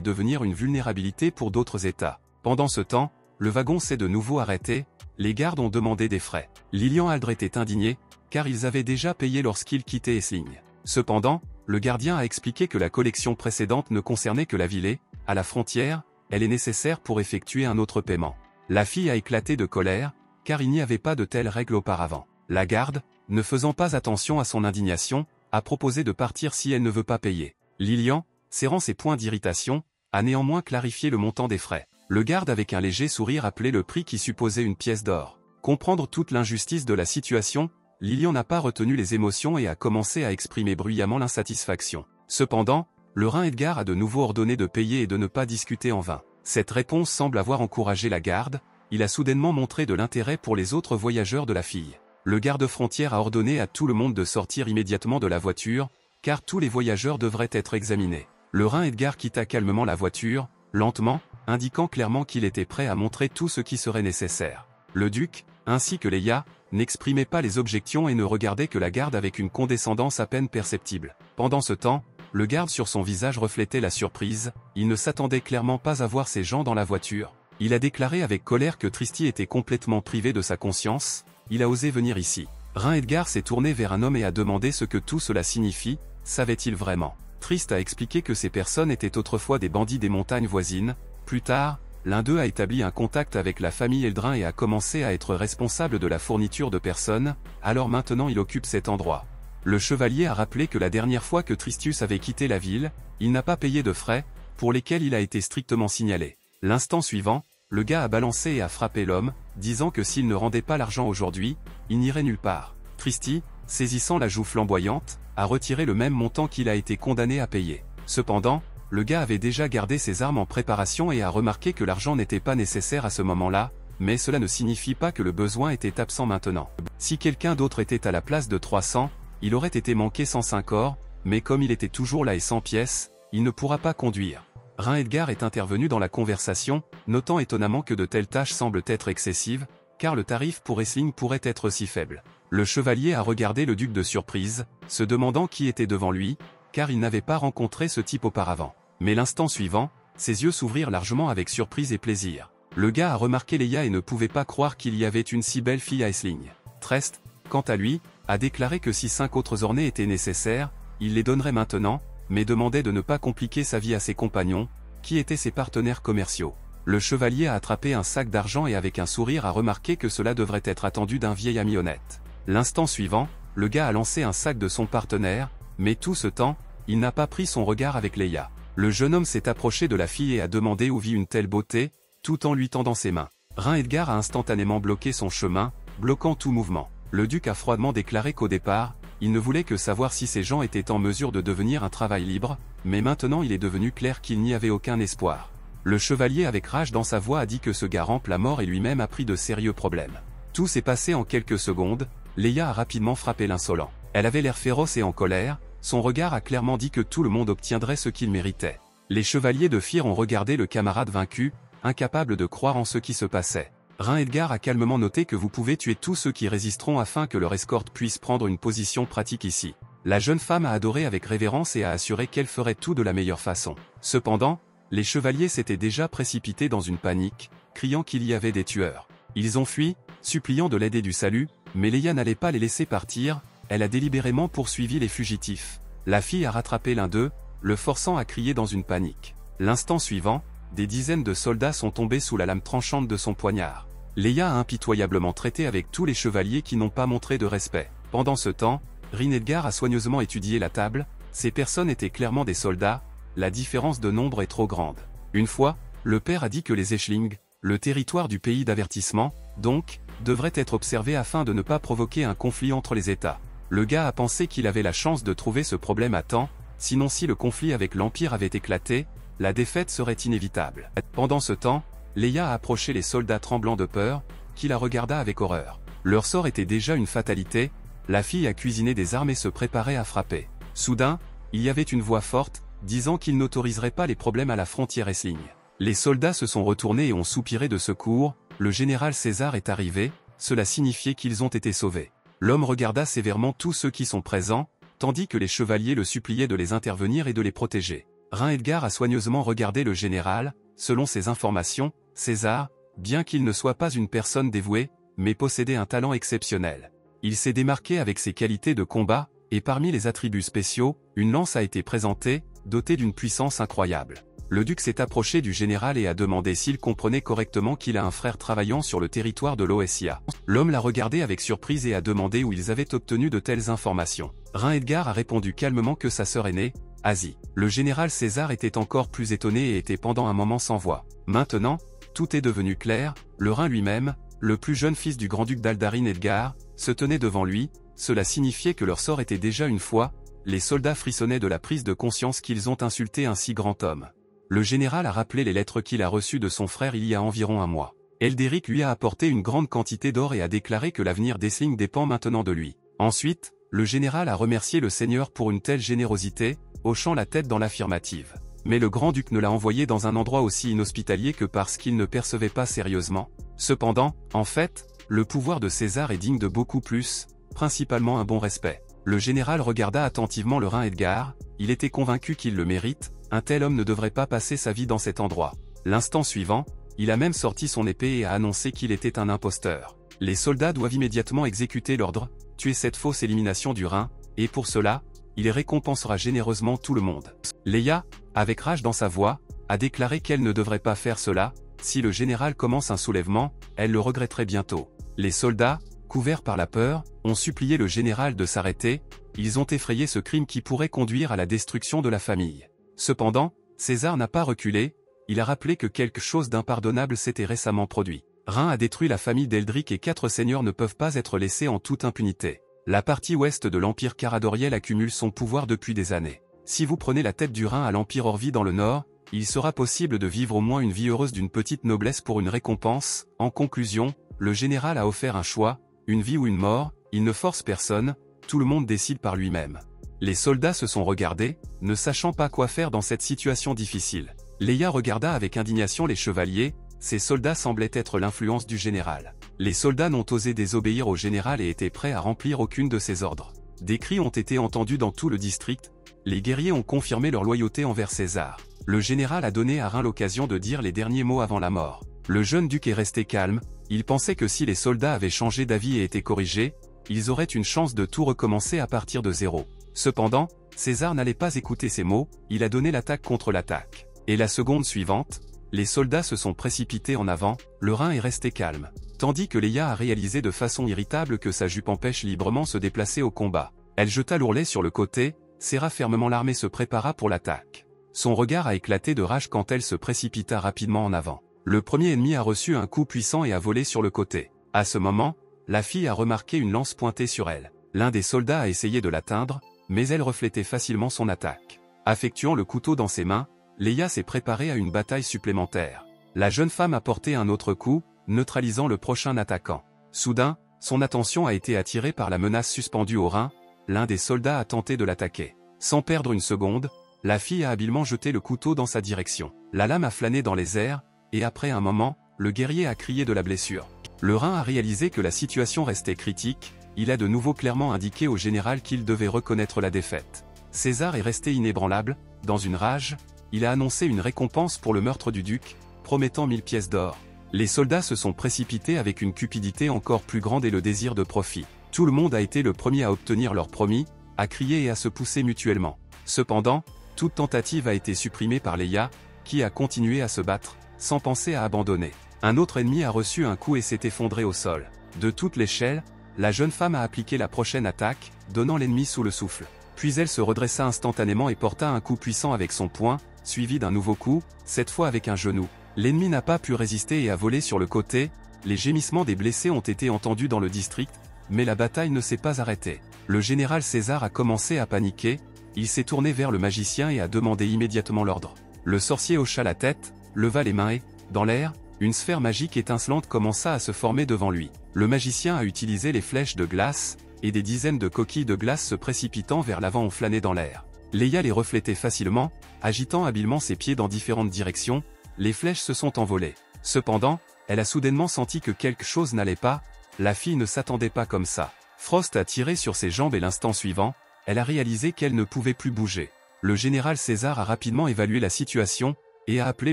devenir une vulnérabilité pour d'autres États. Pendant ce temps, le wagon s'est de nouveau arrêté, les gardes ont demandé des frais. Lilian Aldred est indigné, car ils avaient déjà payé lorsqu'ils quittaient Essling. Cependant, le gardien a expliqué que la collection précédente ne concernait que la ville et, à la frontière, elle est nécessaire pour effectuer un autre paiement. La fille a éclaté de colère, car il n'y avait pas de telles règles auparavant. La garde, ne faisant pas attention à son indignation, a proposé de partir si elle ne veut pas payer. Lilian, serrant ses points d'irritation, a néanmoins clarifié le montant des frais. Le garde avec un léger sourire appelait le prix qui supposait une pièce d'or. Comprendre toute l'injustice de la situation, Lilian n'a pas retenu les émotions et a commencé à exprimer bruyamment l'insatisfaction. Cependant, le Rein Edgar a de nouveau ordonné de payer et de ne pas discuter en vain. Cette réponse semble avoir encouragé la garde, il a soudainement montré de l'intérêt pour les autres voyageurs de la fille. Le garde-frontière a ordonné à tout le monde de sortir immédiatement de la voiture, car tous les voyageurs devraient être examinés. Le Rein Edgar quitta calmement la voiture, lentement, indiquant clairement qu'il était prêt à montrer tout ce qui serait nécessaire. Le duc, ainsi que Leia, n'exprimaient pas les objections et ne regardaient que la garde avec une condescendance à peine perceptible. Pendant ce temps, le garde sur son visage reflétait la surprise, il ne s'attendait clairement pas à voir ces gens dans la voiture. Il a déclaré avec colère que Tristy était complètement privé de sa conscience, il a osé venir ici. Rein Edgar s'est tourné vers un homme et a demandé ce que tout cela signifie, savait-il vraiment? Trist a expliqué que ces personnes étaient autrefois des bandits des montagnes voisines. Plus tard, l'un d'eux a établi un contact avec la famille Eldrin et a commencé à être responsable de la fourniture de personnes, alors maintenant il occupe cet endroit. Le chevalier a rappelé que la dernière fois que Tristius avait quitté la ville, il n'a pas payé de frais, pour lesquels il a été strictement signalé. L'instant suivant, le gars a balancé et a frappé l'homme, disant que s'il ne rendait pas l'argent aujourd'hui, il n'irait nulle part. Tristy, saisissant la joue flamboyante, a retiré le même montant qu'il a été condamné à payer. Cependant, le gars avait déjà gardé ses armes en préparation et a remarqué que l'argent n'était pas nécessaire à ce moment-là, mais cela ne signifie pas que le besoin était absent maintenant. Si quelqu'un d'autre était à la place de 300, il aurait été manqué 105 or, mais comme il était toujours là et 100 pièces, il ne pourra pas conduire. Rein Edgar est intervenu dans la conversation, notant étonnamment que de telles tâches semblent être excessives, car le tarif pour Essling pourrait être si faible. Le chevalier a regardé le duc de surprise, se demandant qui était devant lui, car il n'avait pas rencontré ce type auparavant. Mais l'instant suivant, ses yeux s'ouvrirent largement avec surprise et plaisir. Le gars a remarqué Leia et ne pouvait pas croire qu'il y avait une si belle fille à Essling. Trest, quant à lui, a déclaré que si 5 autres ornées étaient nécessaires, il les donnerait maintenant, mais demandait de ne pas compliquer sa vie à ses compagnons, qui étaient ses partenaires commerciaux. Le chevalier a attrapé un sac d'argent et avec un sourire a remarqué que cela devrait être attendu d'un vieil ami honnête. L'instant suivant, le gars a lancé un sac de son partenaire, mais tout ce temps, il n'a pas pris son regard avec Leia. Le jeune homme s'est approché de la fille et a demandé où vit une telle beauté, tout en lui tendant ses mains. Rein Edgar a instantanément bloqué son chemin, bloquant tout mouvement. Le duc a froidement déclaré qu'au départ, il ne voulait que savoir si ces gens étaient en mesure de devenir un travail libre, mais maintenant il est devenu clair qu'il n'y avait aucun espoir. Le chevalier avec rage dans sa voix a dit que ce gars rampe la mort et lui-même a pris de sérieux problèmes. Tout s'est passé en quelques secondes, Leia a rapidement frappé l'insolent. Elle avait l'air féroce et en colère, son regard a clairement dit que tout le monde obtiendrait ce qu'il méritait. Les chevaliers de Fear ont regardé le camarade vaincu, incapable de croire en ce qui se passait. Rein Edgar a calmement noté que vous pouvez tuer tous ceux qui résisteront afin que leur escorte puisse prendre une position pratique ici. La jeune femme a adoré avec révérence et a assuré qu'elle ferait tout de la meilleure façon. Cependant, les chevaliers s'étaient déjà précipités dans une panique, criant qu'il y avait des tueurs. Ils ont fui, suppliant de l'aide et du salut, mais Leia n'allait pas les laisser partir, elle a délibérément poursuivi les fugitifs. La fille a rattrapé l'un d'eux, le forçant à crier dans une panique. L'instant suivant, des dizaines de soldats sont tombés sous la lame tranchante de son poignard. Leia a impitoyablement traité avec tous les chevaliers qui n'ont pas montré de respect. Pendant ce temps, Rein Edgar a soigneusement étudié la table, ces personnes étaient clairement des soldats, la différence de nombre est trop grande. Une fois, le père a dit que les Essling, le territoire du pays d'avertissement, donc, devrait être observé afin de ne pas provoquer un conflit entre les États. Le gars a pensé qu'il avait la chance de trouver ce problème à temps, sinon si le conflit avec l'Empire avait éclaté, la défaite serait inévitable. Pendant ce temps, Leia a approché les soldats tremblants de peur, qui la regarda avec horreur. Leur sort était déjà une fatalité, la fille a cuisiné des armes et se préparait à frapper. Soudain, il y avait une voix forte, disant qu'il n'autoriserait pas les problèmes à la frontière Aisling. Les soldats se sont retournés et ont soupiré de secours, le général César est arrivé, cela signifiait qu'ils ont été sauvés. L'homme regarda sévèrement tous ceux qui sont présents, tandis que les chevaliers le suppliaient de les intervenir et de les protéger. Rein Edgar a soigneusement regardé le général, selon ses informations, César, bien qu'il ne soit pas une personne dévouée, mais possédait un talent exceptionnel. Il s'est démarqué avec ses qualités de combat, et parmi les attributs spéciaux, une lance a été présentée, dotée d'une puissance incroyable. Le duc s'est approché du général et a demandé s'il comprenait correctement qu'il a un frère travaillant sur le territoire de l'Oessia. L'homme l'a regardé avec surprise et a demandé où ils avaient obtenu de telles informations. Rein Edgar a répondu calmement que sa sœur aînée, Asie. Le général César était encore plus étonné et était pendant un moment sans voix. Maintenant, tout est devenu clair, le Rein lui-même, le plus jeune fils du grand-duc d'Aldarin Edgar, se tenait devant lui, cela signifiait que leur sort était déjà une fois, les soldats frissonnaient de la prise de conscience qu'ils ont insulté un si grand homme. Le général a rappelé les lettres qu'il a reçues de son frère il y a environ un mois. Elderic lui a apporté une grande quantité d'or et a déclaré que l'avenir d'Aisling dépend maintenant de lui. Ensuite, le général a remercié le seigneur pour une telle générosité, hochant la tête dans l'affirmative. Mais le grand-duc ne l'a envoyé dans un endroit aussi inhospitalier que parce qu'il ne percevait pas sérieusement. Cependant, en fait, le pouvoir de César est digne de beaucoup plus, principalement un bon respect. Le général regarda attentivement le Rein Edgar, il était convaincu qu'il le mérite, un tel homme ne devrait pas passer sa vie dans cet endroit. L'instant suivant, il a même sorti son épée et a annoncé qu'il était un imposteur. Les soldats doivent immédiatement exécuter l'ordre, tuer cette fausse élimination du Rein, et pour cela, il récompensera généreusement tout le monde. Leia, avec rage dans sa voix, a déclaré qu'elle ne devrait pas faire cela, si le général commence un soulèvement, elle le regretterait bientôt. Les soldats, couverts par la peur, ont supplié le général de s'arrêter, ils ont effrayé ce crime qui pourrait conduire à la destruction de la famille. Cependant, César n'a pas reculé, il a rappelé que quelque chose d'impardonnable s'était récemment produit. Rein a détruit la famille d'Eldric et 4 seigneurs ne peuvent pas être laissés en toute impunité. La partie ouest de l'Empire Caradoriel accumule son pouvoir depuis des années. Si vous prenez la tête du Rein à l'Empire Orvi dans le nord, il sera possible de vivre au moins une vie heureuse d'une petite noblesse pour une récompense. En conclusion, le général a offert un choix, une vie ou une mort, il ne force personne, tout le monde décide par lui-même. Les soldats se sont regardés, ne sachant pas quoi faire dans cette situation difficile. Leia regarda avec indignation les chevaliers, ces soldats semblaient être l'influence du général. Les soldats n'ont osé désobéir au général et étaient prêts à remplir aucune de ses ordres. Des cris ont été entendus dans tout le district, les guerriers ont confirmé leur loyauté envers César. Le général a donné à Rein l'occasion de dire les derniers mots avant la mort. Le jeune duc est resté calme, il pensait que si les soldats avaient changé d'avis et été corrigés, ils auraient une chance de tout recommencer à partir de zéro. Cependant, César n'allait pas écouter ces mots, il a donné l'attaque contre l'attaque. Et la seconde suivante, les soldats se sont précipités en avant, le Rein est resté calme. Tandis que Leia a réalisé de façon irritable que sa jupe empêche librement se déplacer au combat. Elle jeta l'ourlet sur le côté, serra fermement l'arme et se prépara pour l'attaque. Son regard a éclaté de rage quand elle se précipita rapidement en avant. Le premier ennemi a reçu un coup puissant et a volé sur le côté. À ce moment, la fille a remarqué une lance pointée sur elle. L'un des soldats a essayé de l'atteindre, mais elle reflétait facilement son attaque. Affectuant le couteau dans ses mains, Leia s'est préparée à une bataille supplémentaire. La jeune femme a porté un autre coup, neutralisant le prochain attaquant. Soudain, son attention a été attirée par la menace suspendue au Rein, l'un des soldats a tenté de l'attaquer. Sans perdre une seconde, la fille a habilement jeté le couteau dans sa direction. La lame a flâné dans les airs, et après un moment, le guerrier a crié de la blessure. Le Rein a réalisé que la situation restait critique, il a de nouveau clairement indiqué au général qu'il devait reconnaître la défaite. César est resté inébranlable, dans une rage, il a annoncé une récompense pour le meurtre du duc, promettant 1000 pièces d'or. Les soldats se sont précipités avec une cupidité encore plus grande et le désir de profit. Tout le monde a été le premier à obtenir leur promis, à crier et à se pousser mutuellement. Cependant, toute tentative a été supprimée par Leia, qui a continué à se battre, sans penser à abandonner. Un autre ennemi a reçu un coup et s'est effondré au sol. De toute l'échelle, la jeune femme a appliqué la prochaine attaque, donnant l'ennemi sous le souffle. Puis elle se redressa instantanément et porta un coup puissant avec son poing, suivi d'un nouveau coup, cette fois avec un genou. L'ennemi n'a pas pu résister et a volé sur le côté, Les gémissements des blessés ont été entendus dans le district, mais la bataille ne s'est pas arrêtée. Le général César a commencé à paniquer, il s'est tourné vers le magicien et a demandé immédiatement l'ordre. Le sorcier hocha la tête, leva les mains et, dans l'air, une sphère magique étincelante commença à se former devant lui. Le magicien a utilisé les flèches de glace, et des dizaines de coquilles de glace se précipitant vers l'avant ont flâné dans l'air. Leia les reflétait facilement, agitant habilement ses pieds dans différentes directions, les flèches se sont envolées. Cependant, elle a soudainement senti que quelque chose n'allait pas, la fille ne s'attendait pas comme ça. Frost a tiré sur ses jambes et l'instant suivant, elle a réalisé qu'elle ne pouvait plus bouger. Le général César a rapidement évalué la situation, et a appelé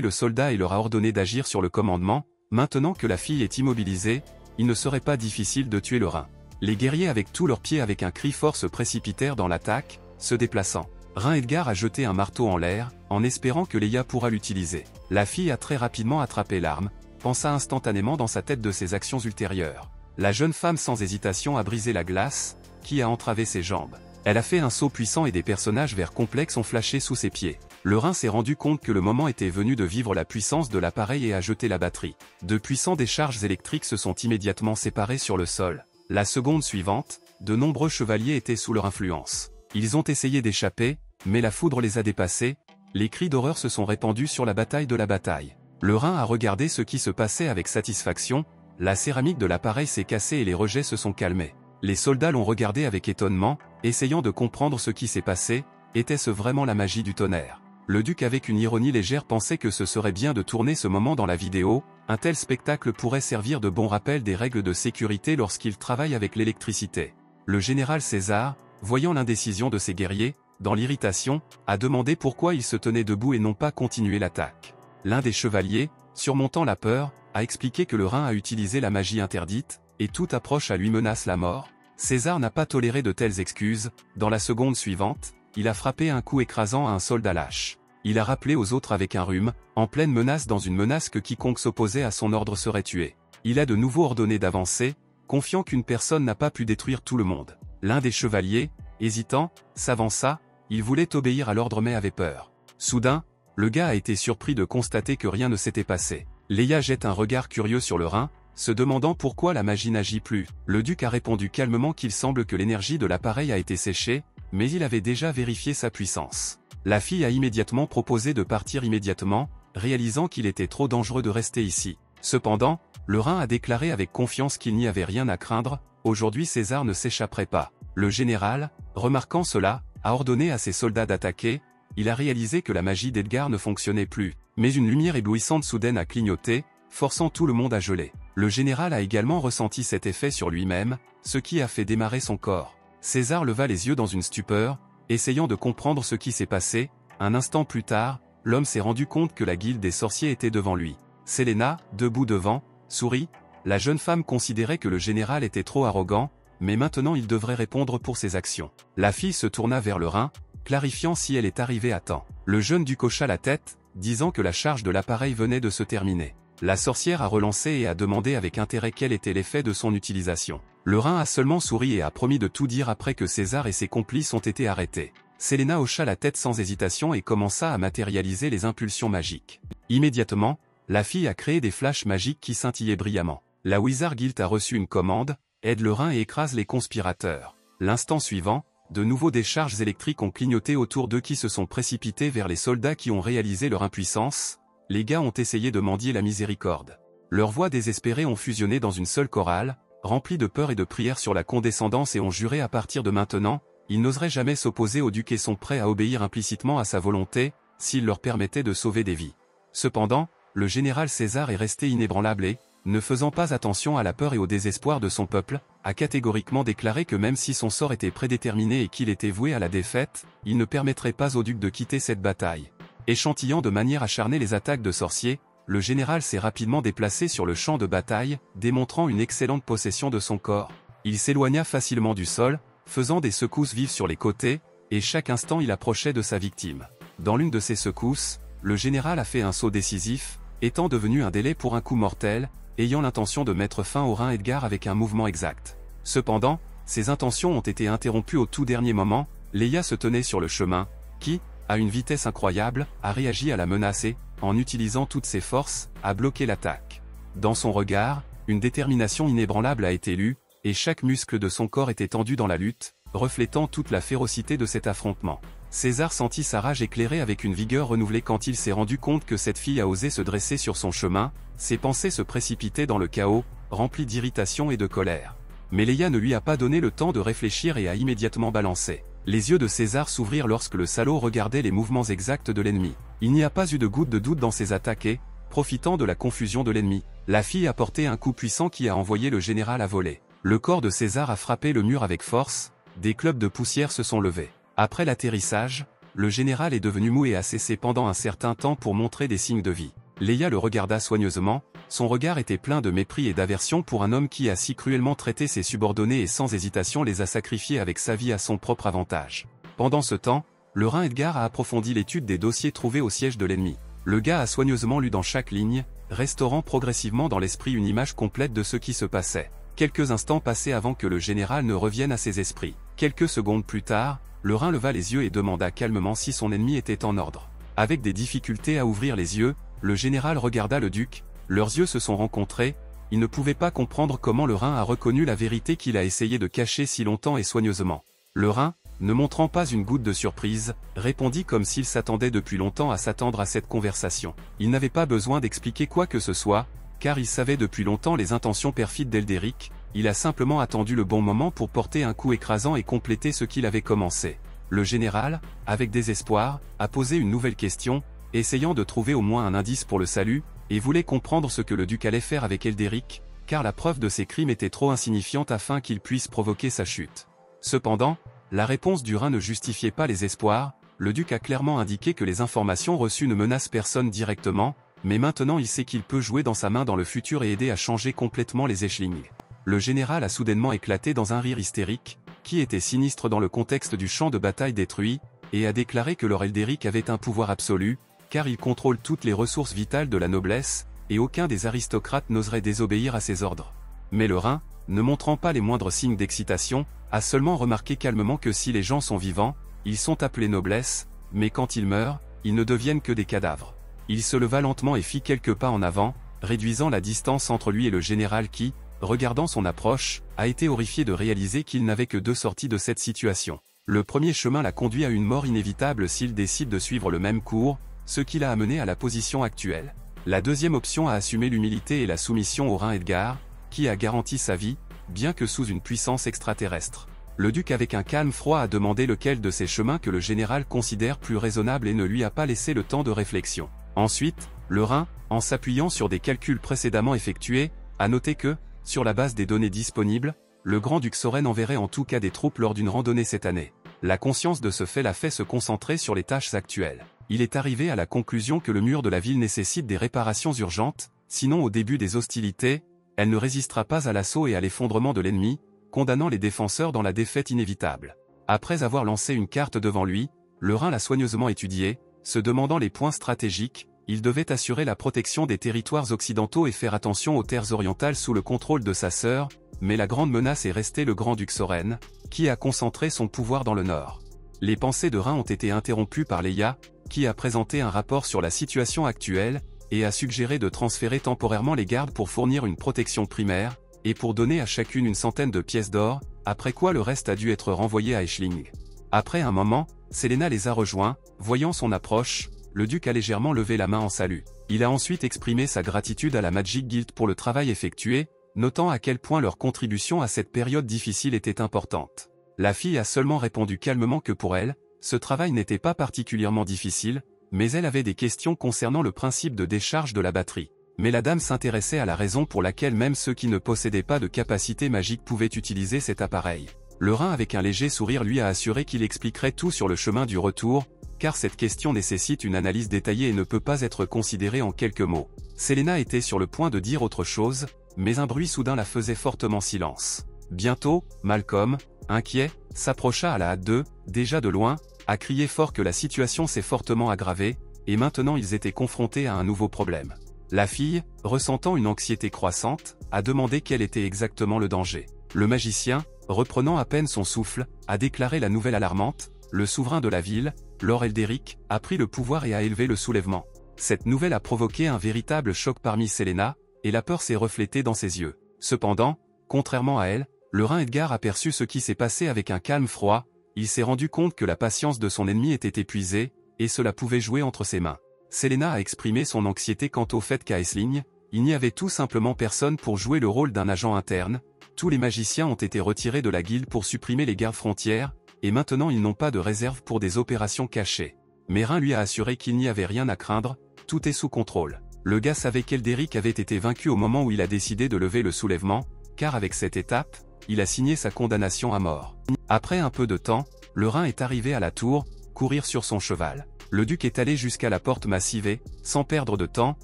le soldat et leur a ordonné d'agir sur le commandement. Maintenant que la fille est immobilisée, il ne serait pas difficile de tuer le Rhin. Les guerriers avec tous leurs pieds avec un cri fort se précipitèrent dans l'attaque, se déplaçant. Rhin Edgar a jeté un marteau en l'air, en espérant que Leia pourra l'utiliser. La fille a très rapidement attrapé l'arme, pensa instantanément dans sa tête de ses actions ultérieures. La jeune femme sans hésitation a brisé la glace, qui a entravé ses jambes. Elle a fait un saut puissant et des personnages verts complexes ont flashé sous ses pieds. Le Rhin s'est rendu compte que le moment était venu de vivre la puissance de l'appareil et a jeté la batterie. De puissants décharges électriques se sont immédiatement séparés sur le sol. La seconde suivante, de nombreux chevaliers étaient sous leur influence. Ils ont essayé d'échapper, mais la foudre les a dépassés, les cris d'horreur se sont répandus sur la bataille de la bataille. Le Rhin a regardé ce qui se passait avec satisfaction, la céramique de l'appareil s'est cassée et les rejets se sont calmés. Les soldats l'ont regardé avec étonnement, essayant de comprendre ce qui s'est passé, était-ce vraiment la magie du tonnerre? Le duc avec une ironie légère pensait que ce serait bien de tourner ce moment dans la vidéo, un tel spectacle pourrait servir de bon rappel des règles de sécurité lorsqu'il travaille avec l'électricité. Le général César, voyant l'indécision de ses guerriers, dans l'irritation, a demandé pourquoi ils se tenaient debout et non pas continuer l'attaque. L'un des chevaliers, surmontant la peur, a expliqué que le Rhin a utilisé la magie interdite, et toute approche à lui menace la mort. César n'a pas toléré de telles excuses, dans la seconde suivante, il a frappé un coup écrasant à un soldat lâche. Il a rappelé aux autres avec un rhume, en pleine menace dans une menace que quiconque s'opposait à son ordre serait tué. Il a de nouveau ordonné d'avancer, confiant qu'une personne n'a pas pu détruire tout le monde. L'un des chevaliers, hésitant, s'avança, il voulait obéir à l'ordre mais avait peur. Soudain, le gars a été surpris de constater que rien ne s'était passé. Leia jette un regard curieux sur le Rhin, se demandant pourquoi la magie n'agit plus. Le duc a répondu calmement qu'il semble que l'énergie de l'appareil a été séchée, mais il avait déjà vérifié sa puissance. La fille a immédiatement proposé de partir immédiatement, réalisant qu'il était trop dangereux de rester ici. Cependant, le Rhin a déclaré avec confiance qu'il n'y avait rien à craindre, aujourd'hui César ne s'échapperait pas. Le général, remarquant cela, a ordonné à ses soldats d'attaquer, il a réalisé que la magie d'Edgar ne fonctionnait plus, mais une lumière éblouissante soudaine a clignoté, forçant tout le monde à geler. Le général a également ressenti cet effet sur lui-même, ce qui a fait démarrer son corps. César leva les yeux dans une stupeur, essayant de comprendre ce qui s'est passé. Un instant plus tard, l'homme s'est rendu compte que la guilde des sorciers était devant lui. Selena, debout devant, sourit. La jeune femme considérait que le général était trop arrogant, mais maintenant il devrait répondre pour ses actions. La fille se tourna vers le Rhin, clarifiant si elle est arrivée à temps. Le jeune duc hocha la tête, disant que la charge de l'appareil venait de se terminer. La sorcière a relancé et a demandé avec intérêt quel était l'effet de son utilisation. Le Rhin a seulement souri et a promis de tout dire après que César et ses complices ont été arrêtés. Selena hocha la tête sans hésitation et commença à matérialiser les impulsions magiques. Immédiatement, la fille a créé des flashs magiques qui scintillaient brillamment. La Wizard Guild a reçu une commande, aide le Rhin et écrase les conspirateurs. L'instant suivant, de nouveau des charges électriques ont clignoté autour d'eux qui se sont précipités vers les soldats qui ont réalisé leur impuissance. Les gars ont essayé de mendier la miséricorde. Leurs voix désespérées ont fusionné dans une seule chorale, remplie de peur et de prières sur la condescendance et ont juré à partir de maintenant, ils n'oseraient jamais s'opposer au duc et sont prêts à obéir implicitement à sa volonté, s'il leur permettait de sauver des vies. Cependant, le général César est resté inébranlable et, ne faisant pas attention à la peur et au désespoir de son peuple, a catégoriquement déclaré que même si son sort était prédéterminé et qu'il était voué à la défaite, il ne permettrait pas au duc de quitter cette bataille. Échantillant de manière acharnée les attaques de sorciers, le général s'est rapidement déplacé sur le champ de bataille, démontrant une excellente possession de son corps. Il s'éloigna facilement du sol, faisant des secousses vives sur les côtés, et chaque instant il approchait de sa victime. Dans l'une de ces secousses, le général a fait un saut décisif, étant devenu un délai pour un coup mortel, ayant l'intention de mettre fin au Rhin Edgar avec un mouvement exact. Cependant, ses intentions ont été interrompues au tout dernier moment. Leia se tenait sur le chemin, qui, à une vitesse incroyable, a réagi à la menace et, en utilisant toutes ses forces, a bloqué l'attaque. Dans son regard, Une détermination inébranlable a été lue, et chaque muscle de son corps était tendu dans la lutte, reflétant toute la férocité de cet affrontement. César sentit sa rage éclairer avec une vigueur renouvelée quand il s'est rendu compte que cette fille a osé se dresser sur son chemin, ses pensées se précipitaient dans le chaos, remplies d'irritation et de colère. Mais Leia ne lui a pas donné le temps de réfléchir et a immédiatement balancé. Les yeux de César s'ouvrirent lorsque le salaud regardait les mouvements exacts de l'ennemi. Il n'y a pas eu de goutte de doute dans ses attaques et, profitant de la confusion de l'ennemi, la fille a porté un coup puissant qui a envoyé le général à voler. Le corps de César a frappé le mur avec force, des clubs de poussière se sont levés. Après l'atterrissage, le général est devenu mou et a cessé pendant un certain temps pour montrer des signes de vie. Leia le regarda soigneusement, son regard était plein de mépris et d'aversion pour un homme qui a si cruellement traité ses subordonnés et sans hésitation les a sacrifiés avec sa vie à son propre avantage. Pendant ce temps, le Rhin Edgar a approfondi l'étude des dossiers trouvés au siège de l'ennemi. Le gars a soigneusement lu dans chaque ligne, restaurant progressivement dans l'esprit une image complète de ce qui se passait. Quelques instants passaient avant que le général ne revienne à ses esprits. Quelques secondes plus tard, le Rhin leva les yeux et demanda calmement si son ennemi était en ordre. Avec des difficultés à ouvrir les yeux, le général regarda le duc, leurs yeux se sont rencontrés, il ne pouvait pas comprendre comment le Rhin a reconnu la vérité qu'il a essayé de cacher si longtemps et soigneusement. Le Rhin, ne montrant pas une goutte de surprise, répondit comme s'il s'attendait depuis longtemps à s'attendre à cette conversation. Il n'avait pas besoin d'expliquer quoi que ce soit, car il savait depuis longtemps les intentions perfides d'Eldéric, il a simplement attendu le bon moment pour porter un coup écrasant et compléter ce qu'il avait commencé. Le général, avec désespoir, a posé une nouvelle question, essayant de trouver au moins un indice pour le salut, et voulait comprendre ce que le duc allait faire avec Eldéric, car la preuve de ses crimes était trop insignifiante afin qu'il puisse provoquer sa chute. Cependant, la réponse du Rhin ne justifiait pas les espoirs, le duc a clairement indiqué que les informations reçues ne menacent personne directement, mais maintenant il sait qu'il peut jouer dans sa main dans le futur et aider à changer complètement les Aisling. Le général a soudainement éclaté dans un rire hystérique, qui était sinistre dans le contexte du champ de bataille détruit, et a déclaré que Lord Eldéric avait un pouvoir absolu, car il contrôle toutes les ressources vitales de la noblesse, et aucun des aristocrates n'oserait désobéir à ses ordres. Mais le Rhin, ne montrant pas les moindres signes d'excitation, a seulement remarqué calmement que si les gens sont vivants, ils sont appelés noblesse, mais quand ils meurent, ils ne deviennent que des cadavres. Il se leva lentement et fit quelques pas en avant, réduisant la distance entre lui et le général qui, regardant son approche, a été horrifié de réaliser qu'il n'avait que deux sorties de cette situation. Le premier chemin l'a conduit à une mort inévitable s'il décide de suivre le même cours, ce qui l'a amené à la position actuelle. La deuxième option a assumé l'humilité et la soumission au Rhin Edgar, qui a garanti sa vie, bien que sous une puissance extraterrestre. Le duc avec un calme froid a demandé lequel de ces chemins que le général considère plus raisonnable et ne lui a pas laissé le temps de réflexion. Ensuite, le Rhin, en s'appuyant sur des calculs précédemment effectués, a noté que, sur la base des données disponibles, le grand-duc Soren enverrait en tout cas des troupes lors d'une randonnée cette année. La conscience de ce fait l'a fait se concentrer sur les tâches actuelles. Il est arrivé à la conclusion que le mur de la ville nécessite des réparations urgentes, sinon au début des hostilités, elle ne résistera pas à l'assaut et à l'effondrement de l'ennemi, condamnant les défenseurs dans la défaite inévitable. Après avoir lancé une carte devant lui, le Rhin l'a soigneusement étudiée, se demandant les points stratégiques, il devait assurer la protection des territoires occidentaux et faire attention aux terres orientales sous le contrôle de sa sœur, mais la grande menace est restée le grand-duc Soren, qui a concentré son pouvoir dans le nord. Les pensées de Rhin ont été interrompues par Leia, qui a présenté un rapport sur la situation actuelle, et a suggéré de transférer temporairement les gardes pour fournir une protection primaire, et pour donner à chacune une centaine de pièces d'or, après quoi le reste a dû être renvoyé à Aisling. Après un moment, Selena les a rejoints, voyant son approche, le duc a légèrement levé la main en salut. Il a ensuite exprimé sa gratitude à la Magic Guild pour le travail effectué, notant à quel point leur contribution à cette période difficile était importante. La fille a seulement répondu calmement que pour elle, ce travail n'était pas particulièrement difficile, mais elle avait des questions concernant le principe de décharge de la batterie. Mais la dame s'intéressait à la raison pour laquelle même ceux qui ne possédaient pas de capacité magique pouvaient utiliser cet appareil. Le Rhin avec un léger sourire lui a assuré qu'il expliquerait tout sur le chemin du retour, car cette question nécessite une analyse détaillée et ne peut pas être considérée en quelques mots. Selena était sur le point de dire autre chose, mais un bruit soudain la faisait fortement silence. Bientôt, Malcolm, inquiet, s'approcha à la hâte d'eux, déjà de loin, a crié fort que la situation s'est fortement aggravée, et maintenant ils étaient confrontés à un nouveau problème. La fille, ressentant une anxiété croissante, a demandé quel était exactement le danger. Le magicien, reprenant à peine son souffle, a déclaré la nouvelle alarmante, le souverain de la ville, Lord Eldéric, a pris le pouvoir et a élevé le soulèvement. Cette nouvelle a provoqué un véritable choc parmi Selena, et la peur s'est reflétée dans ses yeux. Cependant, contrairement à elle, le Rhin Edgar aperçut ce qui s'est passé avec un calme froid, il s'est rendu compte que la patience de son ennemi était épuisée, et cela pouvait jouer entre ses mains. Selena a exprimé son anxiété quant au fait qu'à Aisling, il n'y avait tout simplement personne pour jouer le rôle d'un agent interne, tous les magiciens ont été retirés de la guilde pour supprimer les gardes frontières, et maintenant ils n'ont pas de réserve pour des opérations cachées. Mais Rhin lui a assuré qu'il n'y avait rien à craindre, tout est sous contrôle. Le gars savait qu'Elderic avait été vaincu au moment où il a décidé de lever le soulèvement, car avec cette étape, il a signé sa condamnation à mort. Après un peu de temps, le Rhin est arrivé à la tour, courir sur son cheval. Le duc est allé jusqu'à la porte massive et, sans perdre de temps,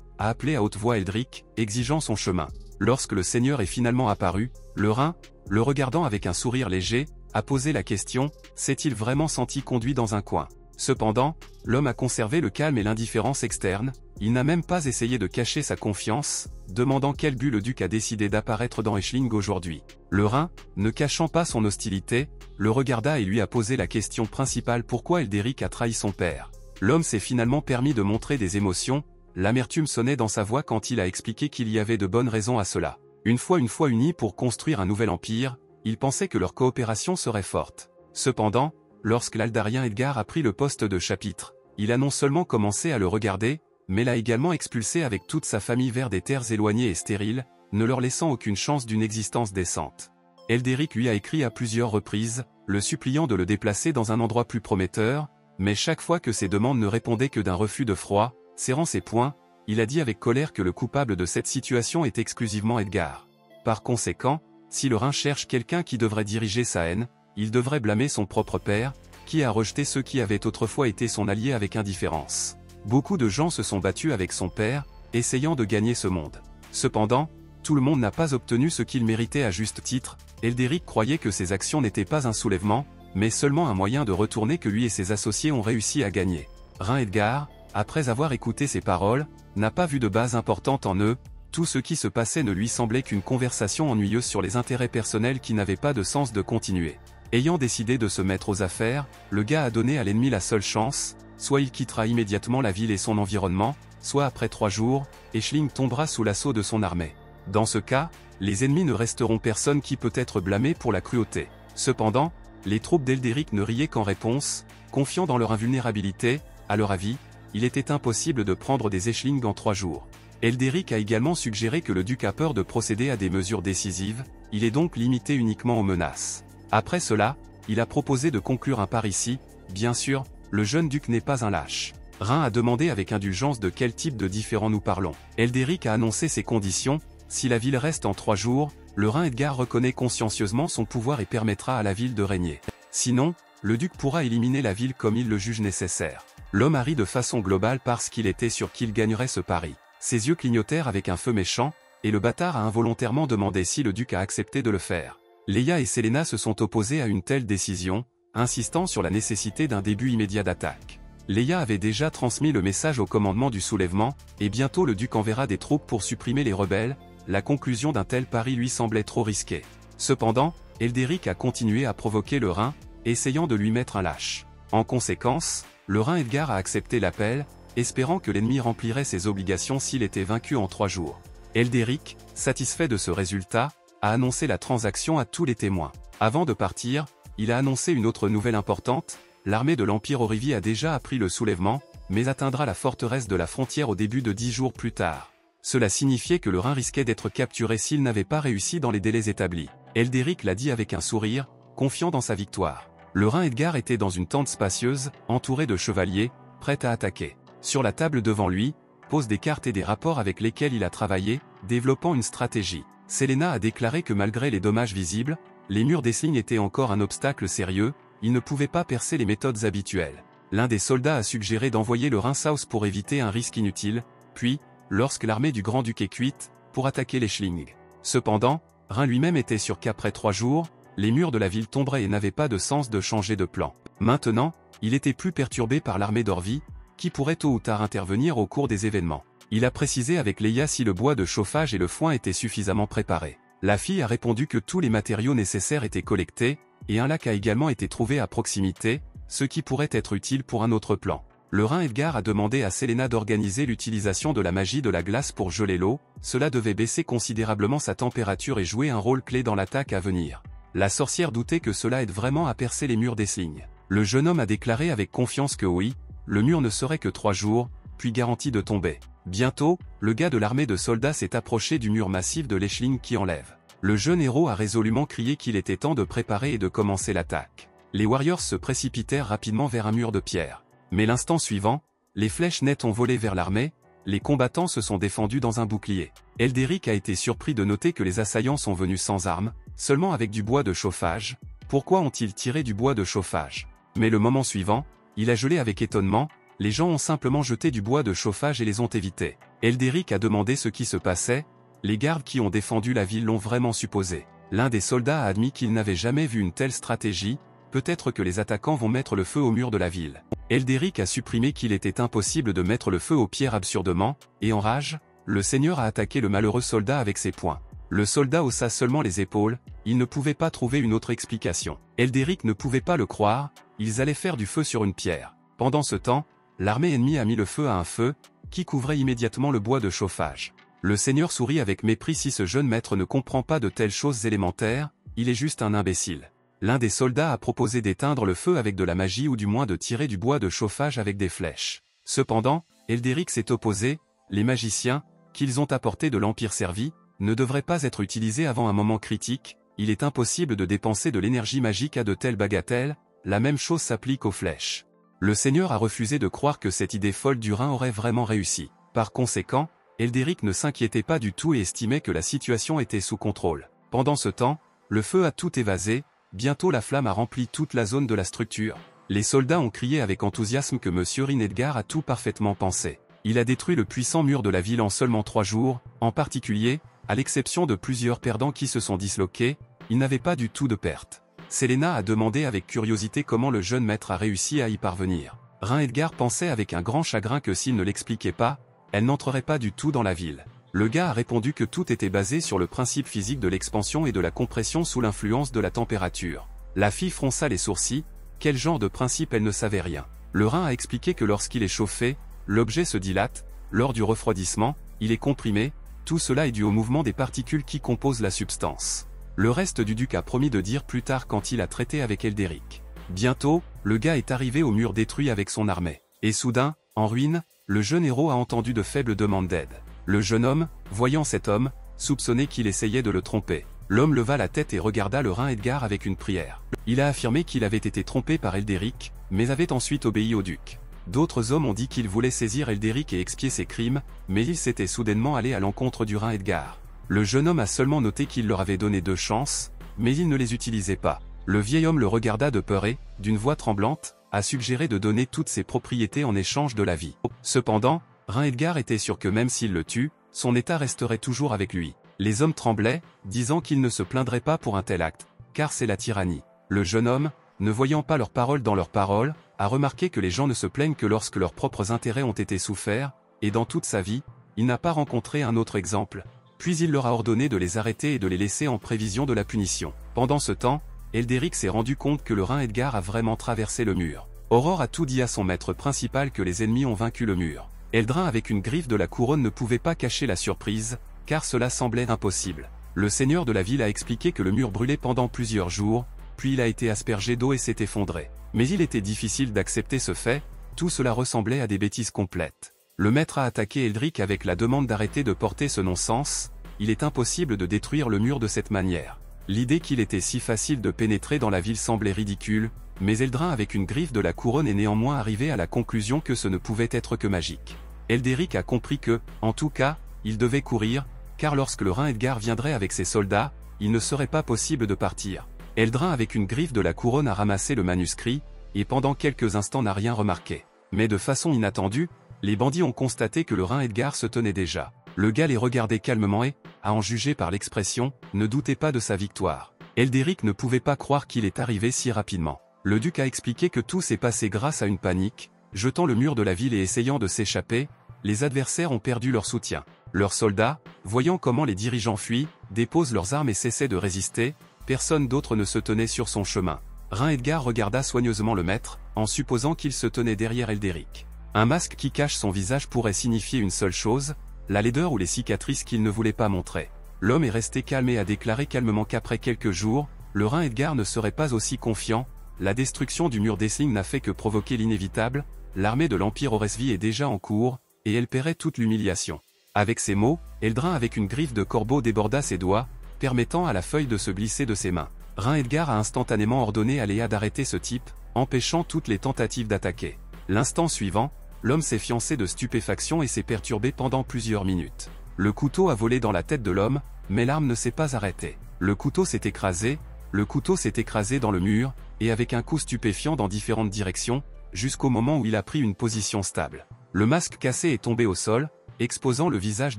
a appelé à haute voix Eldric, exigeant son chemin. Lorsque le seigneur est finalement apparu, le Rhin, le regardant avec un sourire léger, a posé la question, s'est-il vraiment senti conduit dans un coin? Cependant, l'homme a conservé le calme et l'indifférence externe, il n'a même pas essayé de cacher sa confiance, demandant quel but le duc a décidé d'apparaître dans Aisling aujourd'hui. Le Rhin, ne cachant pas son hostilité, le regarda et lui a posé la question principale: pourquoi Elderic a trahi son père? L'homme s'est finalement permis de montrer des émotions, l'amertume sonnait dans sa voix quand il a expliqué qu'il y avait de bonnes raisons à cela. Une fois unis pour construire un nouvel empire, il pensait que leur coopération serait forte. Cependant, lorsque l'Aldarien Edgar a pris le poste de chapitre, il a non seulement commencé à le regarder, mais l'a également expulsé avec toute sa famille vers des terres éloignées et stériles, ne leur laissant aucune chance d'une existence décente. Elderic lui a écrit à plusieurs reprises, le suppliant de le déplacer dans un endroit plus prometteur, mais chaque fois que ses demandes ne répondaient que d'un refus de froid, serrant ses poings, il a dit avec colère que le coupable de cette situation est exclusivement Edgar. Par conséquent, si le Rhin cherche quelqu'un qui devrait diriger sa haine, il devrait blâmer son propre père, qui a rejeté ceux qui avaient autrefois été son allié avec indifférence. Beaucoup de gens se sont battus avec son père, essayant de gagner ce monde. Cependant, tout le monde n'a pas obtenu ce qu'il méritait à juste titre. Elderic croyait que ses actions n'étaient pas un soulèvement, mais seulement un moyen de retourner que lui et ses associés ont réussi à gagner. Rhin Edgar, après avoir écouté ces paroles, n'a pas vu de base importante en eux, tout ce qui se passait ne lui semblait qu'une conversation ennuyeuse sur les intérêts personnels qui n'avaient pas de sens de continuer. Ayant décidé de se mettre aux affaires, le gars a donné à l'ennemi la seule chance, soit il quittera immédiatement la ville et son environnement, soit après 3 jours, Aisling tombera sous l'assaut de son armée. Dans ce cas, les ennemis ne resteront personne qui peut être blâmé pour la cruauté. Cependant, les troupes d'Elderic ne riaient qu'en réponse, confiant dans leur invulnérabilité, à leur avis, il était impossible de prendre des Aisling en 3 jours. Elderic a également suggéré que le duc a peur de procéder à des mesures décisives, il est donc limité uniquement aux menaces. Après cela, il a proposé de conclure un pari. Bien sûr, le jeune duc n'est pas un lâche. Rhin a demandé avec indulgence de quel type de différend nous parlons. Elderic a annoncé ses conditions, si la ville reste en 3 jours, le Rhin Edgar reconnaît consciencieusement son pouvoir et permettra à la ville de régner. Sinon, le duc pourra éliminer la ville comme il le juge nécessaire. L'homme a ri de façon globale parce qu'il était sûr qu'il gagnerait ce pari. Ses yeux clignotèrent avec un feu méchant, et le bâtard a involontairement demandé si le duc a accepté de le faire. Leia et Selena se sont opposés à une telle décision, insistant sur la nécessité d'un début immédiat d'attaque. Leia avait déjà transmis le message au commandement du soulèvement, et bientôt le duc enverra des troupes pour supprimer les rebelles, la conclusion d'un tel pari lui semblait trop risquée. Cependant, Elderic a continué à provoquer le Rhin, essayant de lui mettre un lâche. En conséquence, le Rhin Edgar a accepté l'appel, espérant que l'ennemi remplirait ses obligations s'il était vaincu en 3 jours. Elderic, satisfait de ce résultat, a annoncé la transaction à tous les témoins. Avant de partir, il a annoncé une autre nouvelle importante, l'armée de l'Empire Orivie a déjà appris le soulèvement, mais atteindra la forteresse de la frontière au début de 10 jours plus tard. Cela signifiait que le Rhin risquait d'être capturé s'il n'avait pas réussi dans les délais établis. Elderic l'a dit avec un sourire, confiant dans sa victoire. Le Rhin Edgar était dans une tente spacieuse, entouré de chevaliers, prêt à attaquer. Sur la table devant lui, posent des cartes et des rapports avec lesquels il a travaillé, développant une stratégie. Selena a déclaré que malgré les dommages visibles, les murs d'Aisling étaient encore un obstacle sérieux, ils ne pouvaient pas percer les méthodes habituelles. L'un des soldats a suggéré d'envoyer le Rhin South pour éviter un risque inutile, puis, lorsque l'armée du Grand-Duc est cuite, pour attaquer les Aisling. Cependant, Rhin lui-même était sûr qu'après 3 jours, les murs de la ville tomberaient et n'avaient pas de sens de changer de plan. Maintenant, il était plus perturbé par l'armée d'Orvie, qui pourrait tôt ou tard intervenir au cours des événements. Il a précisé avec Leia si le bois de chauffage et le foin étaient suffisamment préparés. La fille a répondu que tous les matériaux nécessaires étaient collectés, et un lac a également été trouvé à proximité, ce qui pourrait être utile pour un autre plan. Le Rhin Edgar a demandé à Celaena d'organiser l'utilisation de la magie de la glace pour geler l'eau, cela devait baisser considérablement sa température et jouer un rôle clé dans l'attaque à venir. La sorcière doutait que cela aide vraiment à percer les murs d'Aisling. Le jeune homme a déclaré avec confiance que oui, le mur ne serait que 3 jours, puis garanti de tomber. Bientôt, le gars de l'armée de soldats s'est approché du mur massif de l'Aisling qui enlève. Le jeune héros a résolument crié qu'il était temps de préparer et de commencer l'attaque. Les Warriors se précipitèrent rapidement vers un mur de pierre. Mais l'instant suivant, les flèches nettes ont volé vers l'armée, les combattants se sont défendus dans un bouclier. Elderic a été surpris de noter que les assaillants sont venus sans armes, seulement avec du bois de chauffage. Pourquoi ont-ils tiré du bois de chauffage? Mais le moment suivant, il a gelé avec étonnement, les gens ont simplement jeté du bois de chauffage et les ont évités. Elderic a demandé ce qui se passait, les gardes qui ont défendu la ville l'ont vraiment supposé. L'un des soldats a admis qu'il n'avait jamais vu une telle stratégie, peut-être que les attaquants vont mettre le feu au mur de la ville. Elderic a supprimé qu'il était impossible de mettre le feu aux pierres absurdement, et en rage, le seigneur a attaqué le malheureux soldat avec ses poings. Le soldat haussa seulement les épaules, il ne pouvait pas trouver une autre explication. Elderic ne pouvait pas le croire, ils allaient faire du feu sur une pierre. Pendant ce temps, l'armée ennemie a mis le feu à un feu, qui couvrait immédiatement le bois de chauffage. Le seigneur sourit avec mépris. Si ce jeune maître ne comprend pas de telles choses élémentaires, il est juste un imbécile. L'un des soldats a proposé d'éteindre le feu avec de la magie ou du moins de tirer du bois de chauffage avec des flèches. Cependant, Elderic s'est opposé, les magiciens, qu'ils ont apportés de l'Empire servi, ne devraient pas être utilisés avant un moment critique, il est impossible de dépenser de l'énergie magique à de telles bagatelles, la même chose s'applique aux flèches. Le seigneur a refusé de croire que cette idée folle du Rhin aurait vraiment réussi. Par conséquent, Elderic ne s'inquiétait pas du tout et estimait que la situation était sous contrôle. Pendant ce temps, le feu a tout évasé. Bientôt la flamme a rempli toute la zone de la structure. Les soldats ont crié avec enthousiasme que Monsieur Rhin Edgar a tout parfaitement pensé. Il a détruit le puissant mur de la ville en seulement 3 jours, en particulier, à l'exception de plusieurs perdants qui se sont disloqués, il n'avait pas du tout de perte. Celaena a demandé avec curiosité comment le jeune maître a réussi à y parvenir. Rhin Edgar pensait avec un grand chagrin que s'il ne l'expliquait pas, elle n'entrerait pas du tout dans la ville. Le gars a répondu que tout était basé sur le principe physique de l'expansion et de la compression sous l'influence de la température. La fille fronça les sourcils, quel genre de principe elle ne savait rien. Le Rhin a expliqué que lorsqu'il est chauffé, l'objet se dilate, lors du refroidissement, il est comprimé, tout cela est dû au mouvement des particules qui composent la substance. Le reste du duc a promis de dire plus tard quand il a traité avec Elderic. Bientôt, le gars est arrivé au mur détruit avec son armée. Et soudain, en ruine, le jeune héros a entendu de faibles demandes d'aide. Le jeune homme, voyant cet homme, soupçonnait qu'il essayait de le tromper. L'homme leva la tête et regarda le Rhin Edgar avec une prière. Il a affirmé qu'il avait été trompé par Elderic, mais avait ensuite obéi au duc. D'autres hommes ont dit qu'ils voulaient saisir Elderic et expier ses crimes, mais ils s'étaient soudainement allés à l'encontre du Rhin Edgar. Le jeune homme a seulement noté qu'il leur avait donné 2 chances, mais il ne les utilisait pas. Le vieil homme le regarda de peur et, d'une voix tremblante, a suggéré de donner toutes ses propriétés en échange de la vie. Cependant, Rhin Edgar était sûr que même s'il le tue, son état resterait toujours avec lui. Les hommes tremblaient, disant qu'ils ne se plaindraient pas pour un tel acte, car c'est la tyrannie. Le jeune homme, ne voyant pas leurs paroles dans leurs paroles, a remarqué que les gens ne se plaignent que lorsque leurs propres intérêts ont été soufferts, et dans toute sa vie, il n'a pas rencontré un autre exemple. Puis il leur a ordonné de les arrêter et de les laisser en prévision de la punition. Pendant ce temps, Elderic s'est rendu compte que le Rhin Edgar a vraiment traversé le mur. Aurore a tout dit à son maître principal que les ennemis ont vaincu le mur. Eldrin avec une griffe de la couronne ne pouvait pas cacher la surprise, car cela semblait impossible. Le seigneur de la ville a expliqué que le mur brûlait pendant plusieurs jours, puis il a été aspergé d'eau et s'est effondré. Mais il était difficile d'accepter ce fait, tout cela ressemblait à des bêtises complètes. Le maître a attaqué Eldric avec la demande d'arrêter de porter ce non-sens, il est impossible de détruire le mur de cette manière. L'idée qu'il était si facile de pénétrer dans la ville semblait ridicule, mais Eldrin avec une griffe de la couronne est néanmoins arrivé à la conclusion que ce ne pouvait être que magique. Elderic a compris que, en tout cas, il devait courir, car lorsque le Rhin Edgar viendrait avec ses soldats, il ne serait pas possible de partir. Eldrin avec une griffe de la couronne a ramassé le manuscrit, et pendant quelques instants n'a rien remarqué. Mais de façon inattendue, les bandits ont constaté que le Rhin Edgar se tenait déjà. Le gars les regardait calmement et, à en juger par l'expression, ne doutait pas de sa victoire. Elderic ne pouvait pas croire qu'il est arrivé si rapidement. Le duc a expliqué que tout s'est passé grâce à une panique, jetant le mur de la ville et essayant de s'échapper, les adversaires ont perdu leur soutien. Leurs soldats, voyant comment les dirigeants fuient, déposent leurs armes et cessaient de résister, personne d'autre ne se tenait sur son chemin. Rhin Edgar regarda soigneusement le maître, en supposant qu'il se tenait derrière Elderic. Un masque qui cache son visage pourrait signifier une seule chose, la laideur ou les cicatrices qu'il ne voulait pas montrer. L'homme est resté calme et a déclaré calmement qu'après quelques jours, le Rhin Edgar ne serait pas aussi confiant. La destruction du mur d'Essling n'a fait que provoquer l'inévitable, l'armée de l'Empire Oresvi est déjà en cours, et elle paierait toute l'humiliation. Avec ces mots, Eldrin avec une griffe de corbeau déborda ses doigts, permettant à la feuille de se glisser de ses mains. Rhin Edgar a instantanément ordonné à Léa d'arrêter ce type, empêchant toutes les tentatives d'attaquer. L'instant suivant, l'homme s'est fiancé de stupéfaction et s'est perturbé pendant plusieurs minutes. Le couteau a volé dans la tête de l'homme, mais l'arme ne s'est pas arrêtée. Le couteau s'est écrasé dans le mur, et avec un coup stupéfiant dans différentes directions, jusqu'au moment où il a pris une position stable. Le masque cassé est tombé au sol, exposant le visage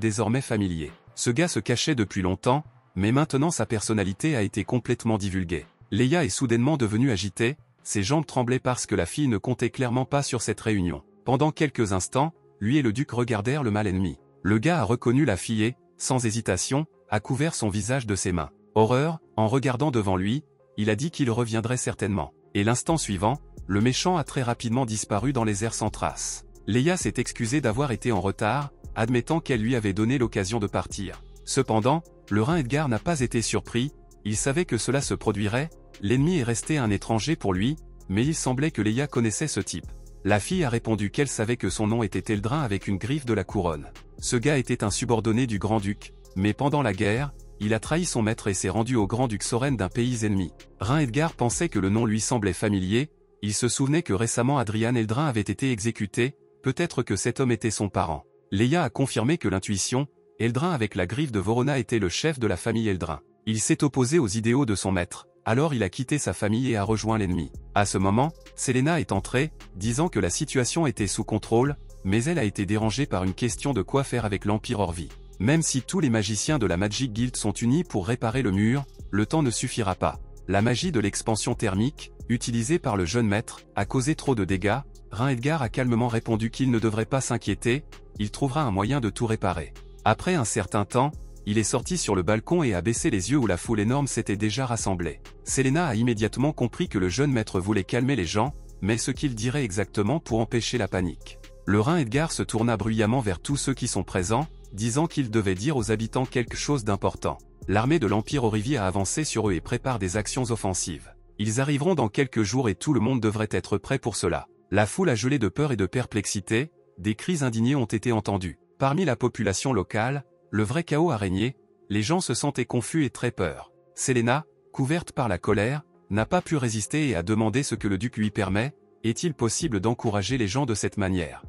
désormais familier. Ce gars se cachait depuis longtemps, mais maintenant sa personnalité a été complètement divulguée. Léa est soudainement devenue agitée, ses jambes tremblaient parce que la fille ne comptait clairement pas sur cette réunion. Pendant quelques instants, lui et le duc regardèrent le mal ennemi. Le gars a reconnu la fille et, sans hésitation, a couvert son visage de ses mains. Horreur, en regardant devant lui, il a dit qu'il reviendrait certainement. Et l'instant suivant, le méchant a très rapidement disparu dans les airs sans trace. Léa s'est excusée d'avoir été en retard, admettant qu'elle lui avait donné l'occasion de partir. Cependant, le Rhin Edgar n'a pas été surpris, il savait que cela se produirait, l'ennemi est resté un étranger pour lui, mais il semblait que Léa connaissait ce type. La fille a répondu qu'elle savait que son nom était Eldrin avec une griffe de la couronne. Ce gars était un subordonné du grand-duc, mais pendant la guerre, il a trahi son maître et s'est rendu au grand-duc Soren d'un pays ennemi. Rhin Edgar pensait que le nom lui semblait familier, il se souvenait que récemment Adrian Eldrin avait été exécuté, peut-être que cet homme était son parent. Léa a confirmé que l'intuition, Eldrin avec la griffe de Vorona était le chef de la famille Eldrin. Il s'est opposé aux idéaux de son maître, alors il a quitté sa famille et a rejoint l'ennemi. À ce moment, Selena est entrée, disant que la situation était sous contrôle, mais elle a été dérangée par une question de quoi faire avec l'Empire Orvi. Même si tous les magiciens de la Magic Guild sont unis pour réparer le mur, le temps ne suffira pas. La magie de l'expansion thermique, utilisée par le jeune maître, a causé trop de dégâts. Rhin Edgar a calmement répondu qu'il ne devrait pas s'inquiéter, il trouvera un moyen de tout réparer. Après un certain temps, il est sorti sur le balcon et a baissé les yeux où la foule énorme s'était déjà rassemblée. Selena a immédiatement compris que le jeune maître voulait calmer les gens, mais ce qu'il dirait exactement pour empêcher la panique. Le Rhin Edgar se tourna bruyamment vers tous ceux qui sont présents, disant qu'il devait dire aux habitants quelque chose d'important. L'armée de l'Empire Orivie a avancé sur eux et prépare des actions offensives. Ils arriveront dans quelques jours et tout le monde devrait être prêt pour cela. La foule a gelé de peur et de perplexité, des cris indignés ont été entendus. Parmi la population locale, le vrai chaos a régné, les gens se sentaient confus et très peur. Selena, couverte par la colère, n'a pas pu résister et a demandé ce que le duc lui permet, est-il possible d'encourager les gens de cette manière?